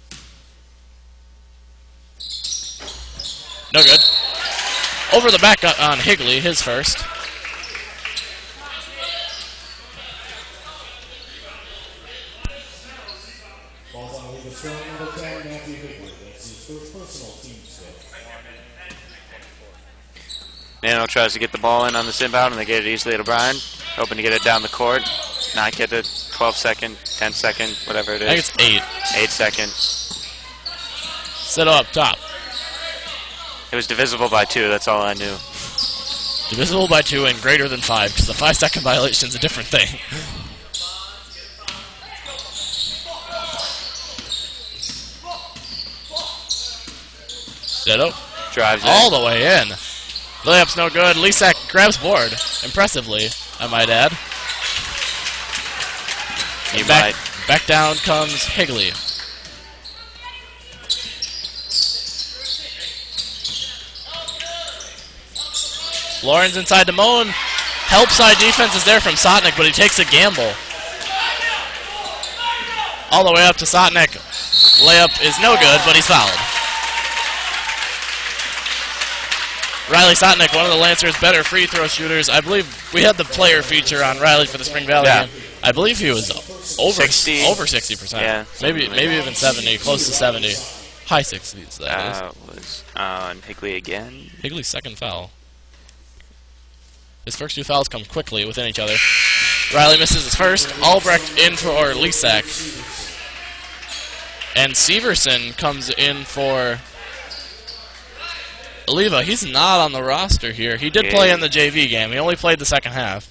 No good. Over the back on Higley, his first. Ball's on Eleva-Strum, number 10, Matthew Higley. That's his first personal team stick. Nano tries to get the ball in on this inbound, and they get it easily to Brian. Hoping to get it down the court. Not get it. 12-second, 10-second, whatever it is. I think it's 8. 8-second. Settle up top. It was divisible by 2, that's all I knew. Divisible by 2 and greater than 5, because the 5-second violation is a different thing. Settle. Drives in. All the way in. Layup's no good. Lisak grabs board. Impressively, I might add. Back down comes Higley. Lawrence inside to Moan. Help side defense is there from Sotnik, but he takes a gamble. All the way up to Sotnik. Layup is no good, but he's fouled. Riley Sotnik, one of the Lancers' better free throw shooters. I believe we had the player feature on Riley for the Spring Valley game. I believe he was over 60%. Yeah, maybe even 70, close to 70. High 60s, that is. Was on Higley again. Higley's second foul. His first 2 fouls come quickly within each other. Riley misses his first. Albrecht in for Lisak. And Severson comes in for Eleva. He's not on the roster here. He did play in the JV game. He only played the second half.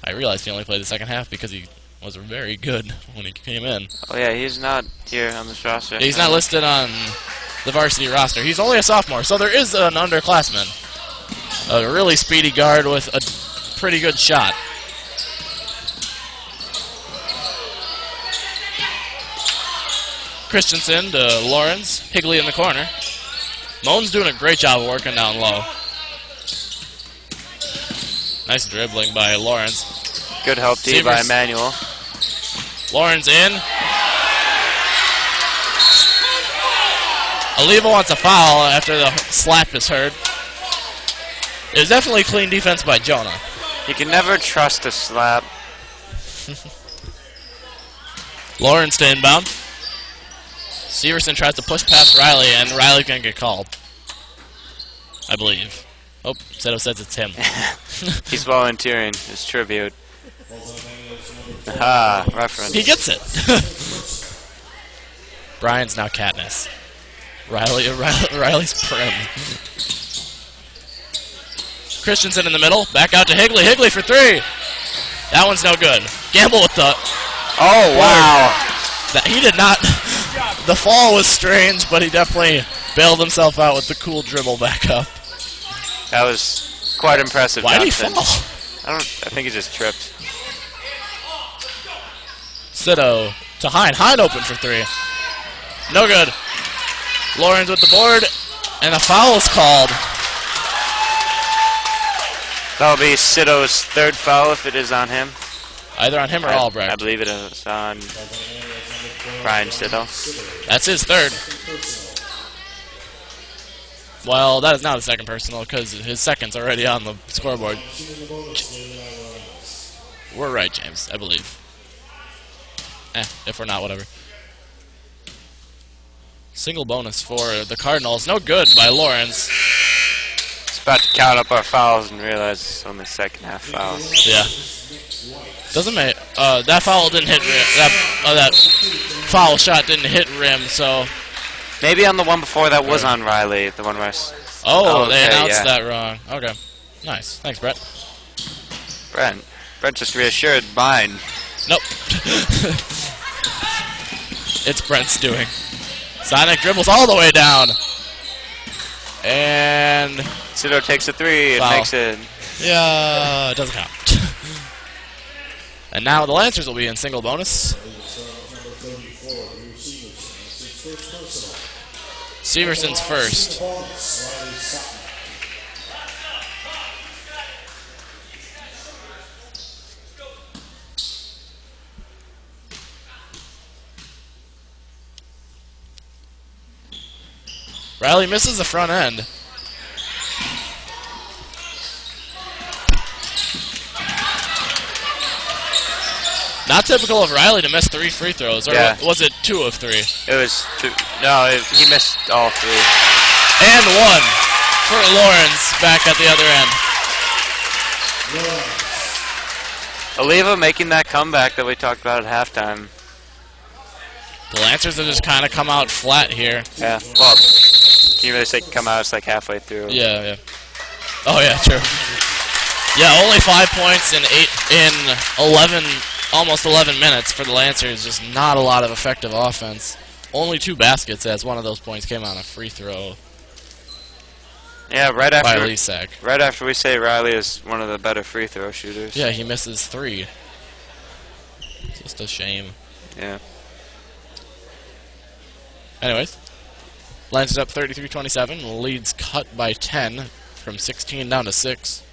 I realized he only played the second half because he was very good when he came in. Oh yeah, he's not here on this roster. He's not listed on the varsity roster. He's only a sophomore, so there is an underclassman. A really speedy guard with a pretty good shot. Christensen to Lawrence. Higley in the corner. Moan's doing a great job of working down low. Nice dribbling by Lawrence. Good help D by Emmanuel. Lawrence in. Eleva wants a foul after the slap is heard. It was definitely clean defense by Jonah. You can never trust a slap. Lawrence to inbound. Severson tries to push past Riley, and Riley's going to get called. I believe. Oh, Seto says it's him. He's volunteering his tribute. Ah, reference. He gets it. Brian's now Katniss. Riley's Prim. Christensen in the middle. Back out to Higley. Higley for 3. That one's no good. Gamble with the... Oh, wow. He did not... The fall was strange, but he definitely bailed himself out with the cool dribble back up. That was quite impressive. Why did he Johnson. fall? I think he just tripped. Sido to Hine. Hine open for 3. No good. Lawrence with the board, and a foul is called. That'll be Sido's 3rd foul if it is on him. Either on him or Albrecht. I believe it is on Brian Sido. That's his 3rd. Well, that is not a second personal because his second's already on the scoreboard. We're right, James, I believe. If we're not, whatever. Single bonus for the Cardinals. No good by Lawrence. Just about to count up our fouls and realize it's only second half fouls. Yeah. Doesn't matter. That foul didn't hit rim. That foul shot didn't hit rim, so... Maybe on the one before that was on Riley, the one where they announced that wrong. Okay. Nice. Thanks, Brett. Brent just reassured mine. Nope. It's Brent's doing. Sonic dribbles all the way down. And... Sido takes a three and foul. makes it. Yeah, it doesn't count. And now the Lancers will be in single bonus. Severson's first. Riley misses the front end. Not typical of Riley to miss 3 free throws, or was it 2 of 3? It was 2. No, he missed all 3. And 1 for Lawrence back at the other end. Eleva making that comeback that we talked about at halftime. The Lancers have just kind of come out flat here. Yeah, well, can you really say come out? It's like halfway through. Yeah. Oh, yeah, true. Yeah, only 5 points in 11, almost 11 minutes for the Lancers. Just not a lot of effective offense. Only 2 baskets, as one of those points came on a free throw. Yeah, by Lisak. Right after we say Riley is one of the better free throw shooters. Yeah, he misses 3. Just a shame. Yeah. Anyways, Lancers up 33-27. Leads cut by 10 from 16 down to 6.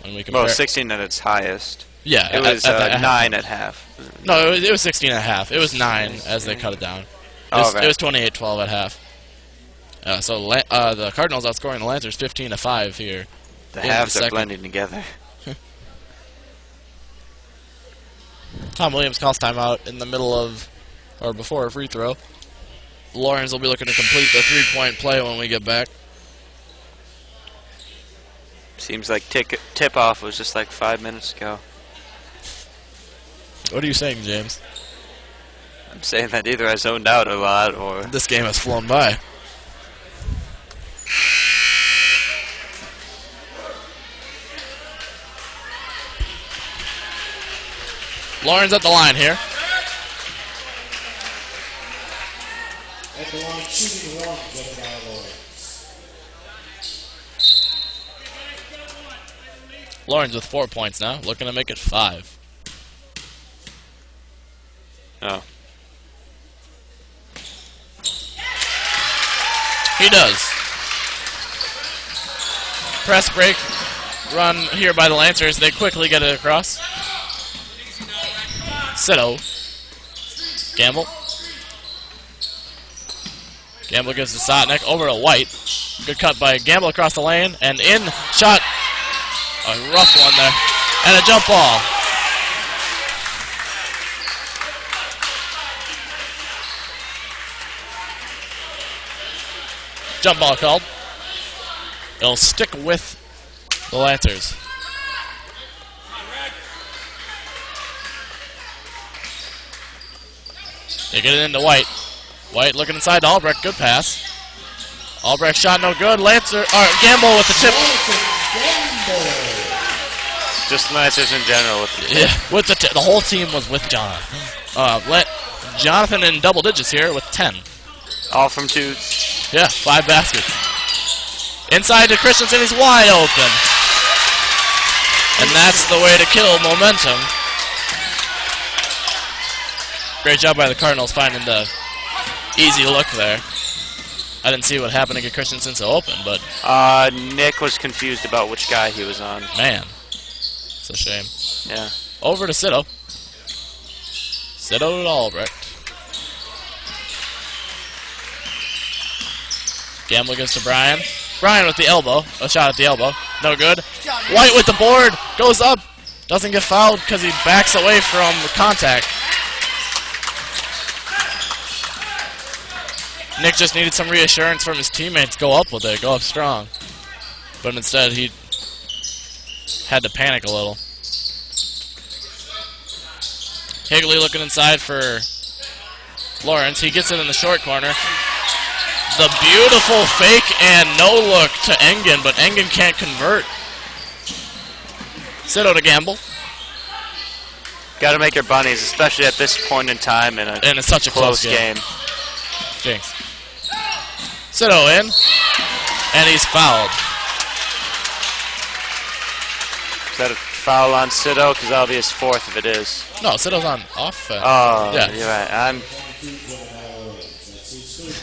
When we compare, 16 at its highest. Yeah, it was 9 at half. No, it was 16 at half. It was 9 as they cut it down. It was 28-12 at half. So the Cardinals outscoring the Lancers 15-5 here. The halves are blending together. Tom Williams calls timeout in the middle of, or before a free throw. Lawrence will be looking to complete the 3-point play when we get back. Seems like tip-off was just like 5 minutes ago. What are you saying, James? I'm saying that either I zoned out a lot or... This game has flown by. Lawrence at the line here. At the line, shooting 1, getting by Lawrence. Lawrence with 4 points now, looking to make it 5. Oh. He does. Press break run here by the Lancers. They quickly get it across. Sito. Gamble. Gamble gives to Sotnick over to White. Good cut by Gamble across the lane. And in. Shot. A rough one there. And a jump ball. Jump ball called. It'll stick with the Lancers. They get it into White. White looking inside to Albrecht. Good pass. Albrecht shot no good. Gamble with the tip. Just Lancers in general. With the tip. The whole team was with John. Jonathan in double digits here with 10. All from 2s. Yeah, 5 baskets. Inside to Christensen, he's wide open. And that's the way to kill momentum. Great job by the Cardinals finding the easy look there. I didn't see what happened to get Christensen so open, but... Nick was confused about which guy he was on. Man. It's a shame. Yeah. Over to Sito. Sito to Albrecht. Gamble gives to Brian. Brian with the elbow. A shot at the elbow. No good. White with the board. Goes up. Doesn't get fouled because he backs away from contact. Nick just needed some reassurance from his teammates. Go up with it. Go up strong. But instead, he had to panic a little. Higley looking inside for Lawrence. He gets it in the short corner. The beautiful fake and no look to Engen, but Engen can't convert. Sito to gamble. Got to make your bunnies, especially at this point in time in And it's such a close game. Jinx. Sito in, and he's fouled. Is that a foul on Sito? Because that'll be his fourth if it is. No, Sito's on offense. Oh, yeah. You're right.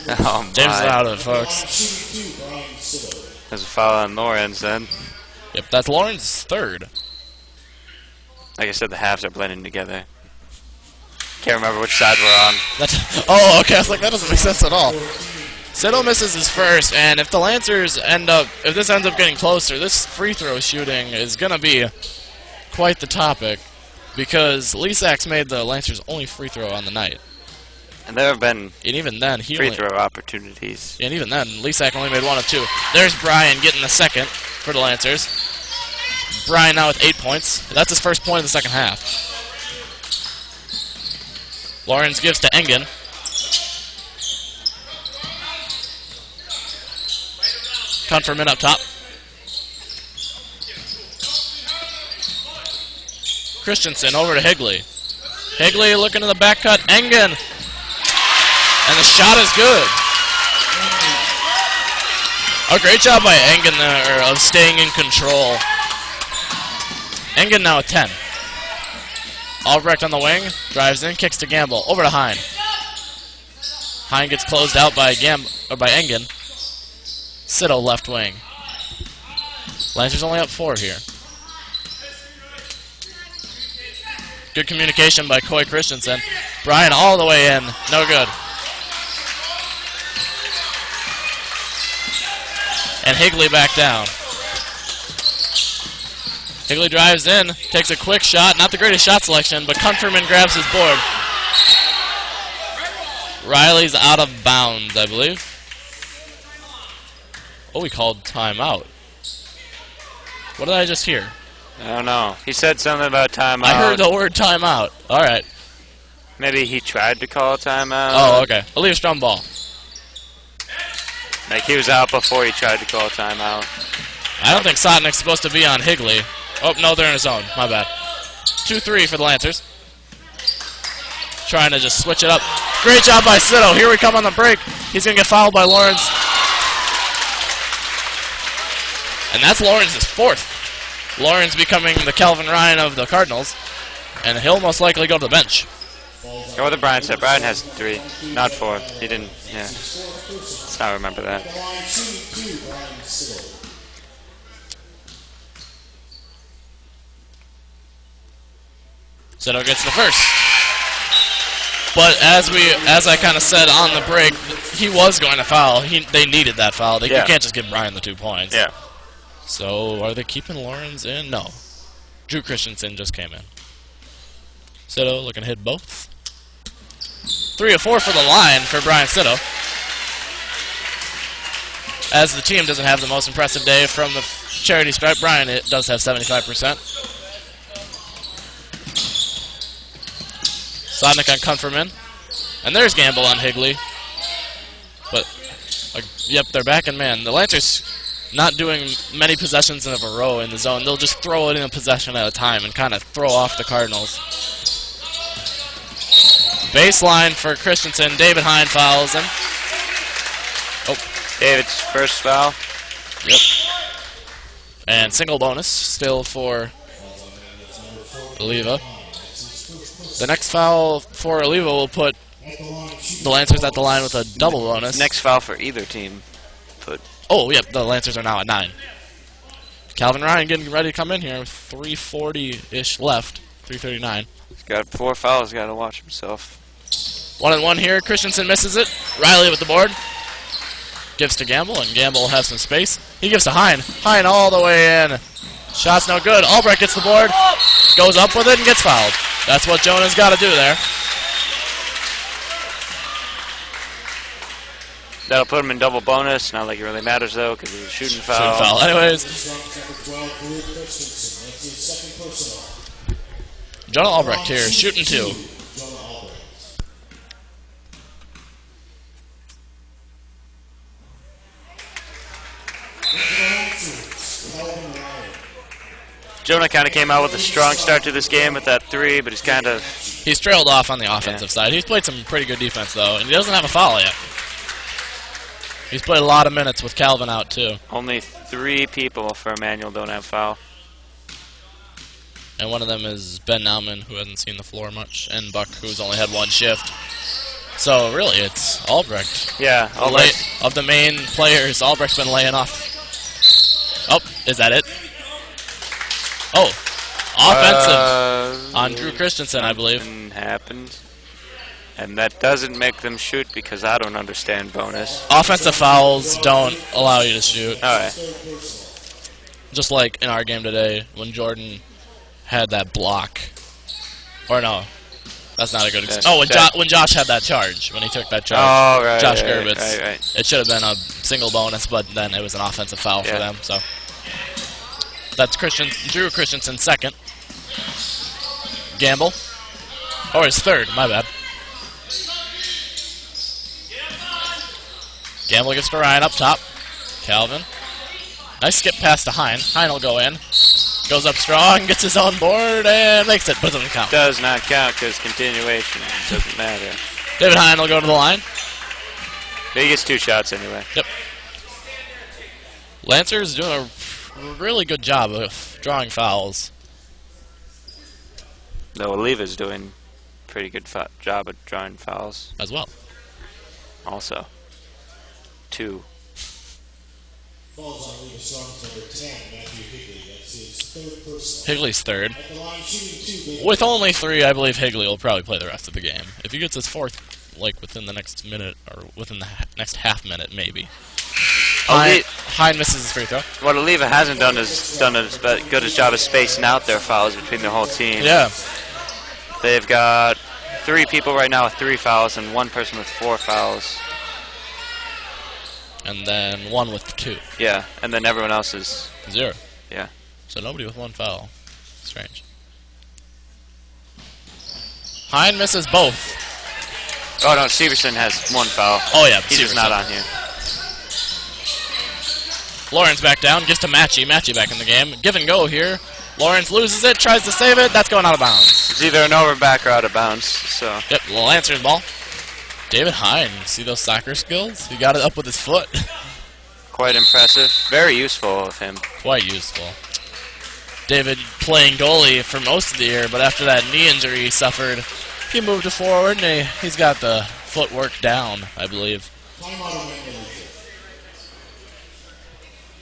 Oh, James is my. out of it, folks. There's a foul on Lawrence then. Yep, that's Lawrence's third. Like I said, the halves are blending together. Can't remember which side we're on. Oh, okay. I was like, that doesn't make sense at all. Sito misses his first, and if the Lancers if this ends up getting closer, this free throw shooting is going to be quite the topic, because Lisak's made the Lancers' only free throw on the night. And there have been And even then, free throw opportunities. And even then, Lisak only made 1 of 2. There's Brian getting the second for the Lancers. Brian now with 8 points. That's his first point in the second half. Lawrence gives to Engen. Confirm up top. Christensen over to Higley. Higley looking to the back cut. Engen. And the shot is good. A great job by Engen there of staying in control. Engen now at 10. Albrecht on the wing. Drives in. Kicks to Gamble. Over to Hine. Hine gets closed out by Engen. Sito left wing. Lancers only up 4 here. Good communication by Coy Christensen. Brian all the way in. No good. And Higley back down. Higley drives in. Takes a quick shot. Not the greatest shot selection, but Kunferman grabs his board. Riley's out of bounds, I believe. Oh, he called timeout. What did I just hear? I don't know. He said something about timeout. I heard the word timeout. All right. Maybe he tried to call a timeout. Oh, okay. Eleva-Strum ball. Like he was out before he tried to call a timeout. I don't think Sotnick's supposed to be on Higley. Oh, no, they're in his zone. My bad. 2-3 for the Lancers. Trying to just switch it up. Great job by Sito. Here we come on the break. He's going to get fouled by Lawrence. And that's Lawrence's fourth. Lawrence becoming the Calvin Ryan of the Cardinals. And he'll most likely go to the bench. Go with the Brian said. Brian has 3, not 4. He didn't, yeah. Let's not remember that. Sito gets the first. But as I kind of said on the break, he was going to foul. They needed that foul. You can't just give Brian the 2 points. Yeah. So are they keeping Lawrence in? No. Drew Christensen just came in. Sito looking to hit both. 3 of 4 for the line for Brian Sito. As the team doesn't have the most impressive day from the charity stripe, Brian does have 75%. Sotnick on Kunferman. And there's Gamble on Higley. But, yep, they're back in man. The Lancers not doing many possessions in a row in the zone. They'll just throw it in a possession at a time and kind of throw off the Cardinals. Baseline for Christensen. David Hine fouls him. Oh, David's first foul. Yep. And single bonus still for Eleva. The next foul for Eleva will put the Lancers at the line with a double bonus. Next foul for either team. Oh, yep, the Lancers are now at 9. Calvin Ryan getting ready to come in here with 3:40-ish left. 3:39. He's got 4 fouls. Got to watch himself. 1-and-1 here. Christensen misses it. Riley with the board. Gives to Gamble, and Gamble will have some space. He gives to Hine. Hine all the way in. Shot's no good. Albrecht gets the board. Goes up with it and gets fouled. That's what Jonah's got to do there. That'll put him in double bonus. Not like it really matters, though, because it's a shooting foul. Shooting foul. Anyways, Jonah Albrecht here, shooting 2. Jonah kind of came out with a strong start to this game with that 3, but he's trailed off on the offensive side. He's played some pretty good defense, though, and he doesn't have a foul yet. He's played a lot of minutes with Calvin out, too. Only 3 people for Emmanuel don't have foul. And one of them is Ben Nauman, who hasn't seen the floor much, and Buck, who's only had 1 shift. So, really, it's Albrecht. Yeah, Albrecht. Of the main players, Albrecht's been laying off. Oh, is that it? Oh, offensive on Drew Christensen, I believe. Happened. And that doesn't make them shoot because I don't understand bonus. Offensive fouls don't allow you to shoot. Alright. Just like in our game today when Jordan had that block. Or no, that's not a good example. Oh, when Josh had that charge, when he took that charge. Oh, right. Josh right, Gerbitz. Right. It should have been a single bonus, but then it was an offensive foul for them. So that's Drew Christensen's second. Gamble. Or his third, my bad. Gamble gets to Ryan up top. Calvin. Nice skip pass to Hine. Hine will go in. Goes up strong, gets his own board, and makes it, but it doesn't count. Does not count because continuation doesn't matter. David Hine will go to the line. He gets 2 shots anyway. Yep. Lancer's doing a really good job of drawing fouls. No, Eleva's doing a pretty good job of drawing fouls. As well. Also. 2. Falls on Eleva-Strum's number 10, Matthew Higley. That's his 3rd personal. Higley's 3rd. At the line, shooting 2, With only 3, I believe Higley will probably play the rest of the game. If he gets his 4th, like within the next minute, or within the next half minute, maybe. Hine misses his free throw. What Eleva hasn't done is done as good a job of spacing out their fouls between the whole team. Yeah. They've got 3 people right now with 3 fouls and 1 person with 4 fouls. And then 1 with 2. Yeah, and then everyone else is 0. Yeah. So nobody with 1 foul. Strange. Hine misses both. Oh no, Severson has 1 foul. Oh yeah, he's just not on here. Lawrence back down, gets to Matchy. Matchy back in the game. Give and go here. Lawrence loses it, tries to save it. That's going out of bounds. It's either an over, back, or out of bounds. So. Yep, Lancer's ball. David Hine, see those soccer skills? He got it up with his foot. Quite impressive. Very useful of him. Quite useful. David playing goalie for most of the year, but after that knee injury he suffered, he moved to forward, and he's got the footwork down, I believe.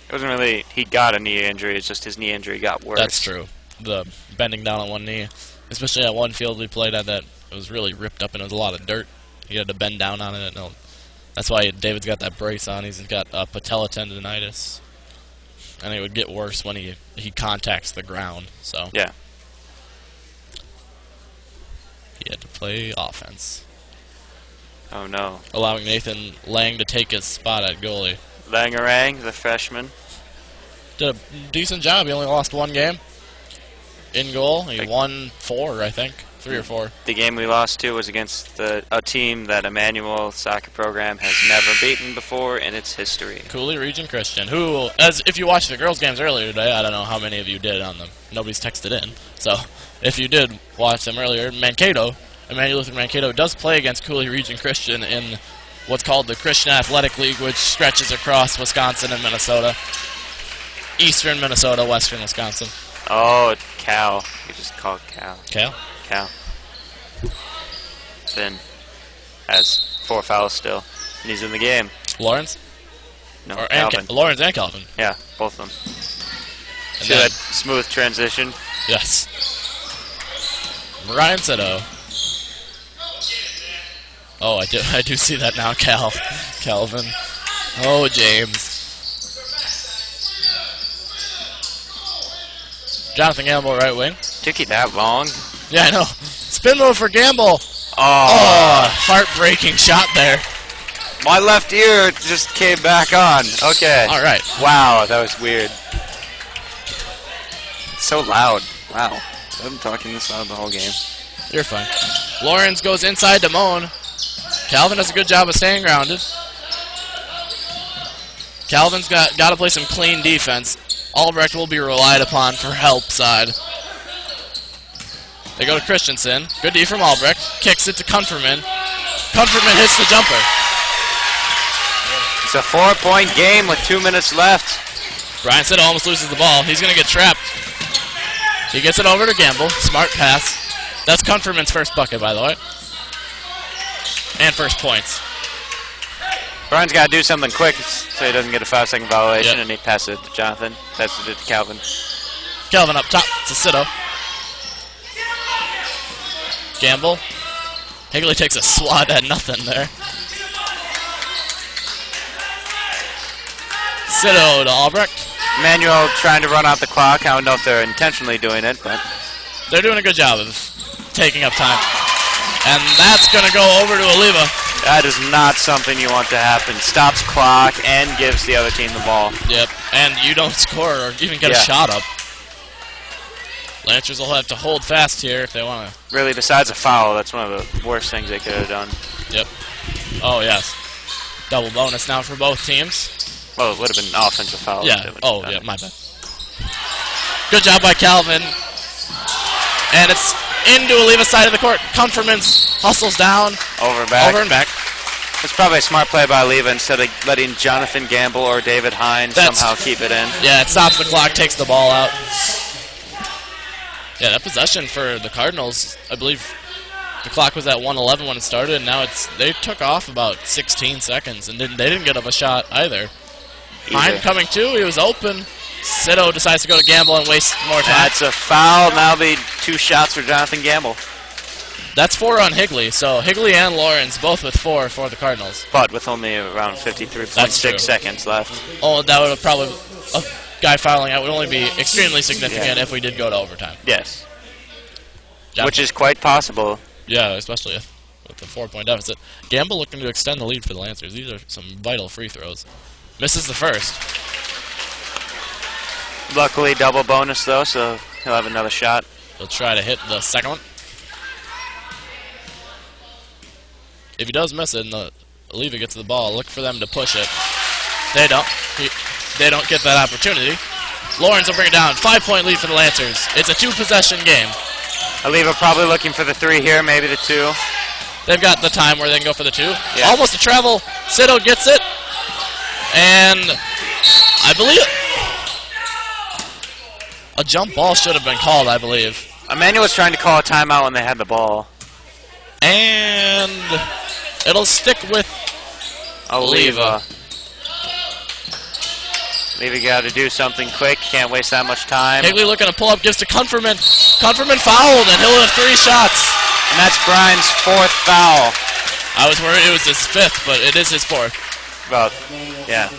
It wasn't really he got a knee injury, it's just his knee injury got worse. That's true. The bending down on one knee, especially at one field we played at that it was really ripped up and it was a lot of dirt. He had to bend down on it. No, that's why David's got that brace on. He's got patella tendonitis, and it would get worse when he contacts the ground. So yeah, he had to play offense. Oh no! Allowing Nathan Lang to take his spot at goalie. Langerang, the freshman, did a decent job. He only lost 1 game in goal. He won 4, I think. 3 or 4. The game we lost to was against a team that Emmanuel soccer program has never beaten before in its history. Cooley Region Christian, who, as if you watched the girls' games earlier today, I don't know how many of you did on them. Nobody's texted in. So, if you did watch them earlier, Mankato, Emmanuel Lutheran Mankato, does play against Cooley Region Christian in what's called the Christian Athletic League, which stretches across Wisconsin and Minnesota. Eastern Minnesota, western Wisconsin. Oh, Cal. You just called Cal. Cal? Cal. Finn has 4 fouls still, and he's in the game. Lawrence? No, or Calvin. Lawrence and Calvin. Yeah, both of them. And See that smooth transition? Yes. Ryan Sito. Oh, I do see that now, Calvin. Oh, James. Jonathan Gamble, right wing. Took you that long? Yeah, I know. Spin move for Gamble. Oh, Heartbreaking shot there. My left ear just came back on. Okay. All right. Wow, that was weird. So loud. Wow. I've been talking this loud the whole game. You're fine. Lawrence goes inside to Moan. Calvin does a good job of staying grounded. Calvin's got to play some clean defense. Albrecht will be relied upon for help side. They go to Christensen. Good D from Albrecht. Kicks it to Kunferman. Kunferman hits the jumper. It's a 4-point game with 2 minutes left. Brian Siddle almost loses the ball. He's going to get trapped. He gets it over to Gamble. Smart pass. That's Kunferman's first bucket, by the way. And first points. Brian's got to do something quick so he doesn't get a 5-second violation, Yep. and he passes it to Jonathan. Passes it to Calvin. Calvin up top to Siddle. Gamble. Higley takes a swat at nothing there. Siddle to Albrecht. Manuel trying to run out the clock. I don't know if they're intentionally doing it, but They're doing a good job of taking up time. And that's going to go over to Oliva. that is not something you want to happen. Stops clock and gives the other team the ball. Yep, and you don't score or even get a shot up. Lancers will have to hold fast here if they want to. Really, besides a foul, that's one of the worst things they could have done. Yep. Oh, yes. Double bonus now for both teams. Well, it would have been an offensive foul. if Yeah. they would've Oh, done yeah, it. my bad. Good job by Calvin. And it's into Oliva's side of the court. Kunferman's hustles down. Over and back. Over and back. It's probably a smart play by Oliva instead of letting Jonathan Gamble or David Hines That's- somehow keep it in. Yeah, it stops the clock, takes the ball out. Yeah, that possession for the Cardinals, I believe the clock was at 1:11 when it started, and now they took off about 16 seconds, and they didn't get up a shot either. Hines coming too, he was open. Siddle decides to go to Gamble and waste more time. That's a foul. Now be 2 shots for Jonathan Gamble. That's 4 on Higley, so Higley and Lawrence both with 4 for the Cardinals. But with only around That's true. 53.6 seconds left. Oh, that would have probably, a guy fouling out would only be extremely significant if we did go to overtime. Yes. Jeff- Which is quite possible. Yeah, especially with the 4-point deficit. Gamble looking to extend the lead for the Lancers. These are some vital free throws. Misses the first. Luckily, double bonus, though, so he'll have another shot. He'll try to hit the second one. If he does miss it and the Oliva gets the ball, look for them to push it. They don't. They don't get that opportunity. Lawrence will bring it down. 5-point lead for the Lancers. It's a 2-possession game. Oliva probably looking for the 3 here, maybe the 2. They've got the time where they can go for the 2. Yeah. Almost a travel. Siddle gets it. And I believe a jump ball should have been called, I believe. Emmanuel was trying to call a timeout when they had the ball. And it'll stick with Oliva. Oliva got to do something quick. Can't waste that much time. Higley looking to pull up, gives to Kunferman. Kunferman fouled, and he'll have 3 shots. And that's Brian's 4th foul. I was worried it was his 5th, but it is his 4th. Well, yeah.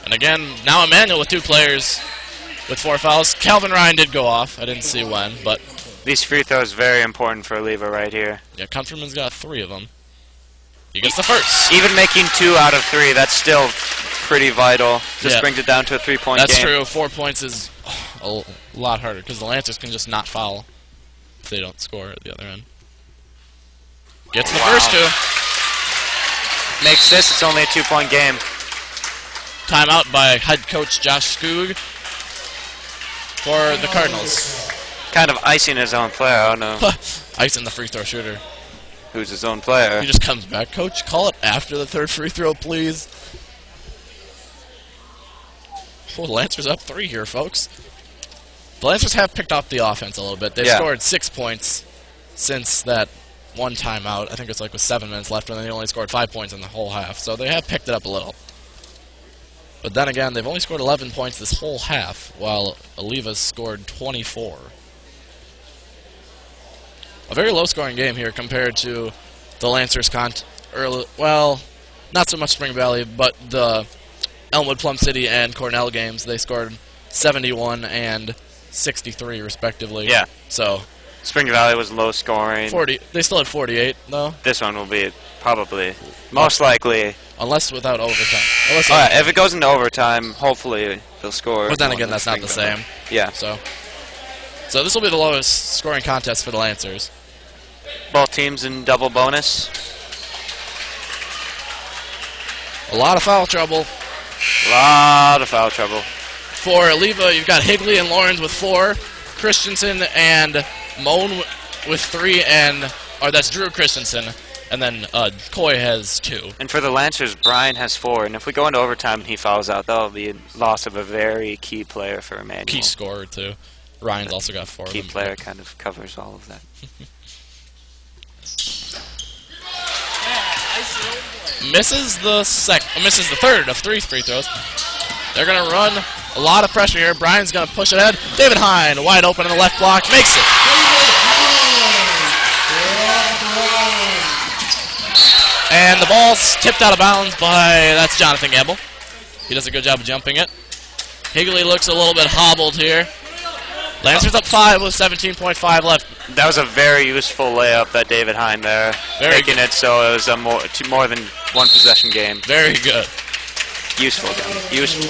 And again, now Emmanuel with 2 players with 4 fouls. Calvin Ryan did go off. I didn't see when, but These free throws very important for Oliva right here. yeah, Kunferman's got 3 of them. He gets the first. Even making 2 out of 3, that's still pretty vital. Just Yeah. brings it down to a 3-point game. That's true. 4 points is a lot harder because the Lancers can just not foul if they don't score at the other end. Gets the first 2. Makes this, it's only a 2-point game. Timeout by head coach Josh Skoog for the Cardinals. Kind of icing his own player. I don't know Icing the free throw shooter. who's his own player. He just comes back. Coach, call it after the 3rd free throw, please. Oh, the Lancers up 3 here, folks. The Lancers have picked up the offense a little bit. They've scored 6 points since that one timeout. I think it's like with 7 minutes left, and they only scored 5 points in the whole half. So they have picked it up a little. But then again, they've only scored 11 points this whole half, while Oliva's scored 24. A very low-scoring game here compared to the Lancers well, not so much Spring Valley, but the Elmwood, Plum City, and Cornell games. They scored 71 and 63, respectively. Yeah. So Spring Valley was low scoring. 40. They still had 48 though. This one will be probably, most likely. Unless without overtime. Unless If it goes into overtime, hopefully they'll score. but then again, that's not the same. Yeah. So this will be the lowest scoring contest for the Lancers. Both teams in double bonus. A lot of foul trouble. A lot of foul trouble. For Eleva, you've got Higley and Lawrence with 4, Christensen and Moan with 3, or that's Drew Christensen, and then Coy has 2. And for the Lancers, Brian has 4, and if we go into overtime and he fouls out, that'll be a loss of a very key player for Emmanuel. Key scorer, too. Ryan's also got 4. Key player kind of covers all of that. Misses the third of 3 free throws. They're going to run a lot of pressure here. Brian's going to push it ahead. David Hine, wide open in the left block, makes it. And the ball's tipped out of bounds that's Jonathan Gamble. He does a good job of jumping it. Higley looks a little bit hobbled here. Lancers up 5 with 17.5 left. That was a very useful layup that David Hine there. Making it so it was a more than one possession game. Very good. Useful game. Useful.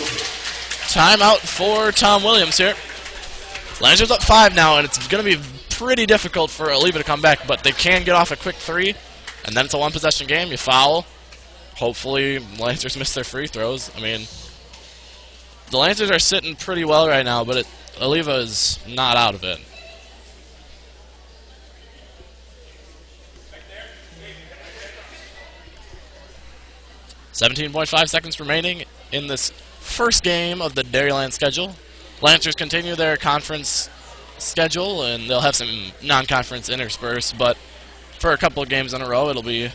Timeout for Tom Williams here. Lancers up 5 now, and it's going to be pretty difficult for Eleva to come back, but they can get off a quick 3, and then it's a one possession game. You foul. Hopefully, Lancers miss their free throws. I mean, the Lancers are sitting pretty well right now, but Eleva is not out of it. .5 seconds remaining in this first game of the Dairyland schedule. Lancers continue their conference schedule, and they'll have some non-conference interspersed, but for a couple of games in a row, it'll be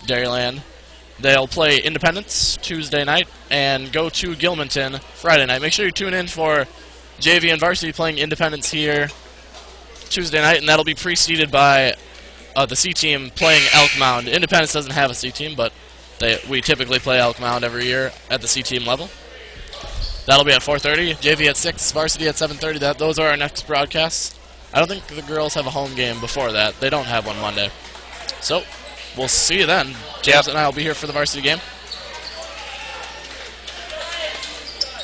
Dairyland. They'll play Independence Tuesday night and go to Gilmanton Friday night. Make sure you tune in for JV and Varsity playing Independence here Tuesday night, and that'll be preceded by the C team playing Elk Mound. Independence doesn't have a C team, but we typically play Elk Mound every year at the C team level. That'll be at 4:30. JV at 6. Varsity at 7:30. Those are our next broadcasts. I don't think the girls have a home game before that. They don't have one Monday. So we'll see you then. James and I will be here for the varsity game.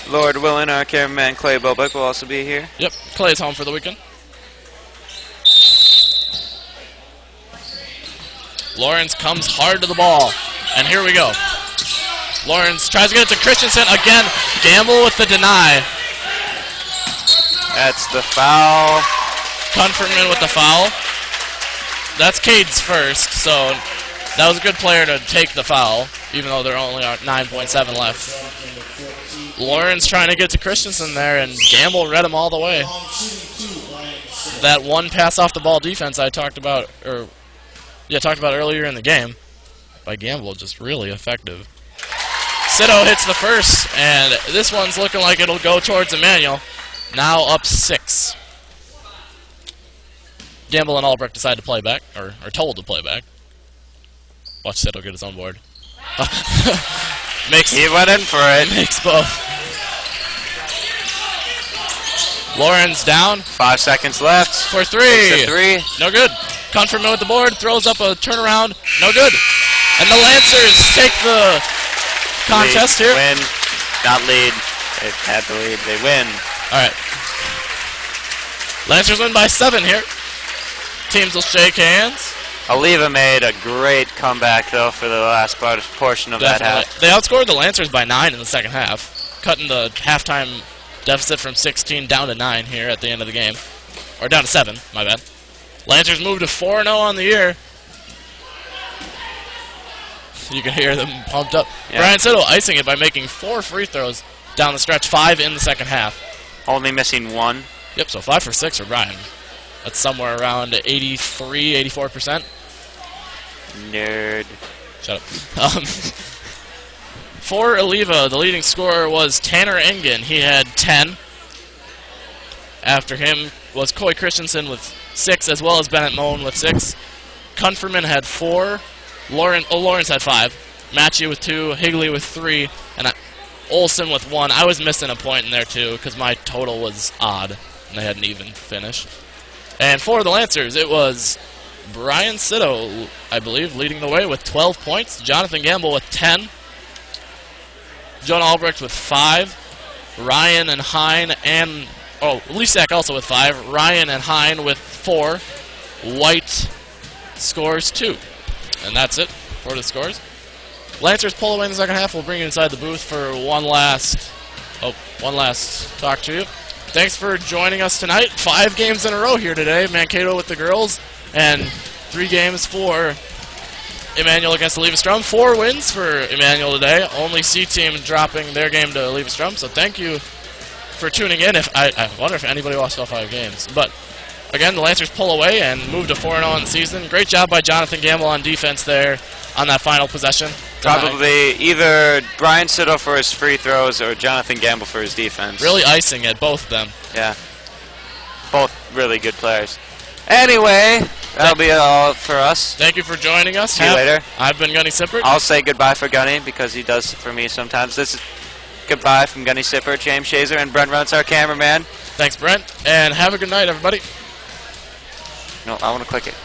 Lord willing, our cameraman Clay Bobuck will also be here. Yep, Clay is home for the weekend. Lawrence comes hard to the ball. And here we go. Lawrence tries to get it to Christensen again. Gamble with the deny. That's the foul. Kunferman with the foul. That's Cade's first, so that was a good player to take the foul, even though there only are 9.7 left. Lawrence trying to get to Christensen there, and Gamble read him all the way. That one pass off the ball defense I talked about, earlier in the game by Gamble, just really effective. Sito hits the first, and this one's looking like it'll go towards Emmanuel. Now up 6. Gamble and Albrecht decide to play back, or are told to play back. Watch Sito get his own board. He went in for it. Makes both. Lawrence down. 5 seconds left. For 3. 3. No good. Kunferman with the board, throws up a turnaround. No good. And the Lancers take the contest here. Win. Not lead. They've had the lead. They win. All right. Lancers win by 7 here. Teams will shake hands. Eleva made a great comeback, though, for the last portion of that half. They outscored the Lancers by 9 in the second half, cutting the halftime deficit from 16 down to 9 here at the end of the game. Or down to 7, my bad. Lancers move to 4-0 on the year. You can hear them pumped up. Yeah. Brian Sito icing it by making 4 free throws down the stretch, 5 in the second half. Only missing 1. Yep, so 5 for 6 for Brian. That's somewhere around 83, 84%. Nerd. Shut up. For Eleva, the leading scorer was Tanner Engen. He had 10. After him was Coy Christensen with 6, as well as Bennett Moan with 6. Kunferman had 4. Lawrence had 5. Matchie with 2. Higley with 3. And Olsen with 1. I was missing a point in there, too, because my total was odd, and they had an even finish. And for the Lancers, it was Brian Sitto, I believe, leading the way with 12 points. Jonathan Gamble with 10. Jonah Albrecht with 5. Ryan and Hine and... Oh, Lisak also with 5. Ryan and Hine with 4. White scores 2. And that's it for the scores. Lancers pull away in the second half. We'll bring you inside the booth for one last talk to you. Thanks for joining us tonight. 5 games in a row here today. Mankato with the girls, and 3 games for Emmanuel against Eleva-Strum. 4 wins for Emmanuel today. Only C team dropping their game to Eleva-Strum. So thank you for tuning in. I wonder if anybody watched all 5 games. But again, the Lancers pull away and move to 4-0 in the season. Great job by Jonathan Gamble on defense there on that final possession. Probably either Brian Sitto for his free throws or Jonathan Gamble for his defense. Really icing at both of them. Yeah. Both really good players. Anyway, that'll be all for us. Thank you for joining us. See you later. I've been Gunny Sippert. I'll say goodbye for Gunny because he does for me sometimes. This is goodbye from Gunny Sippert, James Schaser, and Brent Runtz, our cameraman. Thanks, Brent. And have a good night, everybody. No, I want to click it.